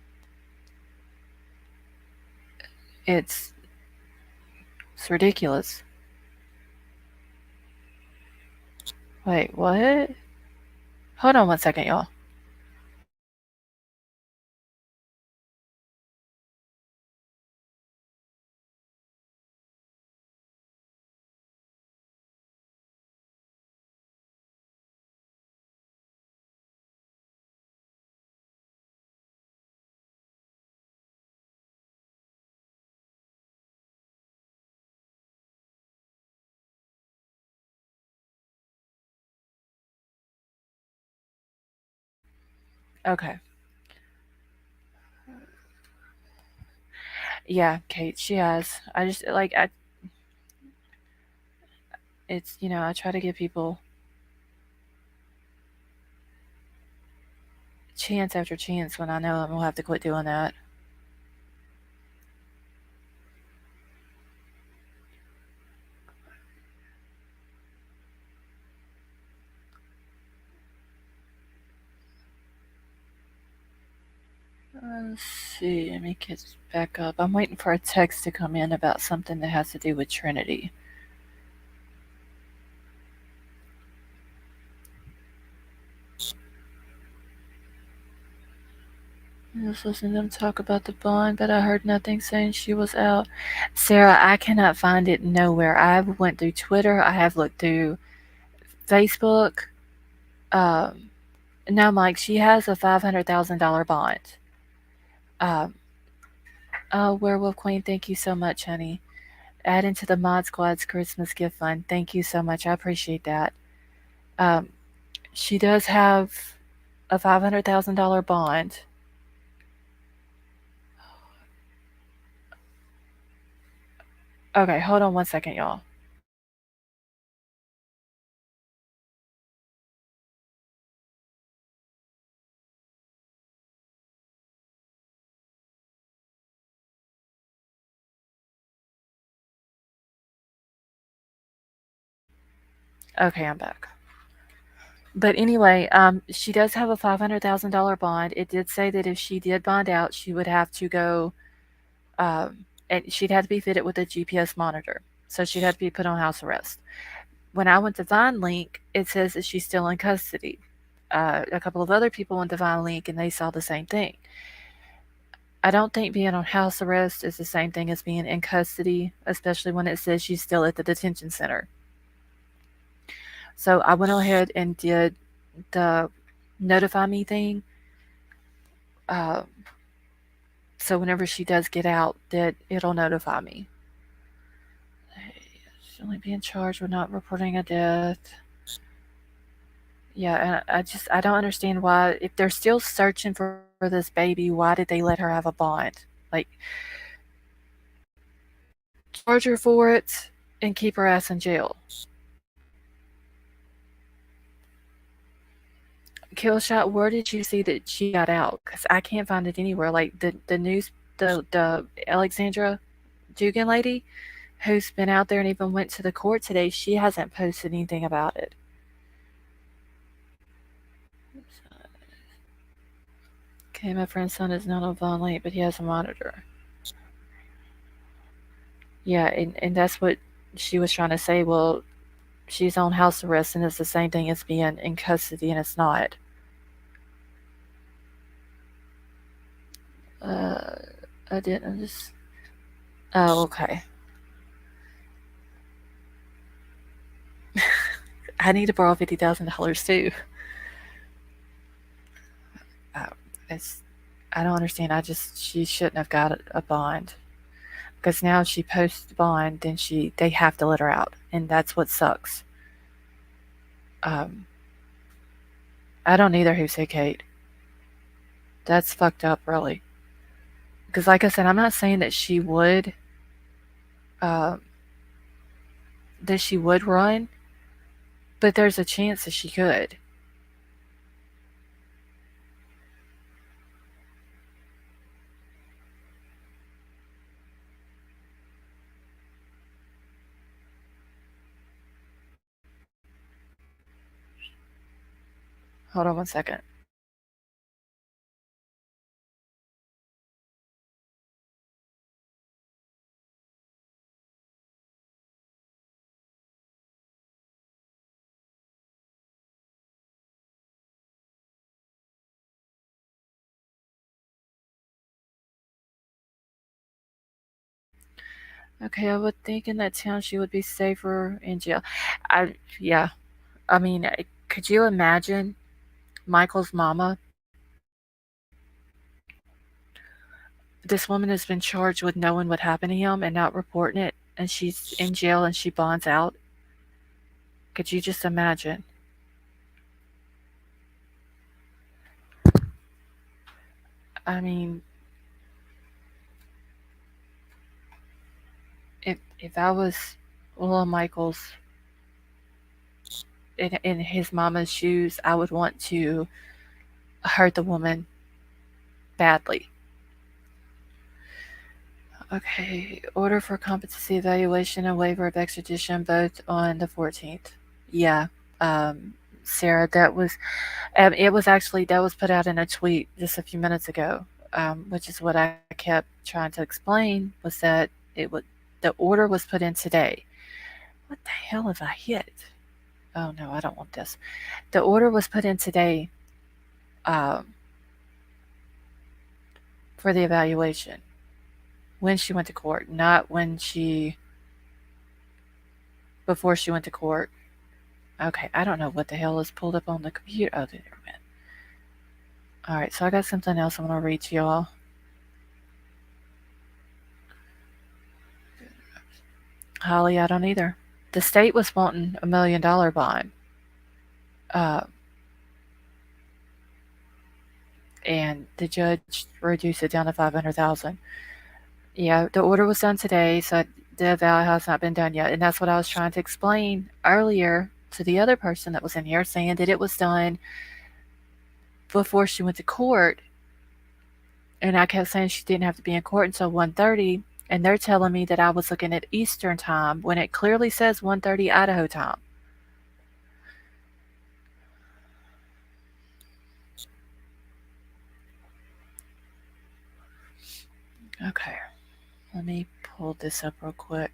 it's it's ridiculous. Wait, what? Hold on 1 second, y'all. Okay. Yeah, Kate, she has. I just like I it's I try to give people chance after chance when I know I'm gonna have to quit doing that. Let's see, let me get back up. I'm waiting for a text to come in about something that has to do with Trinity. I was listening to them talk about the bond, but I heard nothing saying she was out. Sarah, I cannot find it nowhere. I have went through Twitter. I have looked through Facebook. Um, no, Mike, she has a $500,000 bond. Um, oh, Werewolf Queen, thank you so much, honey. Add into the Mod Squad's Christmas gift fund. Thank you so much. I appreciate that. Um, she does have a $500,000 bond. Okay, hold on 1 second, y'all. Okay, I'm back. But anyway, she does have a $500,000 bond. It did say that if she did bond out, she would have to go, and she'd have to be fitted with a GPS monitor. So she'd have to be put on house arrest. When I went to Vine Link, it says that she's still in custody. A couple of other people went to Vine Link and they saw the same thing. I don't think being on house arrest is the same thing as being in custody, especially when it says she's still at the detention center. So I went ahead and did the notify me thing. Uh, so whenever she does get out, that it'll notify me. She's only being charged with not reporting a death. Yeah, and I don't understand why if they're still searching for this baby, why did they let her have a bond? Like charge her for it and keep her ass in jail. Killshot, where did you see that she got out? Because I can't find it anywhere. Like the news, the Alexandra Dugan lady, who's been out there and even went to the court today, she hasn't posted anything about it. Okay, my friend's son is not on Vaughan Lake, but he has a monitor. Yeah, and that's what she was trying to say. Well, she's on house arrest, and it's the same thing as being in custody, and it's not. Uh, I didn't just. Oh, okay. I need to borrow $50,000 too. Uh, it's. I don't understand. She shouldn't have got a bond because now if she posts the bond, then they have to let her out, and that's what sucks. Um, I don't either. Who say Kate? That's fucked up, really. Because, like I said, I'm not saying uh, that she would run, but there's a chance that she could. Hold on 1 second. Okay, I would think in that town she would be safer in jail. Yeah. I mean, could you imagine Michael's mama? This woman has been charged with knowing what happened to him and not reporting it, and she's in jail and she bonds out. Could you just imagine? I mean, if I was little Michael's in his mama's shoes, I would want to hurt the woman badly. Okay, order for competency evaluation and waiver of extradition both on the 14th. Yeah, um, Sarah, it was actually, that was put out in a tweet just a few minutes ago, which is what I kept trying to explain was that the order was put in today. What the hell have I hit? Oh no, I don't want this. The order was put in today um, for the evaluation when she went to court, not before she went to court. Okay, I don't know what the hell is pulled up on the computer. Oh, there we go. Alright, so I got something else I'm going to read to y'all. Holly, I don't either. The state was wanting $1 million bond. Uh, and the judge reduced it down to 500,000. Yeah, the order was done today, so the eval has not been done yet, and that's what I was trying to explain earlier to the other person that was in here, saying that it was done before she went to court, and I kept saying she didn't have to be in court until 1:30, and they're telling me that I was looking at Eastern time when it clearly says 1:30 Idaho time. Okay, let me pull this up real quick.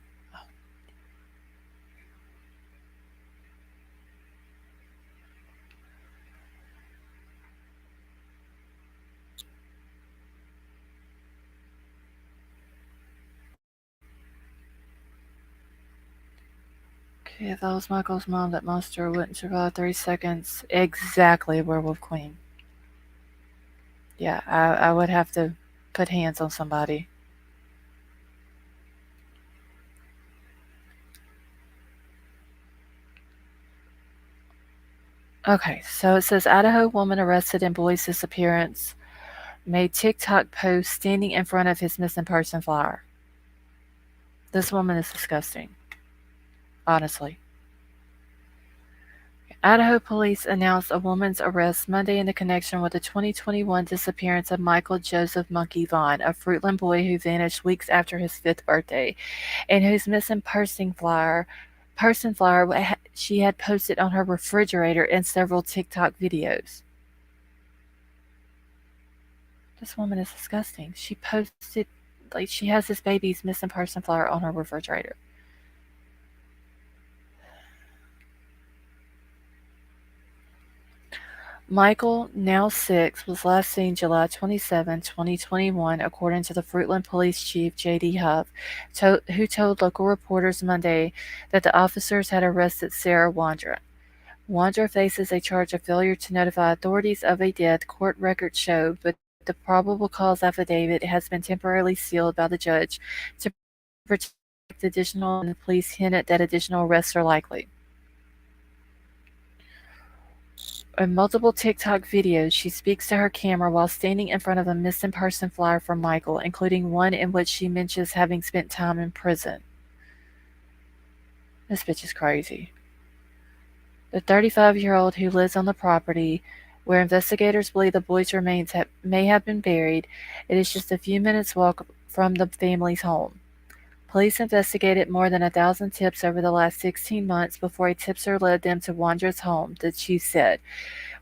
Okay, if that was Michael's mom, that monster wouldn't survive 30 seconds. Exactly, Werewolf Queen. Yeah, I would have to put hands on somebody. Okay, so it says Idaho woman arrested in boy's disappearance made TikTok post standing in front of his missing person flyer. This woman is disgusting, honestly. Idaho police announced a woman's arrest Monday in connection with the 2021 disappearance of Michael Joseph Monkey Vaughn, a Fruitland boy who vanished weeks after his 5th birthday, and whose missing person flyer she had posted on her refrigerator and several TikTok videos. This woman is disgusting. She posted, like, she has this baby's missing person flyer on her refrigerator. Michael, now 6, was last seen July 27, 2021, according to the Fruitland Police Chief J.D. Huff, who told local reporters Monday that the officers had arrested Sarah Wandra. Wandra faces a charge of failure to notify authorities of a death, court records show, but the probable cause affidavit has been temporarily sealed by the judge to protect additional, and the police hinted that additional arrests are likely. In multiple TikTok videos, she speaks to her camera while standing in front of a missing person flyer for Michael, including one in which she mentions having spent time in prison. This bitch is crazy. The 35-year-old who lives on the property where investigators believe the boy's remains may have been buried, it is just a few minutes' walk from the family's home. Police investigated more than 1,000 tips over the last 16 months before a tipster led them to Wandra's home, the chief said,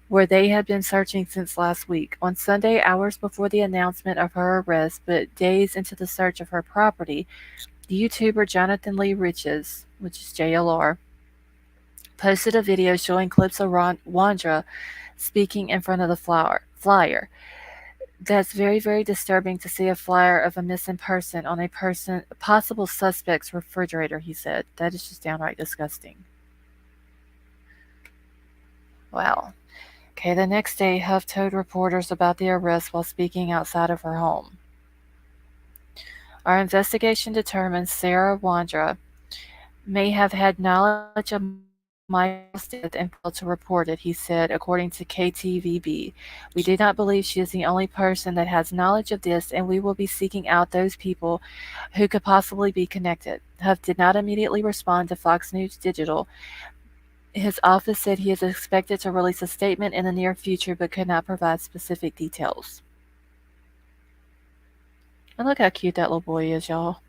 where they had been searching since last week. On Sunday, hours before the announcement of her arrest, but days into the search of her property, the YouTuber Jonathan Lee Riches, which is JLR, posted a video showing clips of Wandra speaking in front of the flyer. That's very, very disturbing to see a flyer of a missing person on a possible suspect's refrigerator, he said. That is just downright disgusting. Wow. Okay, the next day, Huff told reporters about the arrest while speaking outside of her home. Our investigation determines Sarah Wandra may have had knowledge of Michael's death and failed to report it, he said, according to KTVB. We do not believe she is the only person that has knowledge of this, and we will be seeking out those people who could possibly be connected. Huff did not immediately respond to Fox News Digital. His office said he is expected to release a statement in the near future but could not provide specific details. And look how cute that little boy is, y'all.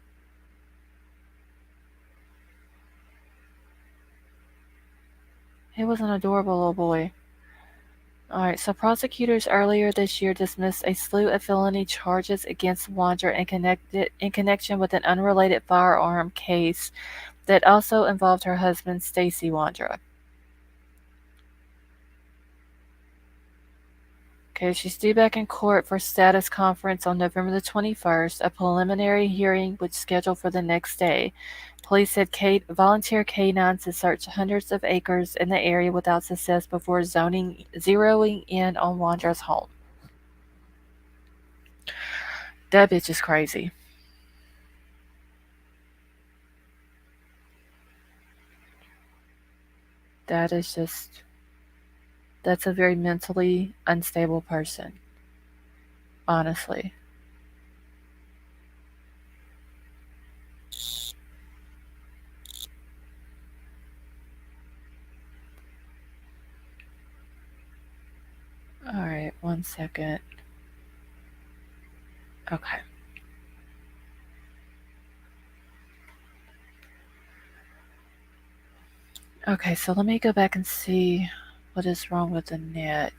He was an adorable little boy. Alright, so prosecutors earlier this year dismissed a slew of felony charges against Wandra in connection with an unrelated firearm case that also involved her husband, Stacy Wandra. Okay, she's due back in court for status conference on November the 21st, a preliminary hearing which scheduled for the next day. Police said volunteer canines had searched hundreds of acres in the area without success before zeroing in on Wandra's home. That bitch is crazy. That is just, that's a very mentally unstable person. honestly. All right, 1 second. Okay. Okay, so let me go back and see what is wrong with the net.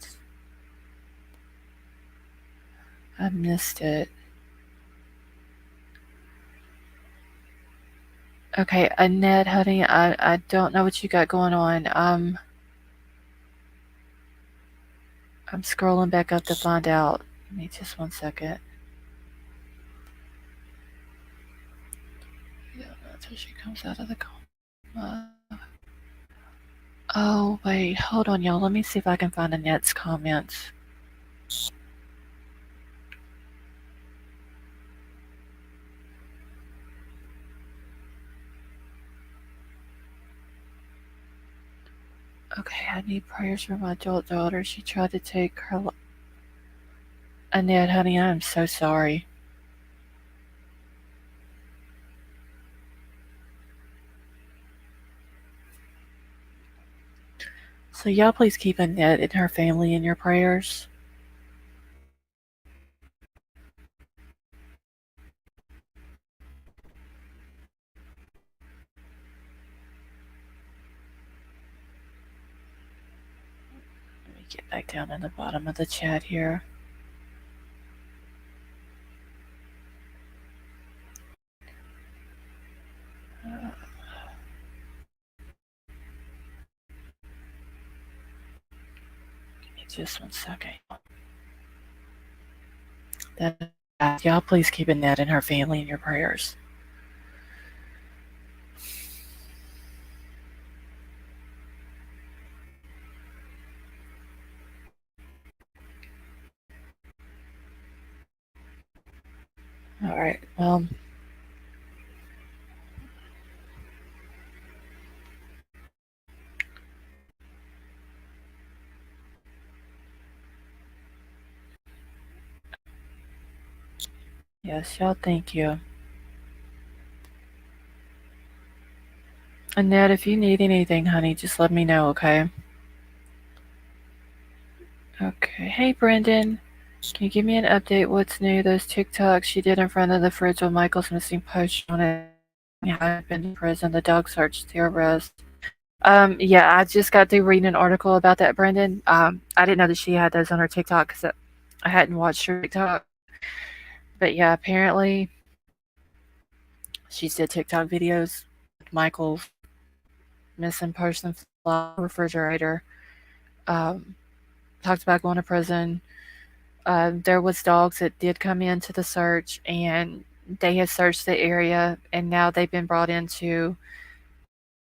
I missed it. Okay, Annette, honey, I don't know what you got going on. I'm scrolling back up to find out. Give me just 1 second. Yeah, that's where she comes out of the coma. Oh, wait, hold on, y'all. Let me see if I can find Annette's comments. Okay, I need prayers for my adult daughter. She tried to take her. Annette, honey, I am so sorry. So, y'all please keep Annette and her family in your prayers. Let me get back down in the bottom of the chat here. Give me just 1 second. Y'all please keep Annette and her family in your prayers. All right. Yes, y'all. Thank you. Annette, if you need anything, honey, just let me know, okay? Okay. Hey, Brendan. Can you give me an update? What's new? Those TikToks she did in front of the fridge with Michael's missing post on it. I've been to prison. The dog searched the arrest. Yeah, I just got through reading an article about that, Brendan. I didn't know that she had those on her TikTok because I hadn't watched her TikTok. But yeah, apparently she did TikTok videos with Michael's missing person refrigerator. Um, talked about going to prison. There was dogs that did come into the search, and they had searched the area, and now they've been brought into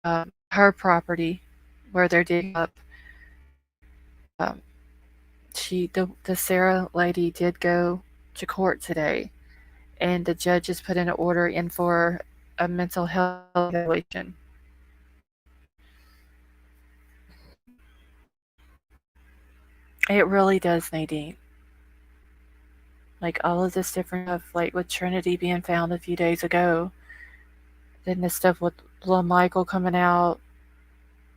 her property where they're digging up. Um, the Sarah lady did go to court today, and the judge has put an order in for a mental health evaluation. It really does, Nadine. Like all of this different stuff, like with Trinity being found a few days ago, then this stuff with little Michael coming out.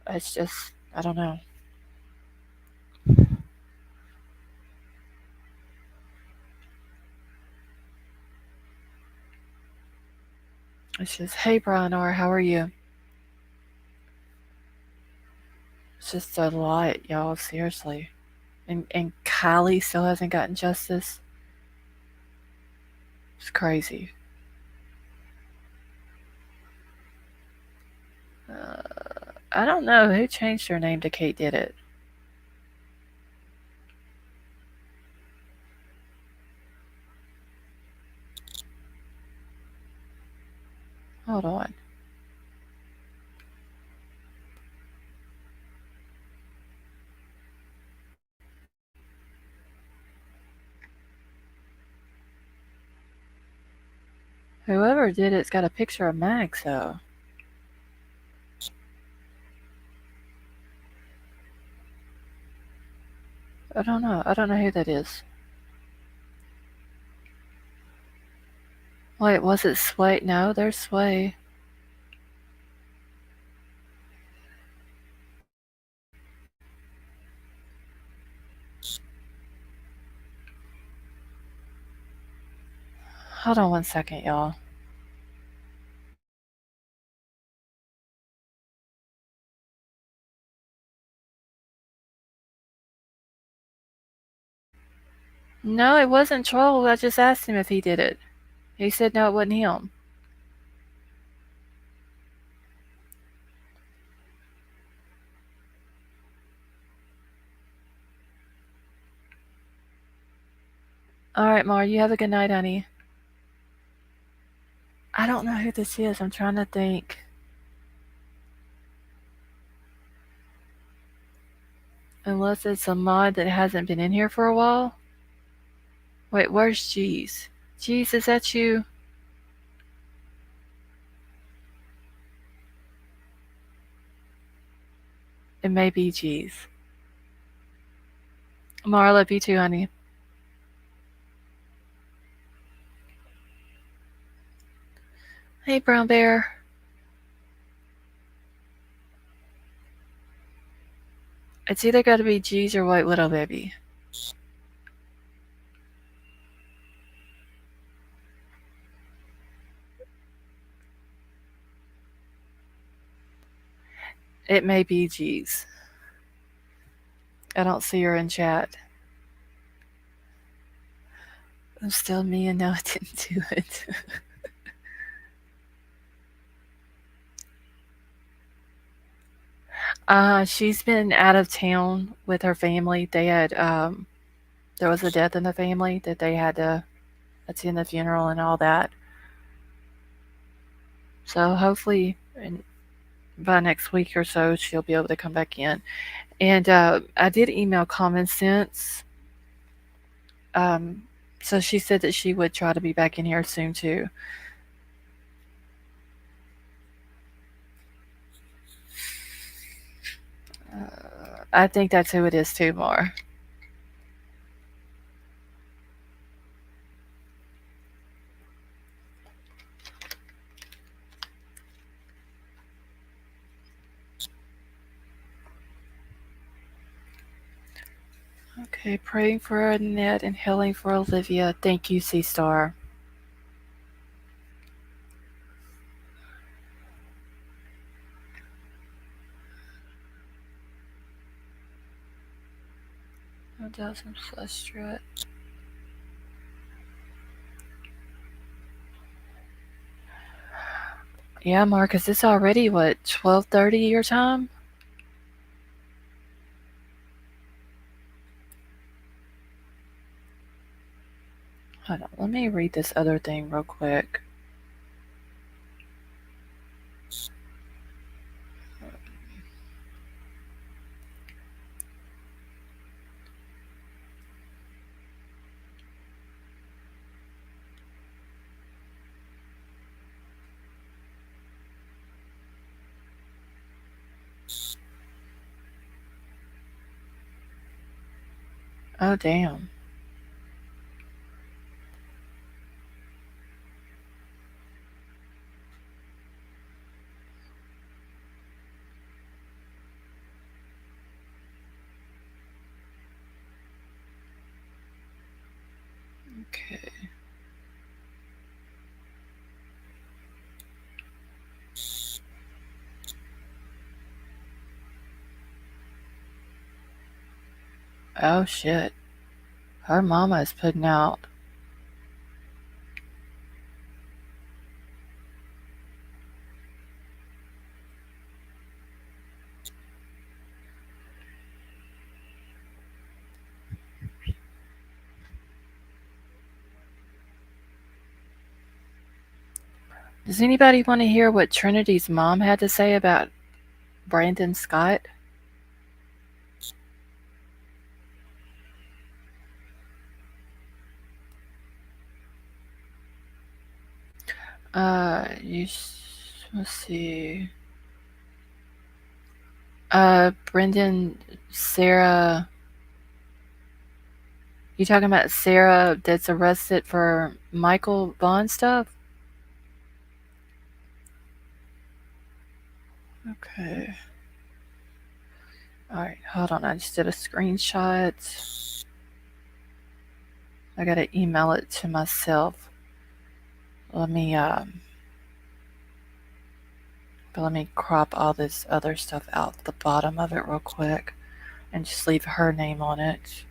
It's just, I don't know. It's just, hey, Brian R., how are you? It's just a lot, y'all, seriously. And Kylie still hasn't gotten justice. It's crazy. Uh, I don't know who changed her name to Kate Did It. Hold on. Whoever did it's got a picture of Max, though. I don't know. I don't know who that is. Wait, was it Sway? No, there's Sway. Hold on 1 second, y'all. No, it wasn't Troll. I just asked him if he did it. He said no, it wasn't him. All right, Mar, you have a good night, honey. I don't know who this is. I'm trying to think. Unless it's a mod that hasn't been in here for a while. Wait, where's Jeez? Jeez, is that you? It may be Jeez. Mar, I love you too, honey. Hey, Brown Bear. It's either got to be Jeez or White Widow Baby. It may be Jeez. I don't see her in chat. I'm still me and no, I didn't do it. She's been out of town with her family. They had there was a death in the family that they had to attend the funeral and all that. So hopefully, by next week or so, she'll be able to come back in. And I did email Common Sense. Um, so she said that she would try to be back in here soon too. I think that's who it is too, Mar. Okay, praying for Annette and healing for Olivia. Thank you, C Star. A dozen plus strut. Yeah, Marcus, it's already what 12:30 your time. Hold on, let me read this other thing real quick. Oh, damn. Okay. Oh, shit. Her mama is putting out. Does anybody want to hear what Trinity's mom had to say about Brandon Scott? Let's see. Brendan, Sarah. You talking about Sarah that's arrested for Michael Vaughn stuff? Okay. All right, hold on. I just did a screenshot. I gotta email it to myself. Let me but let me crop all this other stuff out the bottom of it real quick and just leave her name on it.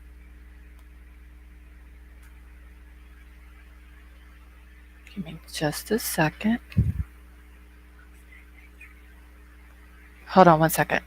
Give me just a second. Hold on one second.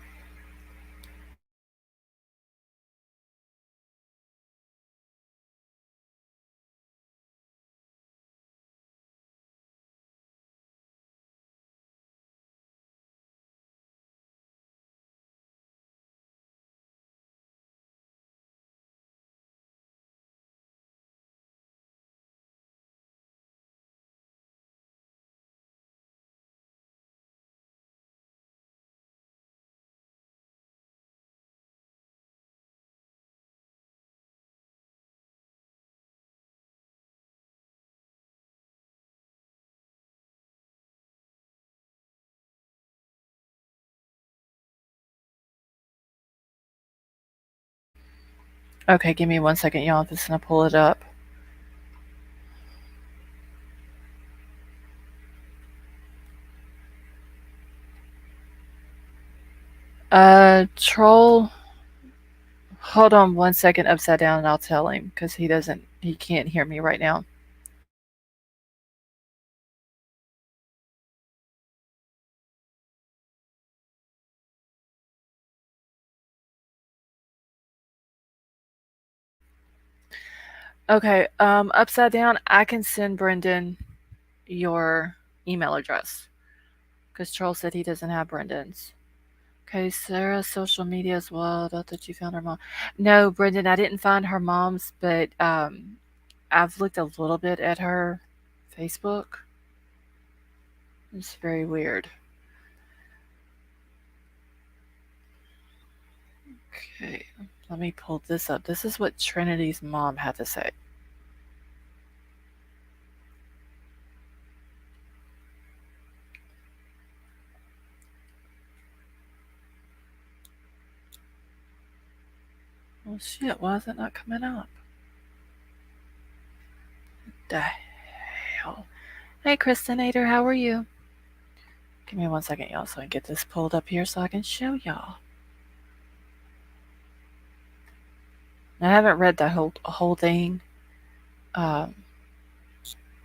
Okay, give me 1 second, y'all. I'm just gonna pull it up. Troll. Hold on 1 second, upside down, and I'll tell him because he can't hear me right now. Okay, upside down, I can send Brendan your email address because Troll said he doesn't have Brendan's. Okay, Sarah's social media as well. I thought that you found her mom. No, Brendan, I didn't find her mom's, but I've looked a little bit at her Facebook. It's very weird. Okay, let me pull this up. This is what Trinity's mom had to say. Well, shit, why is it not coming up? The hell? Hey, Kristinator, how are you? Give me 1 second, y'all, so I can get this pulled up here so I can show y'all. I haven't read the whole thing. Um,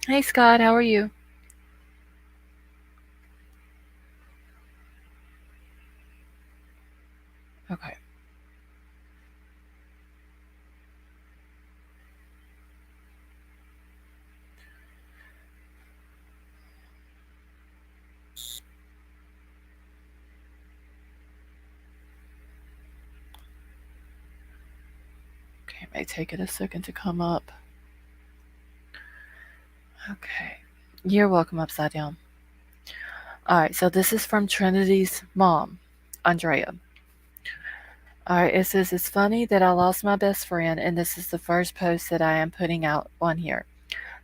hey, Scott, how are you? Okay. Okay, it may take it a second to come up. Okay. You're welcome, Upside Down. All right, so this is from Trinity's mom, Andrea. All right, it says, it's funny that I lost my best friend, and this is the first post that I am putting out on here.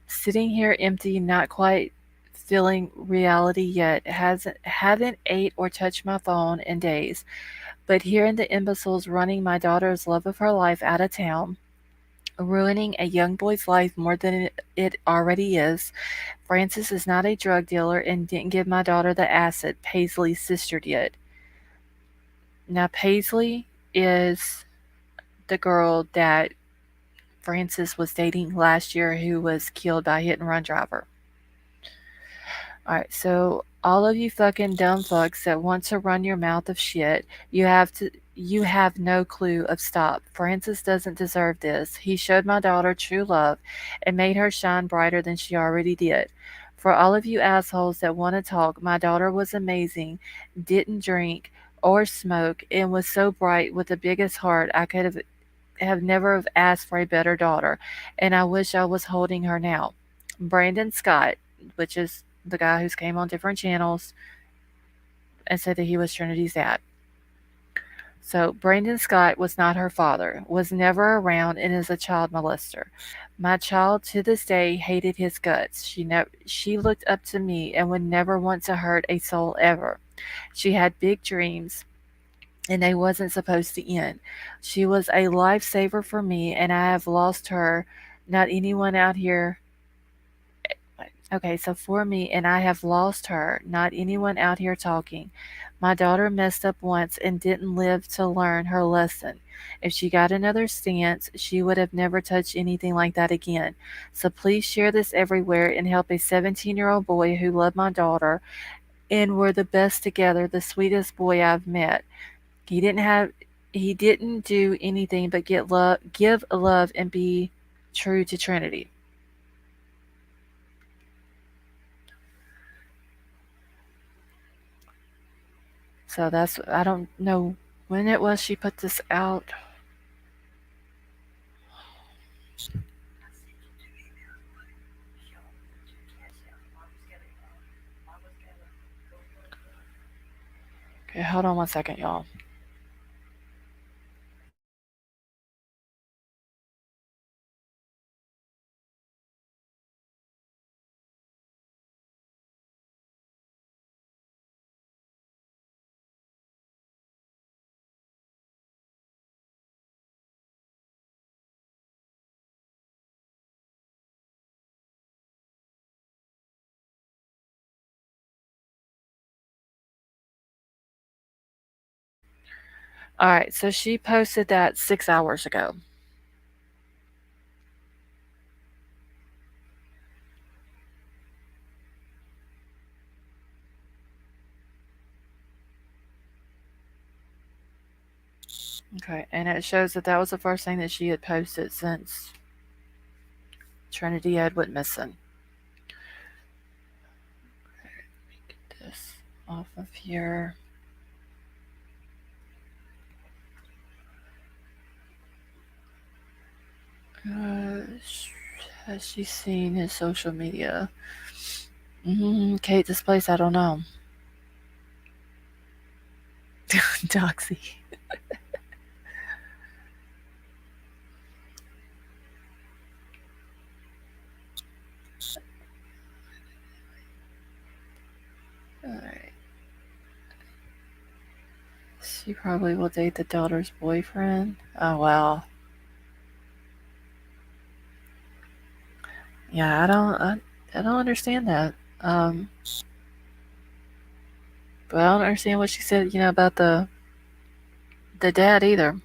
Sitting here empty, not quite feeling reality yet, haven't ate or touched my phone in days, but hearing the imbeciles running my daughter's love of her life out of town, ruining a young boy's life more than it already is. Francis is not a drug dealer and didn't give my daughter the acid Paisley's sister did. Now, Paisley is the girl that Francis was dating last year who was killed by a hit and run driver. Alright, so all of you fucking dumb fucks that want to run your mouth of shit, you have no clue of stop. Francis doesn't deserve this. He showed my daughter true love and made her shine brighter than she already did. For all of you assholes that want to talk, my daughter was amazing, didn't drink or smoke, and was so bright with the biggest heart I could have never have asked for a better daughter, and I wish I was holding her now. Brandon Scott, which is the guy who's came on different channels and said that he was Trinity's dad. So Brandon Scott was not her father, was never around, and is a child molester. My child to this day hated his guts. She looked up to me and would never want to hurt a soul ever. She had big dreams and they wasn't supposed to end. She was a lifesaver for me and I have lost her. Not anyone out here. Okay, so for me, and I have lost her, not anyone out here talking. My daughter messed up once and didn't live to learn her lesson. If she got another stance, she would have never touched anything like that again. So please share this everywhere and help a 17-year-old boy who loved my daughter and were the best together, the sweetest boy I've met. He didn't have he didn't do anything but give love and be true to Trinity. So that's I don't know when it was she put this out. Okay, hold on one second, y'all. All right, so she posted that 6 hours ago. Okay, and it shows that that was the first thing that she had posted since Trinity Ed went missing. Get this off of here. Has she seen his social media? Kate, this place, I don't know. Doxy. Alright. She probably will date the daughter's boyfriend. Oh, well. Yeah, I don't understand that. Um, but I don't understand what she said, about the dad either.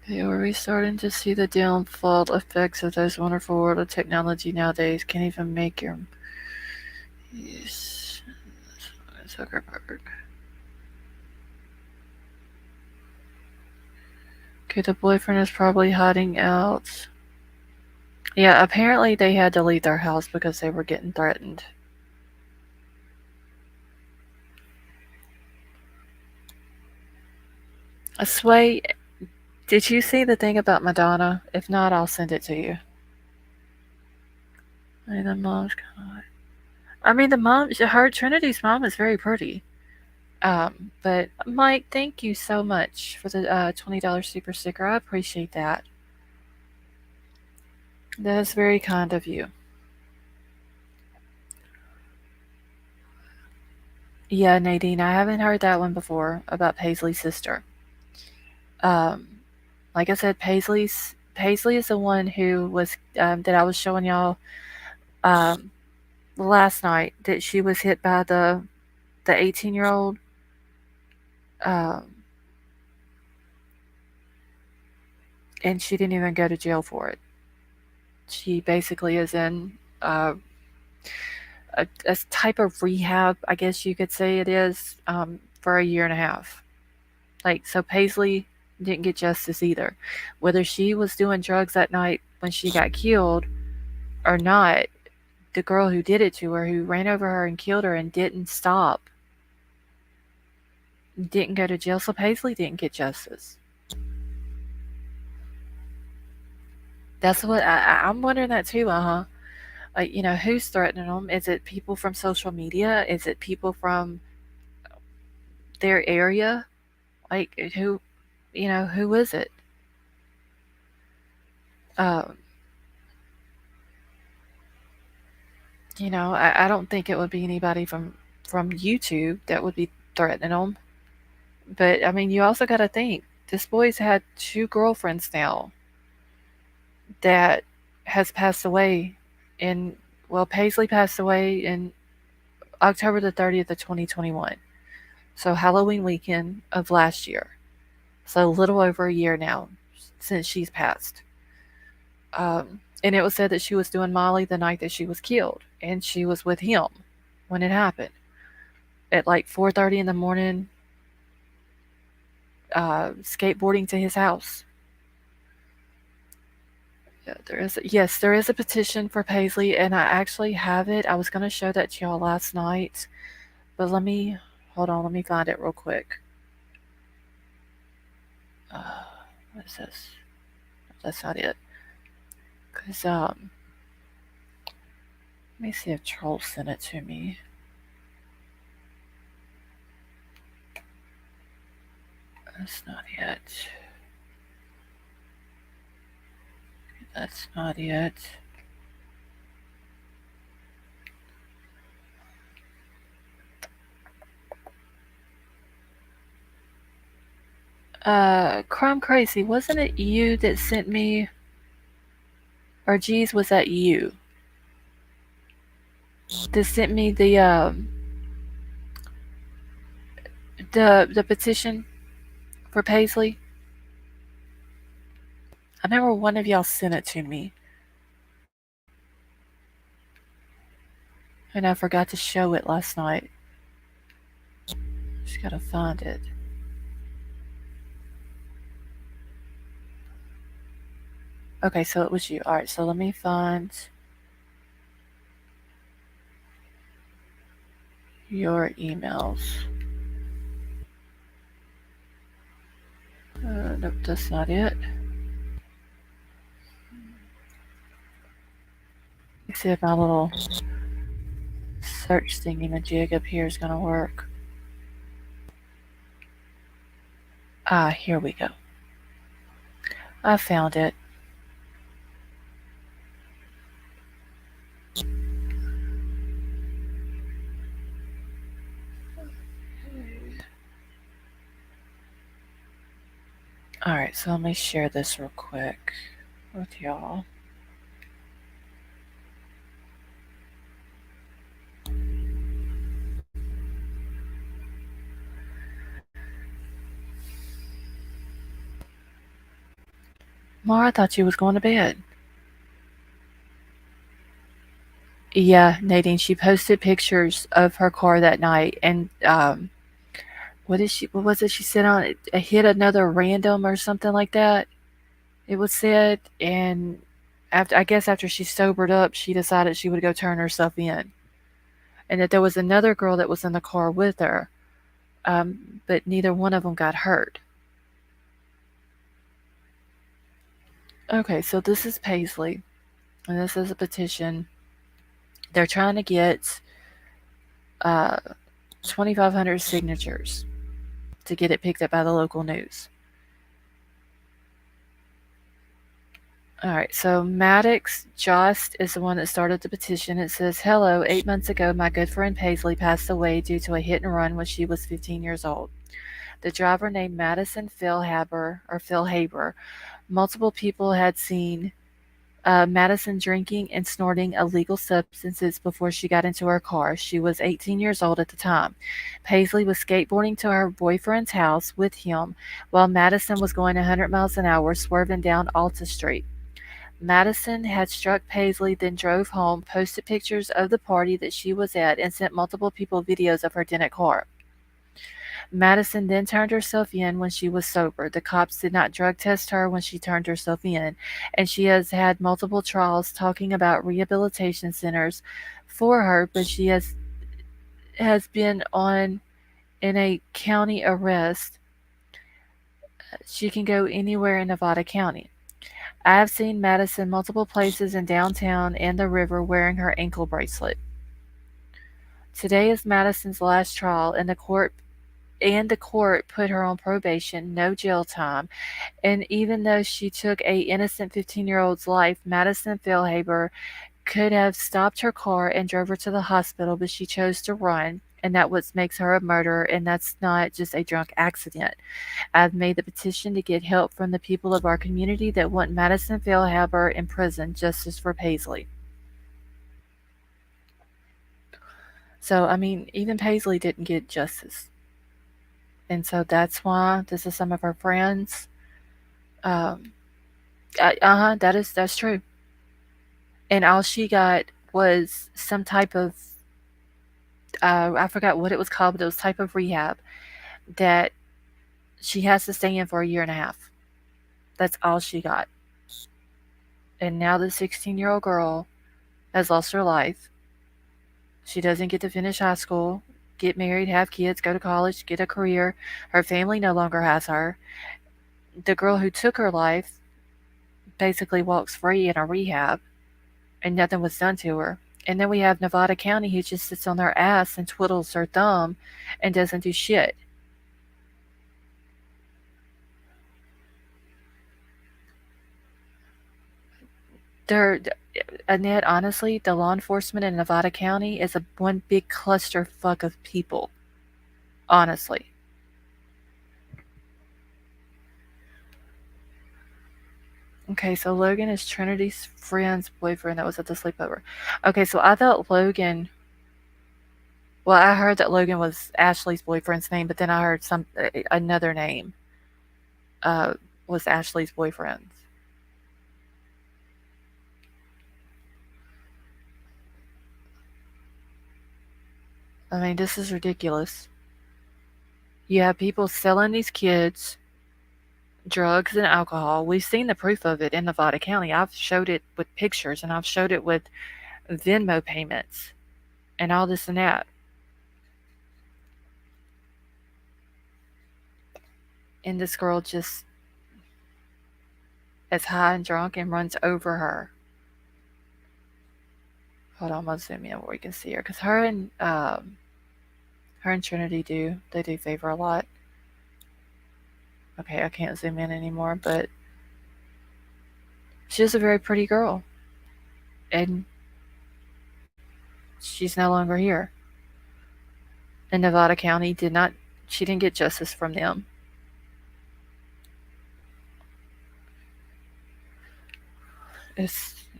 Okay, are we starting to see the downfall effects of those wonderful world of technology nowadays? Can't even make your yes. Zuckerberg. Okay, the boyfriend is probably hiding out. Yeah, apparently they had to leave their house because they were getting threatened. Sway, did you see the thing about Madonna? If not, I'll send it to you. I mean, the mom's kind of. I mean, the mom, her Trinity's mom is very pretty. But Mike, thank you so much for the $20 super sticker. I appreciate that. That is very kind of you. Yeah, Nadine, I haven't heard that one before about Paisley's sister. Um, like I said, Paisley is the one who was that I was showing y'all um, last night that she was hit by the 18-year-old. Um, and she didn't even go to jail for it. She basically is in a type of rehab, I guess you could say it is, for a year and a half. Like, so Paisley didn't get justice either. Whether she was doing drugs that night when she got killed or not, the girl who did it to her, who ran over her and killed her and didn't stop, didn't go to jail. So Paisley didn't get justice. That's what I'm wondering that too. Like, who's threatening them? Is it people from social media? Is it people from their area? Like, who is it? Um, I don't think it would be anybody from YouTube that would be threatening them. But I mean, you also got to think this boy's had two girlfriends now that has passed away in Paisley passed away in October the 30th of 2021. So Halloween weekend of last year. So a little over a year now since she's passed. Um, and it was said that she was doing Molly the night that she was killed, and she was with him when it happened at like 4:30 in the morning, skateboarding to his house. Yeah, there is a petition for Paisley, and I actually have it. I was going to show that to y'all last night, but hold on. Let me find it real quick. What is this? That's not it. Cause let me see if Troll sent it to me. That's not it. That's not it. Crumb Crazy, wasn't it you that sent me, or geez, was that you that sent me the petition for Paisley? I remember one of y'all sent it to me, and I forgot to show it last night. Just gotta find it. Okay, so it was you. All right, so let me find your emails. Nope, that's not it. Let's see if my little search thingy majig up here is gonna work. Ah, here we go. I found it. Alright, so let me share this real quick with y'all. Mara, I thought you was going to bed. Yeah, Nadine, she posted pictures of her car that night, and what was it she said on it? Hit another random or something like that. It was said, and I guess after she sobered up, she decided she would go turn herself in, and that there was another girl that was in the car with her, um, but neither one of them got hurt. Okay, so this is Paisley, and this is a petition. They're trying to get uh, 2,500 signatures to get it picked up by the local news. All right, so Maddox Jost is the one that started the petition. It says, "Hello, 8 months ago, my good friend Paisley passed away due to a hit and run when she was 15 years old. The driver named Madison Phil Haber. Multiple people had seen Madison drinking and snorting illegal substances before she got into her car. She was 18 years old at the time. Paisley was skateboarding to her boyfriend's house with him while Madison was going 100 miles an hour, swerving down Alta Street. Madison had struck Paisley, then drove home, posted pictures of the party that she was at, and sent multiple people videos of her dented car. Madison then turned herself in when she was sober. The cops did not drug test her when she turned herself in, and she has had multiple trials talking about rehabilitation centers for her, but she has been on in a county arrest. She can go anywhere in Nevada County. I have seen Madison multiple places in downtown and the river wearing her ankle bracelet. Today is Madison's last trial, and the court put her on probation, no jail time. And even though she took a innocent 15-year-old's life, Madison Philhaber could have stopped her car and drove her to the hospital, but she chose to run. And that what makes her a murderer, and that's not just a drunk accident. I've made the petition to get help from the people of our community that want Madison Failhaber in prison, justice for Paisley. So, I mean, even Paisley didn't get justice. And so that's why this is some of her friends. Um, that's true. And all she got was some type of, I forgot what it was called, but it was type of rehab that she has to stay in for a year and a half. That's all she got. And now the 16-year-old girl has lost her life. She doesn't get to finish high school, get married, have kids, go to college, get a career. Her family no longer has her. The girl who took her life basically walks free in a rehab, and nothing was done to her. And then we have Nevada County who just sits on their ass and twiddles their thumb and doesn't do shit. They're Annette, honestly, the law enforcement in Nevada County is a one big clusterfuck of people. Honestly. Okay, so Logan is Trinity's friend's boyfriend that was at the sleepover. Okay, so I thought Logan. Well, I heard that Logan was Ashley's boyfriend's name, but then I heard another name uh, was Ashley's boyfriend's. I mean, this is ridiculous. You have people selling these kids drugs and alcohol. We've seen the proof of it in Nevada County. I've showed it with pictures and I've showed it with Venmo payments and all this and that. And this girl just is high and drunk and runs over her. Hold on, I'm gonna zoom in where we can see her because her and Trinity do favor a lot. Okay, I can't zoom in anymore, but she's a very pretty girl, and she's no longer here. And Nevada County did not. She didn't get justice from them.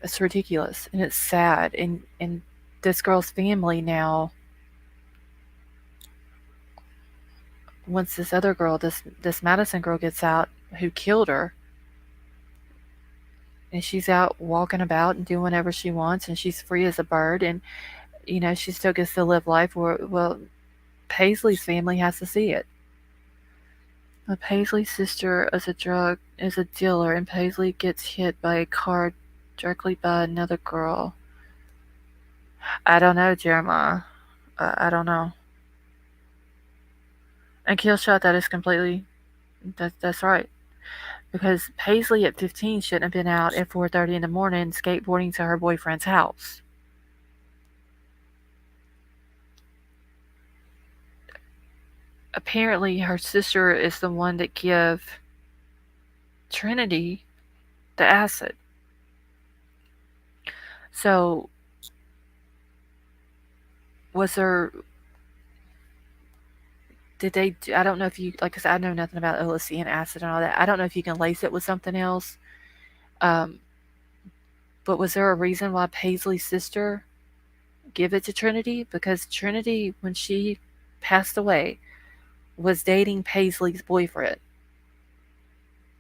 It's ridiculous and it's sad. And this girl's family now, once this other girl, this Madison girl gets out who killed her, and she's out walking about and doing whatever she wants, and she's free as a bird, and she still gets to live life. Where well, Paisley's family has to see it. Paisley's sister is a dealer, and Paisley gets hit by a car directly by another girl. I don't know, Jeremiah. I don't know. And Killshot, that is completely that's right. Because Paisley at 15 shouldn't have been out at 4:30 in the morning skateboarding to her boyfriend's house. Apparently, her sister is the one that gave Trinity the acid. So, was there? Did they? I don't know if you like. Cause I know nothing about LSD and acid and all that. I don't know if you can lace it with something else. Um, but was there a reason why Paisley's sister give it to Trinity? Because Trinity, when she passed away, was dating Paisley's boyfriend,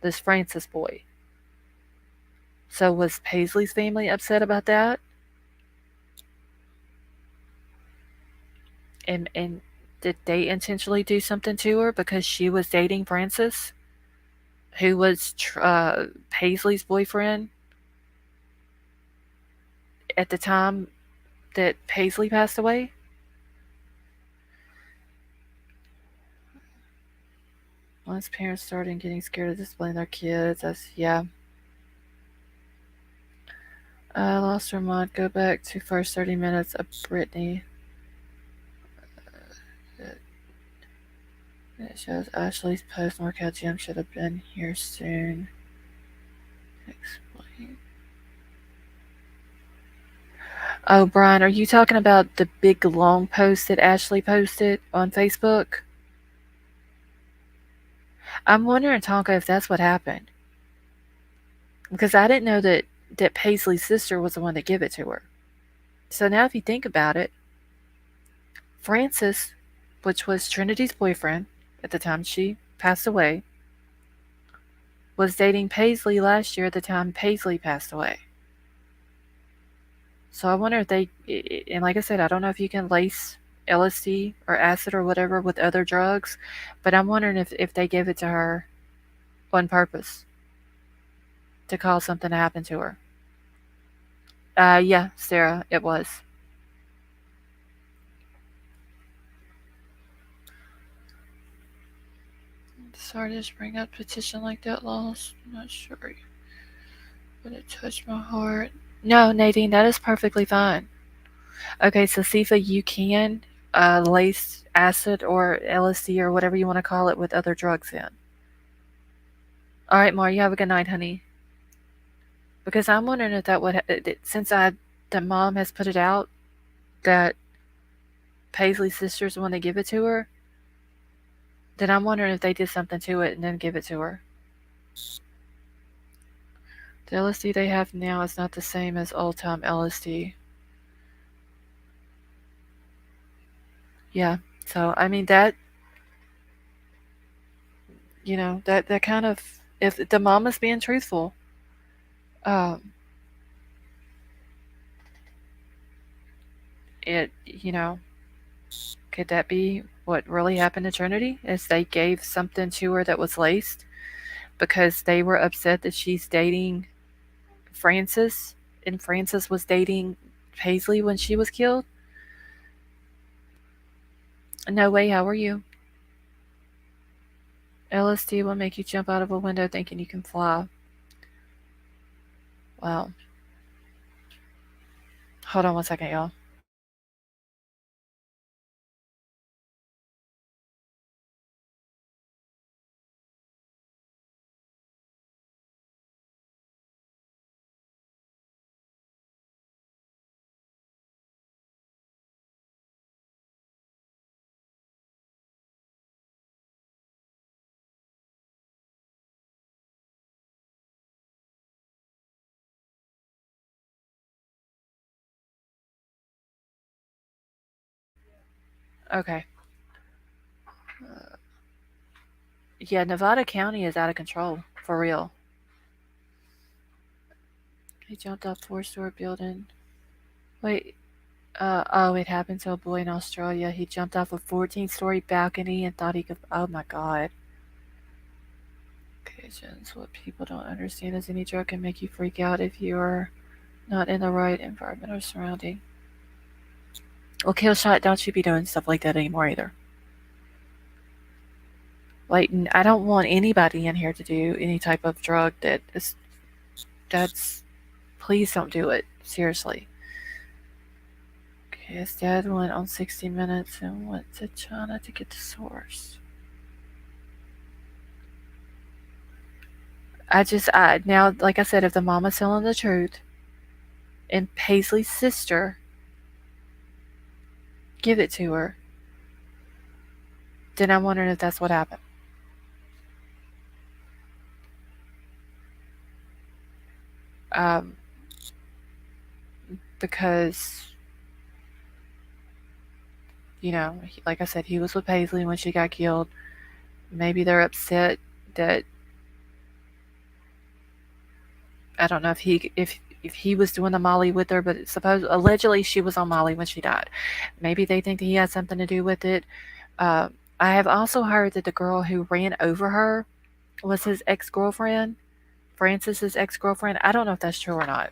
this Francis boy. So was Paisley's family upset about that? And did they intentionally do something to her because she was dating Francis, who was Paisley's boyfriend at the time that Paisley passed away? Once parents started getting scared of displaying their kids, yeah. I lost her mind. Go back to first 30 minutes of Brittany. It shows Ashley's post. Workout gym should have been here soon. Explain. Oh, Brian, are you talking about the big long post that Ashley posted on Facebook? I'm wondering, Tonka, if that's what happened. Because I didn't know that Paisley's sister was the one that gave it to her. So now if you think about it, Francis, which was Trinity's boyfriend at the time she passed away, was dating Paisley last year at the time Paisley passed away. So I wonder if they, and like I said, I don't know if you can lace LSD or acid or whatever with other drugs, but I'm wondering if they gave it to her on purpose to cause something to happen to her. Yeah, Sarah, it was. Sorry to bring up petition like that lost. I'm not sure, but it touched my heart. No, Nadine, that is perfectly fine. Okay, so Sifa, you can lace acid or LSD or whatever you want to call it with other drugs in. All right, Mar, you have a good night, honey. Because I'm wondering if that would, since the mom has put it out that Paisley's sister's the one that give it to her, then I'm wondering if they did something to it and then give it to her. The LSD they have now is not the same as old time LSD. Yeah. So I mean that, that kind of, if the mom is being truthful, um, it could that be what really happened to Trinity? Is they gave something to her that was laced because they were upset that she's dating Francis and Francis was dating Paisley when she was killed? No way, how are you? LSD will make you jump out of a window thinking you can fly. Wow. Hold on one second, y'all. Okay. Yeah, Nevada County is out of control. For real. He jumped off four-story building. Wait, oh, it happened to a boy in Australia. He jumped off a 14-story balcony and thought he could. Oh my god. Occasions. What people don't understand is any drug can make you freak out if you're not in the right environment or surrounding. Well, Killshot, don't you be doing stuff like that anymore either. Like, I don't want anybody in here to do any type of drug that's. Please don't do it. Seriously. Okay, his dad went on 60 Minutes and went to China to get the source. Now, like I said, if the mama's telling the truth and Paisley's sister give it to her, then I'm wondering if that's what happened. Um, because, like I said, he was with Paisley when she got killed. Maybe they're upset that, I don't know if he was doing the Molly with her, but allegedly she was on Molly when she died. Maybe they think that he had something to do with it. Uh, I have also heard that the girl who ran over her was his ex girlfriend, Francis's ex girlfriend. I don't know if that's true or not,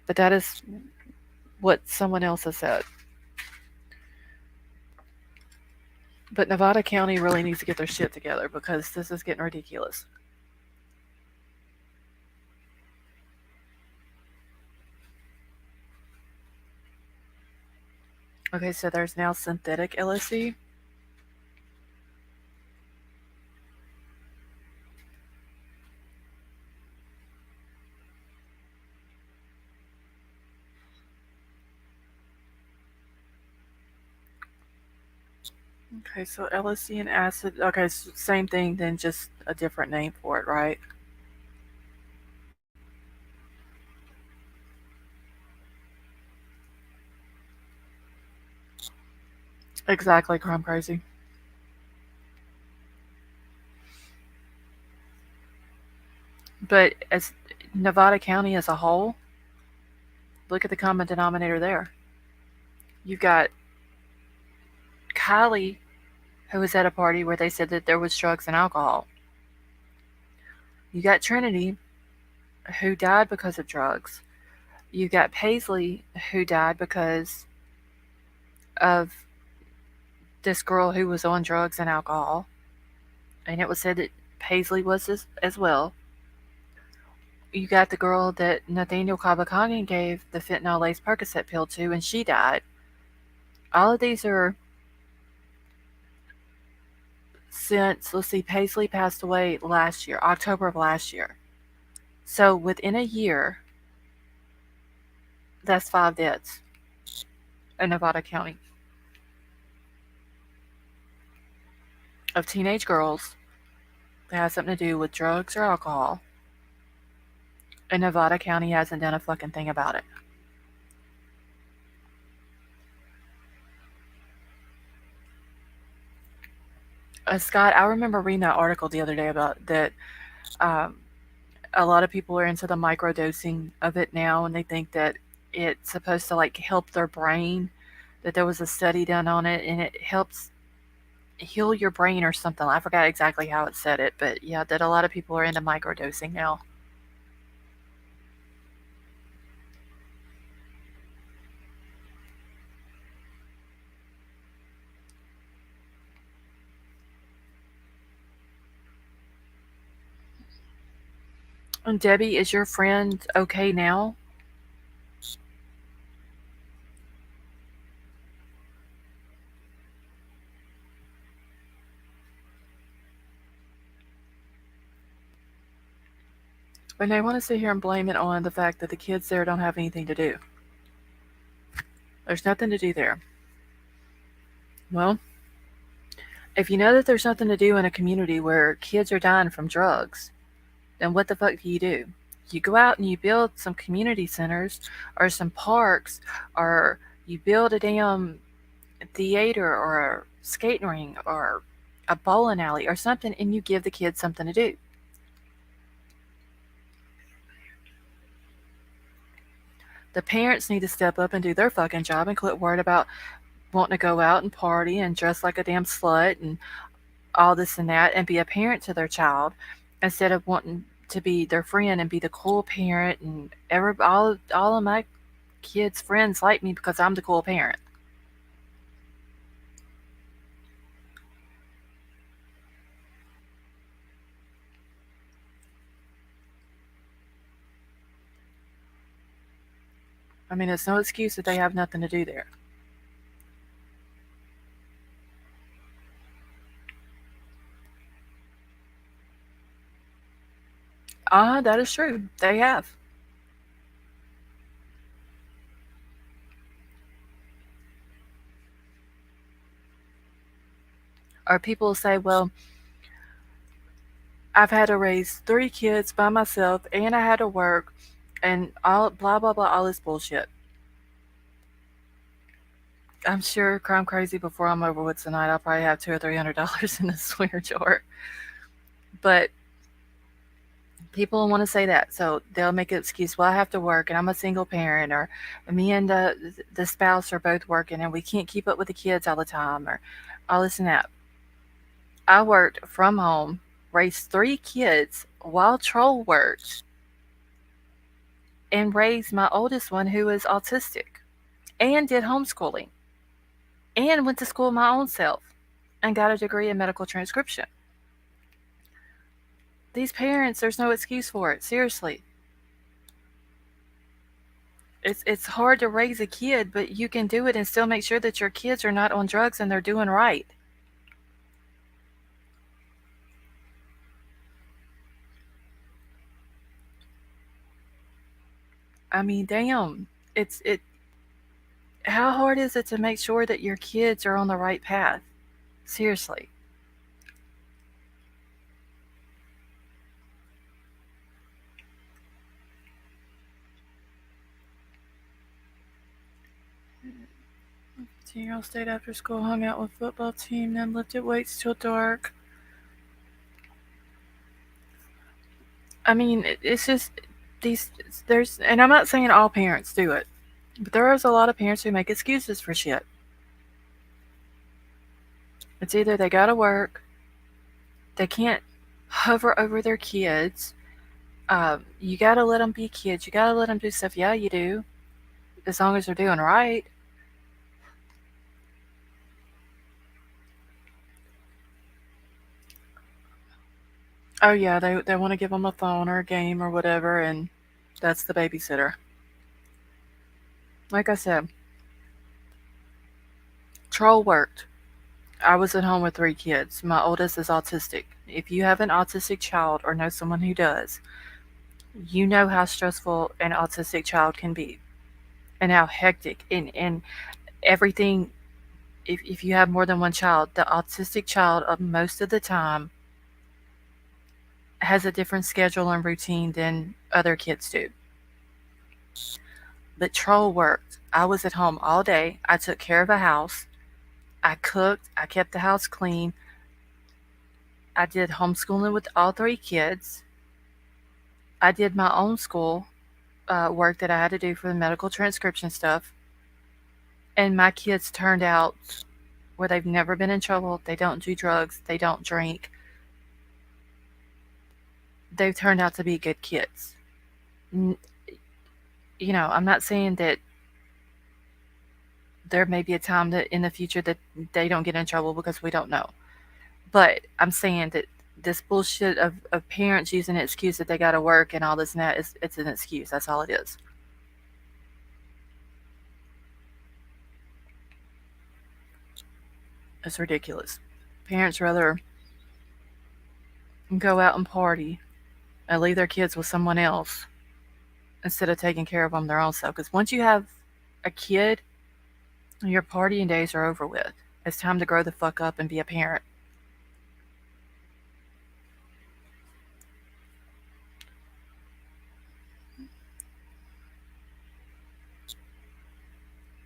but that is what someone else has said. But Nevada County really needs to get their shit together because this is getting ridiculous. Okay, so there's now synthetic LSD. Okay, so LSD and acid. Okay, same thing, then just a different name for it, right? Exactly, crime crazy. But as Nevada County as a whole, look at the common denominator there. You've got Kylie, who was at a party where they said that there was drugs and alcohol. You got Trinity, who died because of drugs. You got Paisley, who died because of this girl who was on drugs and alcohol. And it was said that Paisley was as well. You got the girl that Nathaniel Kabakagan gave the fentanyl laced Percocet pill to, and she died. All of these are since, let's see, Paisley passed away last year, October of last year. So within a year, that's 5 deaths in Nevada County of teenage girls that has something to do with drugs or alcohol, and Nevada County hasn't done a fucking thing about it. Scott, I remember reading that article the other day about that. Um, a lot of people are into the microdosing of it now, and they think that it's supposed to like help their brain. That there was a study done on it, and it helps heal your brain or something. I forgot exactly how it said it, but yeah, that a lot of people are into microdosing now. And Debbie, is your friend okay now? And they want to sit here and blame it on the fact that the kids there don't have anything to do. There's nothing to do there. Well, if you know that there's nothing to do in a community where kids are dying from drugs, then what the fuck do? You go out and you build some community centers or some parks, or you build a damn theater or a skating ring or a bowling alley or something, and you give the kids something to do. The parents need to step up and do their fucking job and quit worried about wanting to go out and party and dress like a damn slut and all this and that, and be a parent to their child instead of wanting to be their friend and be the cool parent. And all of my kids' friends like me because I'm the cool parent. I mean, it's no excuse that they have nothing to do there. That is true. They have. Or people say, well, I've had to raise 3 kids by myself and I had to work and all blah blah blah, all this bullshit. I'm sure crime crazy before I'm over with tonight, I'll probably have $200 or $300 in the swinger jar. But people want to say that, so they'll make an excuse. Well, I have to work, and I'm a single parent, or me and the spouse are both working, and we can't keep up with the kids all the time, or all this and that. I worked from home, raised 3 kids while Troll worked, and raised my oldest one who is autistic, and did homeschooling, and went to school my own self, and got a degree in medical transcription. These parents, there's no excuse for it. Seriously, it's hard to raise a kid, but you can do it and still make sure that your kids are not on drugs and they're doing right. I mean, damn, it. How hard is it to make sure that your kids are on the right path? Seriously. 15-year-old stayed after school, hung out with football team, then lifted weights till dark. I mean, it's just these. There's, and I'm not saying all parents do it, but there is a lot of parents who make excuses for shit. It's either they gotta work, they can't hover over their kids. You gotta let them be kids. You gotta let them do stuff. Yeah, you do, as long as they're doing right. Oh yeah, they want to give them a phone or a game or whatever, and that's the babysitter. Like I said, Troll worked. I was at home with 3 kids. My oldest is autistic. If you have an autistic child or know someone who does, you know how stressful an autistic child can be and how hectic and everything. If you have more than one child, the autistic child most of the time has a different schedule and routine than other kids do. But Troll worked. I was at home all day. I took care of a house. I cooked. I kept the house clean. I did homeschooling with all 3 kids. I did my own school work that I had to do for the medical transcription stuff. And my kids turned out where they've never been in trouble. They don't do drugs. They don't drink. They've turned out to be good kids. I'm not saying that there may be a time that in the future that they don't get in trouble because we don't know. But I'm saying that this bullshit of parents using an excuse that they got to work and all this and that it's an excuse. That's all it is. It's ridiculous. Parents rather go out and party and leave their kids with someone else instead of taking care of them their own self. Because once you have a kid, your partying days are over with. It's time to grow the fuck up and be a parent.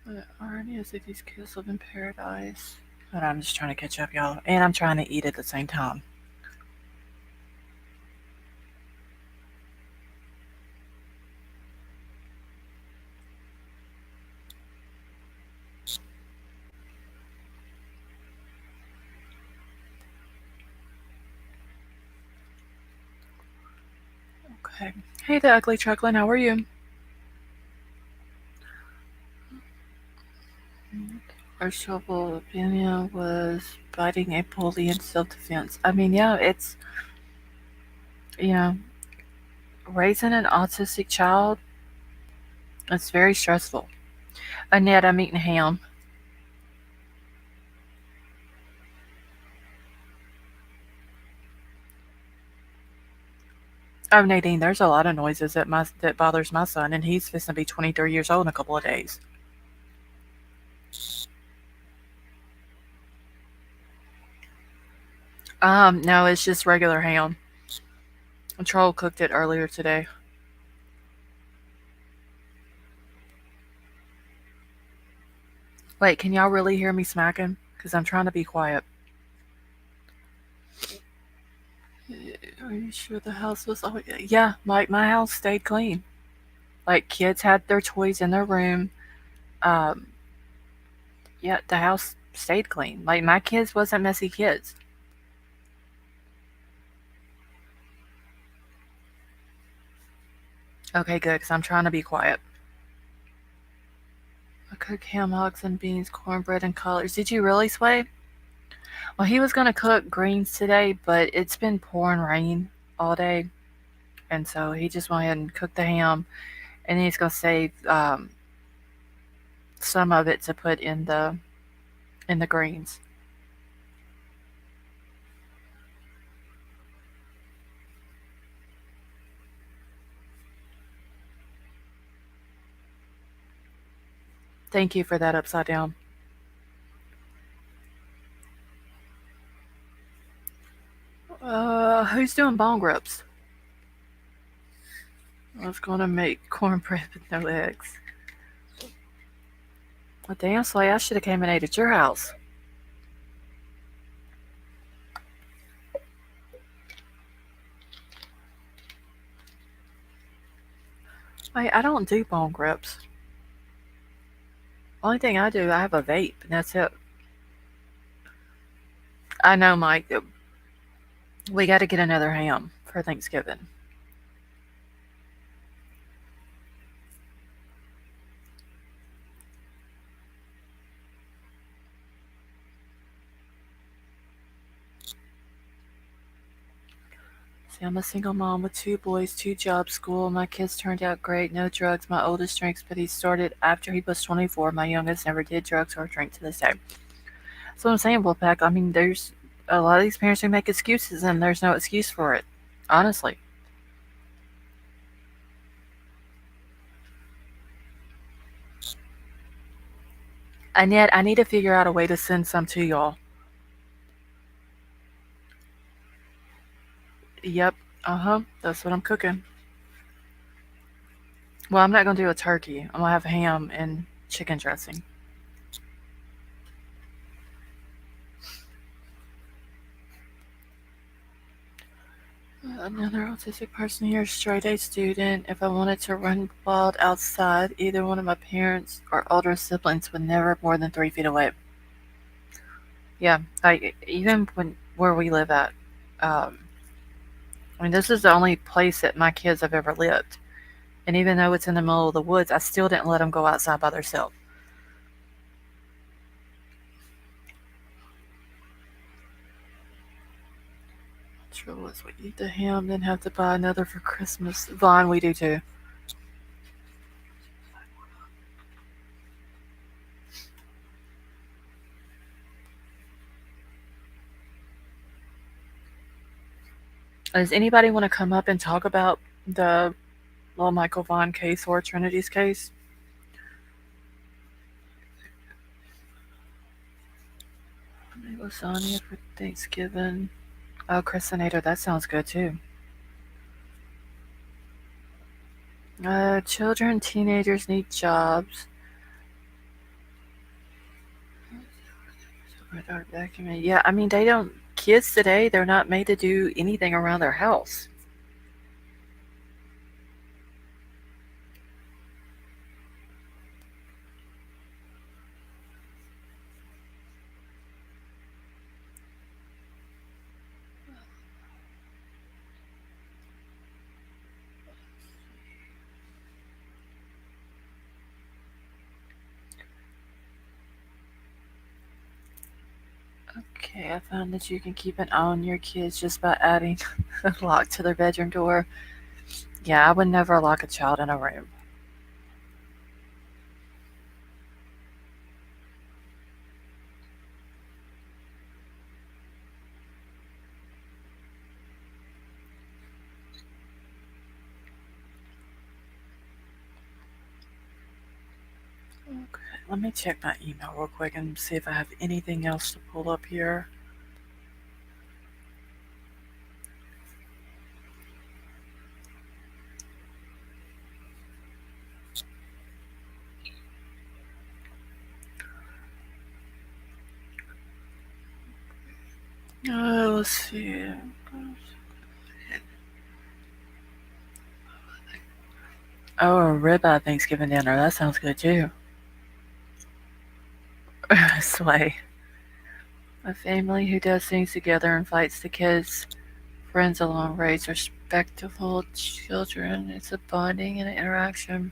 The irony is that these kids live in paradise. But I'm just trying to catch up, y'all. And I'm trying to eat at the same time. Okay. Hey, the ugly chuckling. How are you? Our civil opinion was biting a bully in self defense. I mean, yeah, it's, you know, raising an autistic child, it's very stressful. Annette, I'm eating ham. Oh, Nadine, there's a lot of noises that bothers my son, and he's fixing to be 23 years old in a couple of days. No, it's just regular ham. Troll cooked it earlier today. Wait, can y'all really hear me smacking? Because I'm trying to be quiet. Are you sure the house was? Oh, yeah, my house stayed clean. Like kids had their toys in their room. Um, yeah, the house stayed clean. Like my kids wasn't messy kids. Okay, good, because I'm trying to be quiet. I cooked ham hocks and beans, cornbread, and collards. Did you really, Sway? Well, he was gonna cook greens today, but it's been pouring rain all day, and so he just went ahead and cooked the ham, and he's gonna save some of it to put in the greens. Thank you for that upside down. Who's doing bone grips? I was gonna make cornbread with no eggs. Well, damn, Slay, I should have came and ate at your house. Wait, I don't do bone grips. Only thing I do, I have a vape, and that's it. I know, Mike. We got to get another ham for Thanksgiving. See, I'm a single mom with two boys, two jobs, school. My kids turned out great, no drugs. My oldest drinks, but he started after he was 24. My youngest never did drugs or drink to this day. That's what I'm saying, Wolfpack. I mean, there's a lot of these parents who make excuses, and there's no excuse for it. Honestly. And yet, I need to figure out a way to send some to y'all. Yep. Uh huh. That's what I'm cooking. Well, I'm not going to do a turkey. I'm going to have ham and chicken dressing. Another autistic person here, straight A student. If I wanted to run wild outside, either one of my parents or older siblings would never more than 3 feet away. Yeah, like even when where we live at, um, I mean, this is the only place that my kids have ever lived. And even though it's in the middle of the woods, I still didn't let them go outside by themselves. Sure was we eat the ham, then have to buy another for Christmas. Vaughn, we do too. Does anybody want to come up and talk about the little Michael Vaughn case or Trinity's case? Lasagna for Thanksgiving. Oh, Christinator, that sounds good too. Children, teenagers need jobs. Yeah, I mean, they don't. Kids today, they're not made to do anything around their house. Okay, I found that you can keep an eye on your kids just by adding a lock to their bedroom door. Yeah, I would never lock a child in a room. Okay, let me check my email real quick and see if I have anything else to pull up here. Let's see. Oh, a ribeye Thanksgiving dinner. That sounds good too. Slay. A family who does things together, invites the kids, friends along, raise respectful children. It's a bonding and an interaction.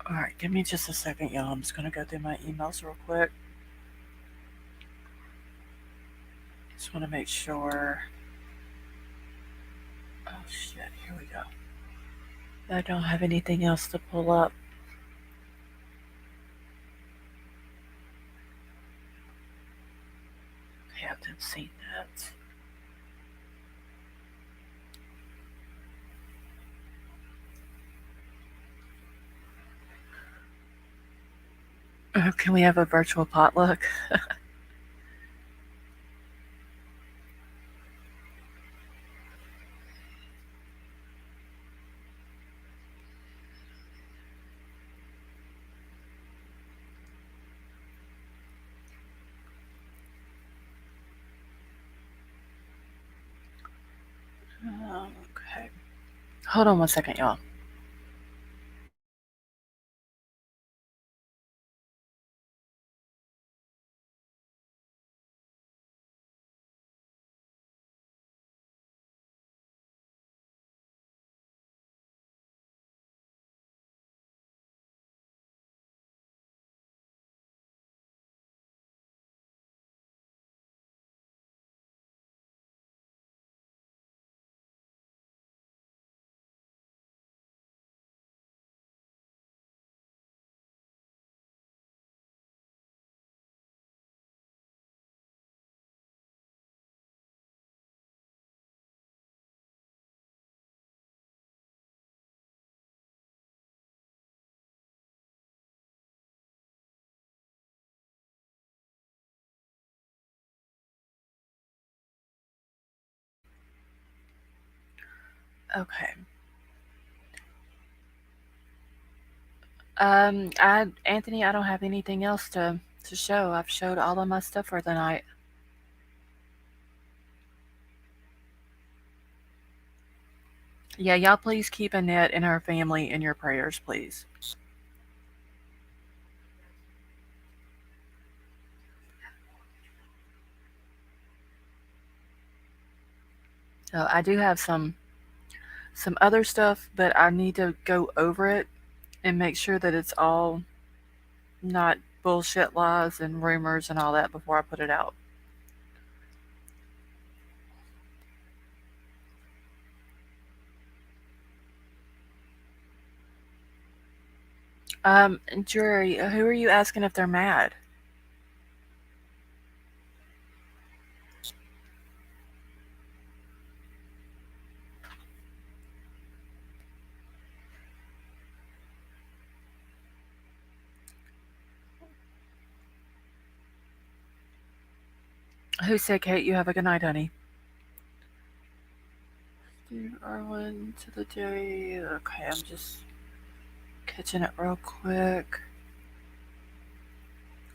Alright, give me just a second, y'all. I'm just gonna go through my emails real quick. Just wanna make sure. Oh shit, here we go. I don't have anything else to pull up. I haven't seen that. Can we have a virtual potluck? Okay. Hold on one second, y'all. Okay. Anthony, I don't have anything else to show. I've showed all of my stuff for the night. Yeah, y'all please keep Annette and her family in your prayers, please. I do have some other stuff, but I need to go over it and make sure that it's all not bullshit lies and rumors and all that before I put it out. Jury, who are you asking if they're mad? Who said, Kate, you have a good night, honey? Steve Irwin to the day. Okay, I'm just catching it real quick.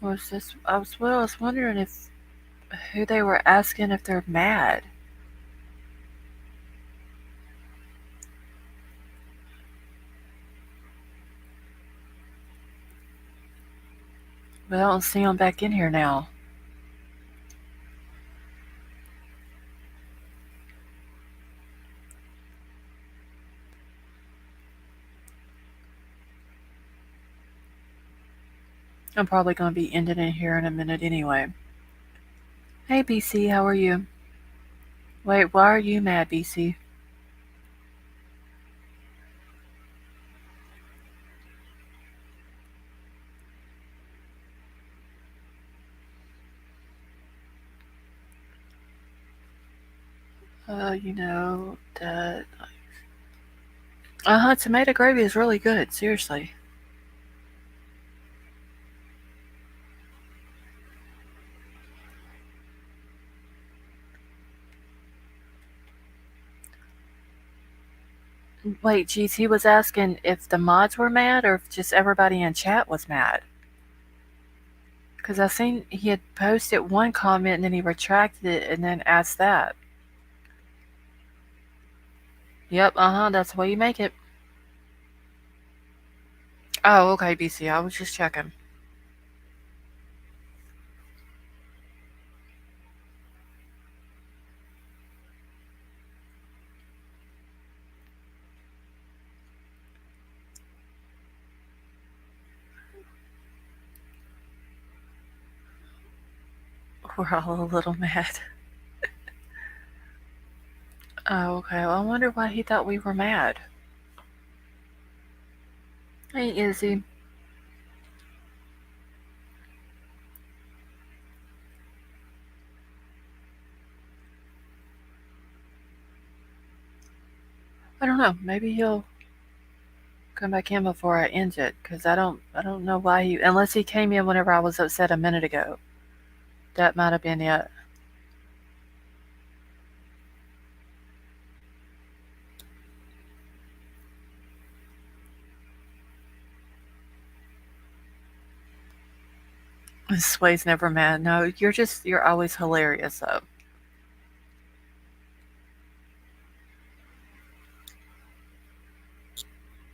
Was this? I was wondering if who they were asking if they're mad. But I don't see them back in here now. I'm probably going to be ending it here in a minute anyway. Hey, BC, how are you? Wait, why are you mad, BC? You know that. Tomato gravy is really good, seriously. Wait, geez, he was asking if the mods were mad or if just everybody in chat was mad. Because I seen he had posted one comment and then he retracted it and then asked that. Yep, that's the way you make it. Oh, okay, BC, I was just checking. We're all a little mad. Oh, okay, well, I wonder why he thought we were mad. Hey, Izzy. I don't know, maybe he'll come back in before I end it, because I don't know why he, unless he came in whenever I was upset a minute ago. That might have been it. Sway's never mad. No, you're always hilarious though.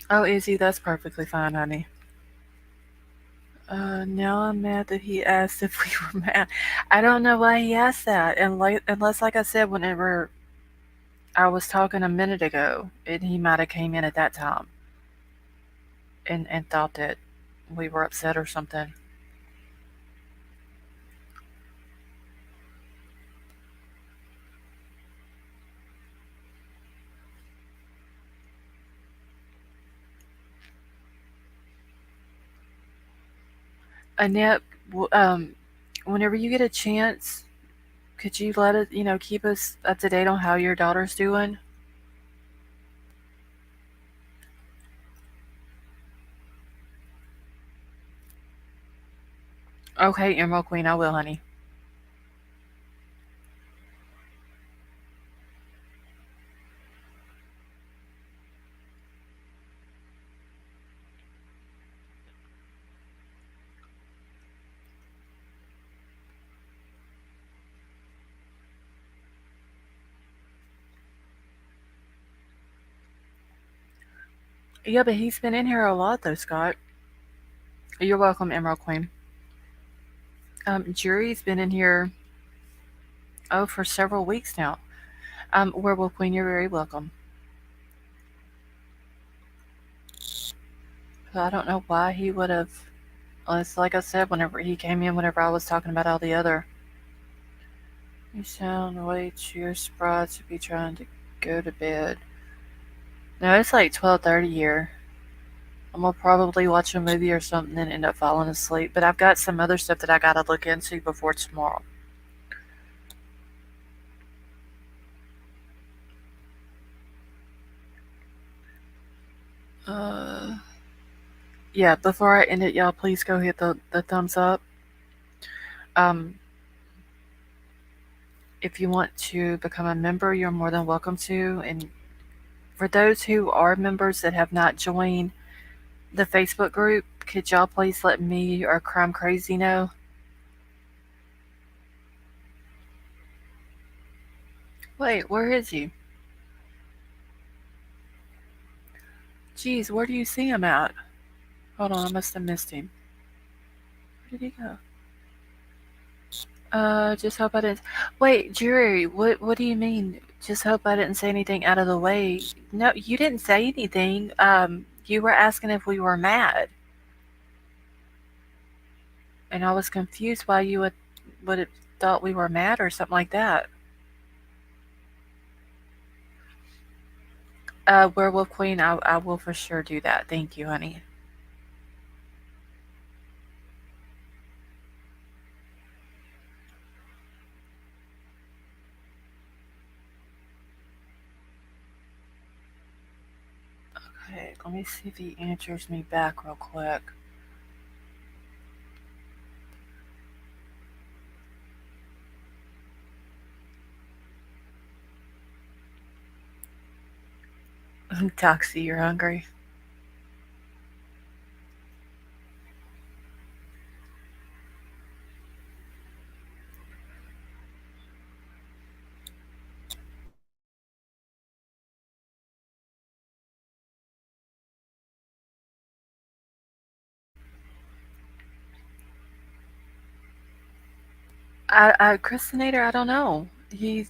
Oh, Izzy, that's perfectly fine, honey. Now I'm mad that he asked if we were mad. I don't know why he asked that, and unless, like I said, whenever I was talking a minute ago, and he might have came in at that time and thought that we were upset or something. Annette, whenever you get a chance, could you let us, keep us up to date on how your daughter's doing? Okay, Emerald Queen, I will, honey. Yeah, but he's been in here a lot, though, Scott. You're welcome, Emerald Queen. Jury's been in here, oh, for several weeks now. Werewolf Queen, you're very welcome. So I don't know why he would have. It's like I said, whenever he came in, whenever I was talking about all the other. You sound way too spry to be trying to go to bed. No, it's like 12:30 here. I'm gonna probably watch a movie or something and end up falling asleep. But I've got some other stuff that I gotta look into before tomorrow. Uh, yeah. Before I end it, y'all, please go hit the thumbs up. Um, if you want to become a member, you're more than welcome to. And for those who are members that have not joined the Facebook group, could y'all please let me or Crime Crazy know? Wait, where is he? Geez, where do you see him at? Hold on, I must have missed him. Where did he go? Just hope I didn't. Wait, Jury, what do you mean? Just hope I didn't say anything out of the way. No, you didn't say anything. You were asking if we were mad, and I was confused why you would have thought we were mad or something like that. Werewolf Queen, I will for sure do that. Thank you, honey. Okay, let me see if he answers me back real quick. Toxie, you're hungry. Christinator, I don't know. He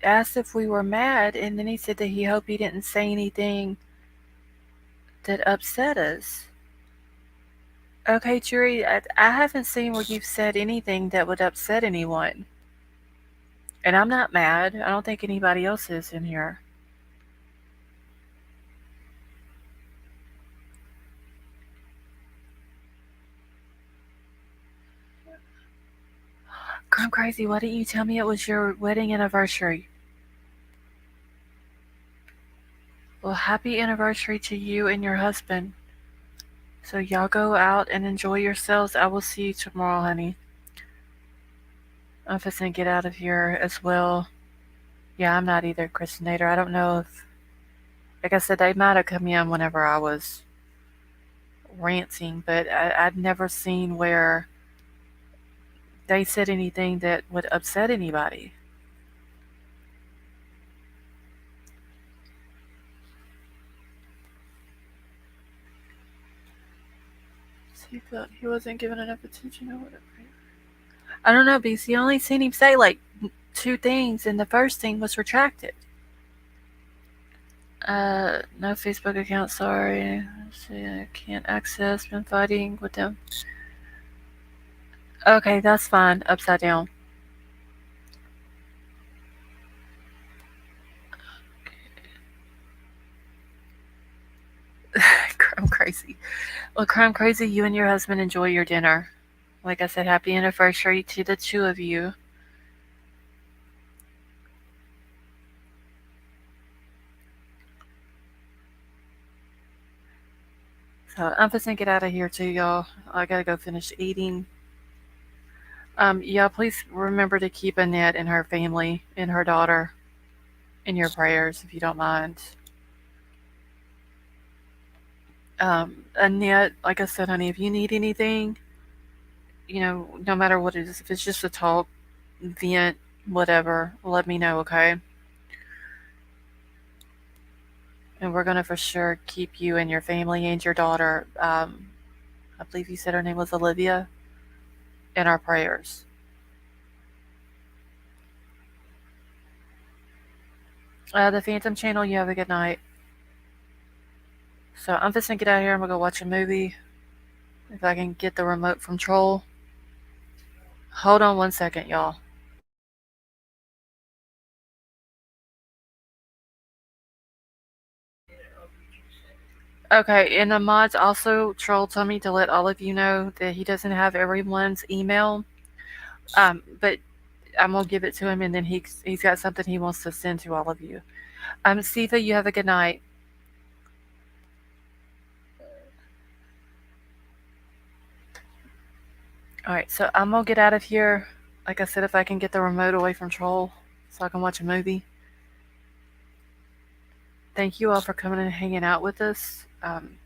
asked if we were mad, and then he said that he hoped he didn't say anything that upset us. Okay, Jury, I haven't seen where you've said anything that would upset anyone. And I'm not mad. I don't think anybody else is in here. I'm crazy. Why didn't you tell me it was your wedding anniversary? Well, Well, happy anniversary to you and your husband. So y'all go out and enjoy yourselves. I will see you tomorrow, honey. I'm just gonna get out of here as well. Yeah, I'm not either, Christinator. I don't know if, like I said, they might have come in whenever I was ranting, but I'd never seen where they said anything that would upset anybody. So he felt he wasn't given enough attention or whatever. I don't know, because you only seen him say like two things, and the first thing was retracted. No Facebook account, sorry. Let's see, I can't access, been fighting with them. Okay, that's fine. Upside down. I'm crazy. Well, Crime Crazy, you and your husband enjoy your dinner. Like I said, happy anniversary to the two of you. So I'm just gonna get out of here too, y'all. I gotta go finish eating. Yeah, please remember to keep Annette and her family and her daughter in your prayers if you don't mind. Annette, like I said, honey, if you need anything, no matter what it is, if it's just a talk, vent, whatever, let me know, okay? And we're gonna for sure keep you and your family and your daughter. I believe you said her name was Olivia, in our prayers. The Phantom Channel, you have a good night. So I'm just gonna get out of here. I'm gonna go watch a movie. If I can get the remote from Troll. Hold on 1 second, y'all. Okay, and the mods also Troll told me to let all of you know that he doesn't have everyone's email. But I'm gonna give it to him, and then he's got something he wants to send to all of you. Sifa, you have a good night. All right, so I'm gonna get out of here. Like I said, if I can get the remote away from Troll, so I can watch a movie. Thank you all for coming and hanging out with us.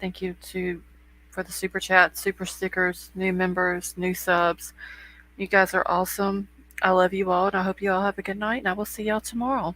Thank you to for the super chat, super stickers, new members, new subs. You guys are awesome. I love you all, and I hope you all have a good night. And I will see y'all tomorrow.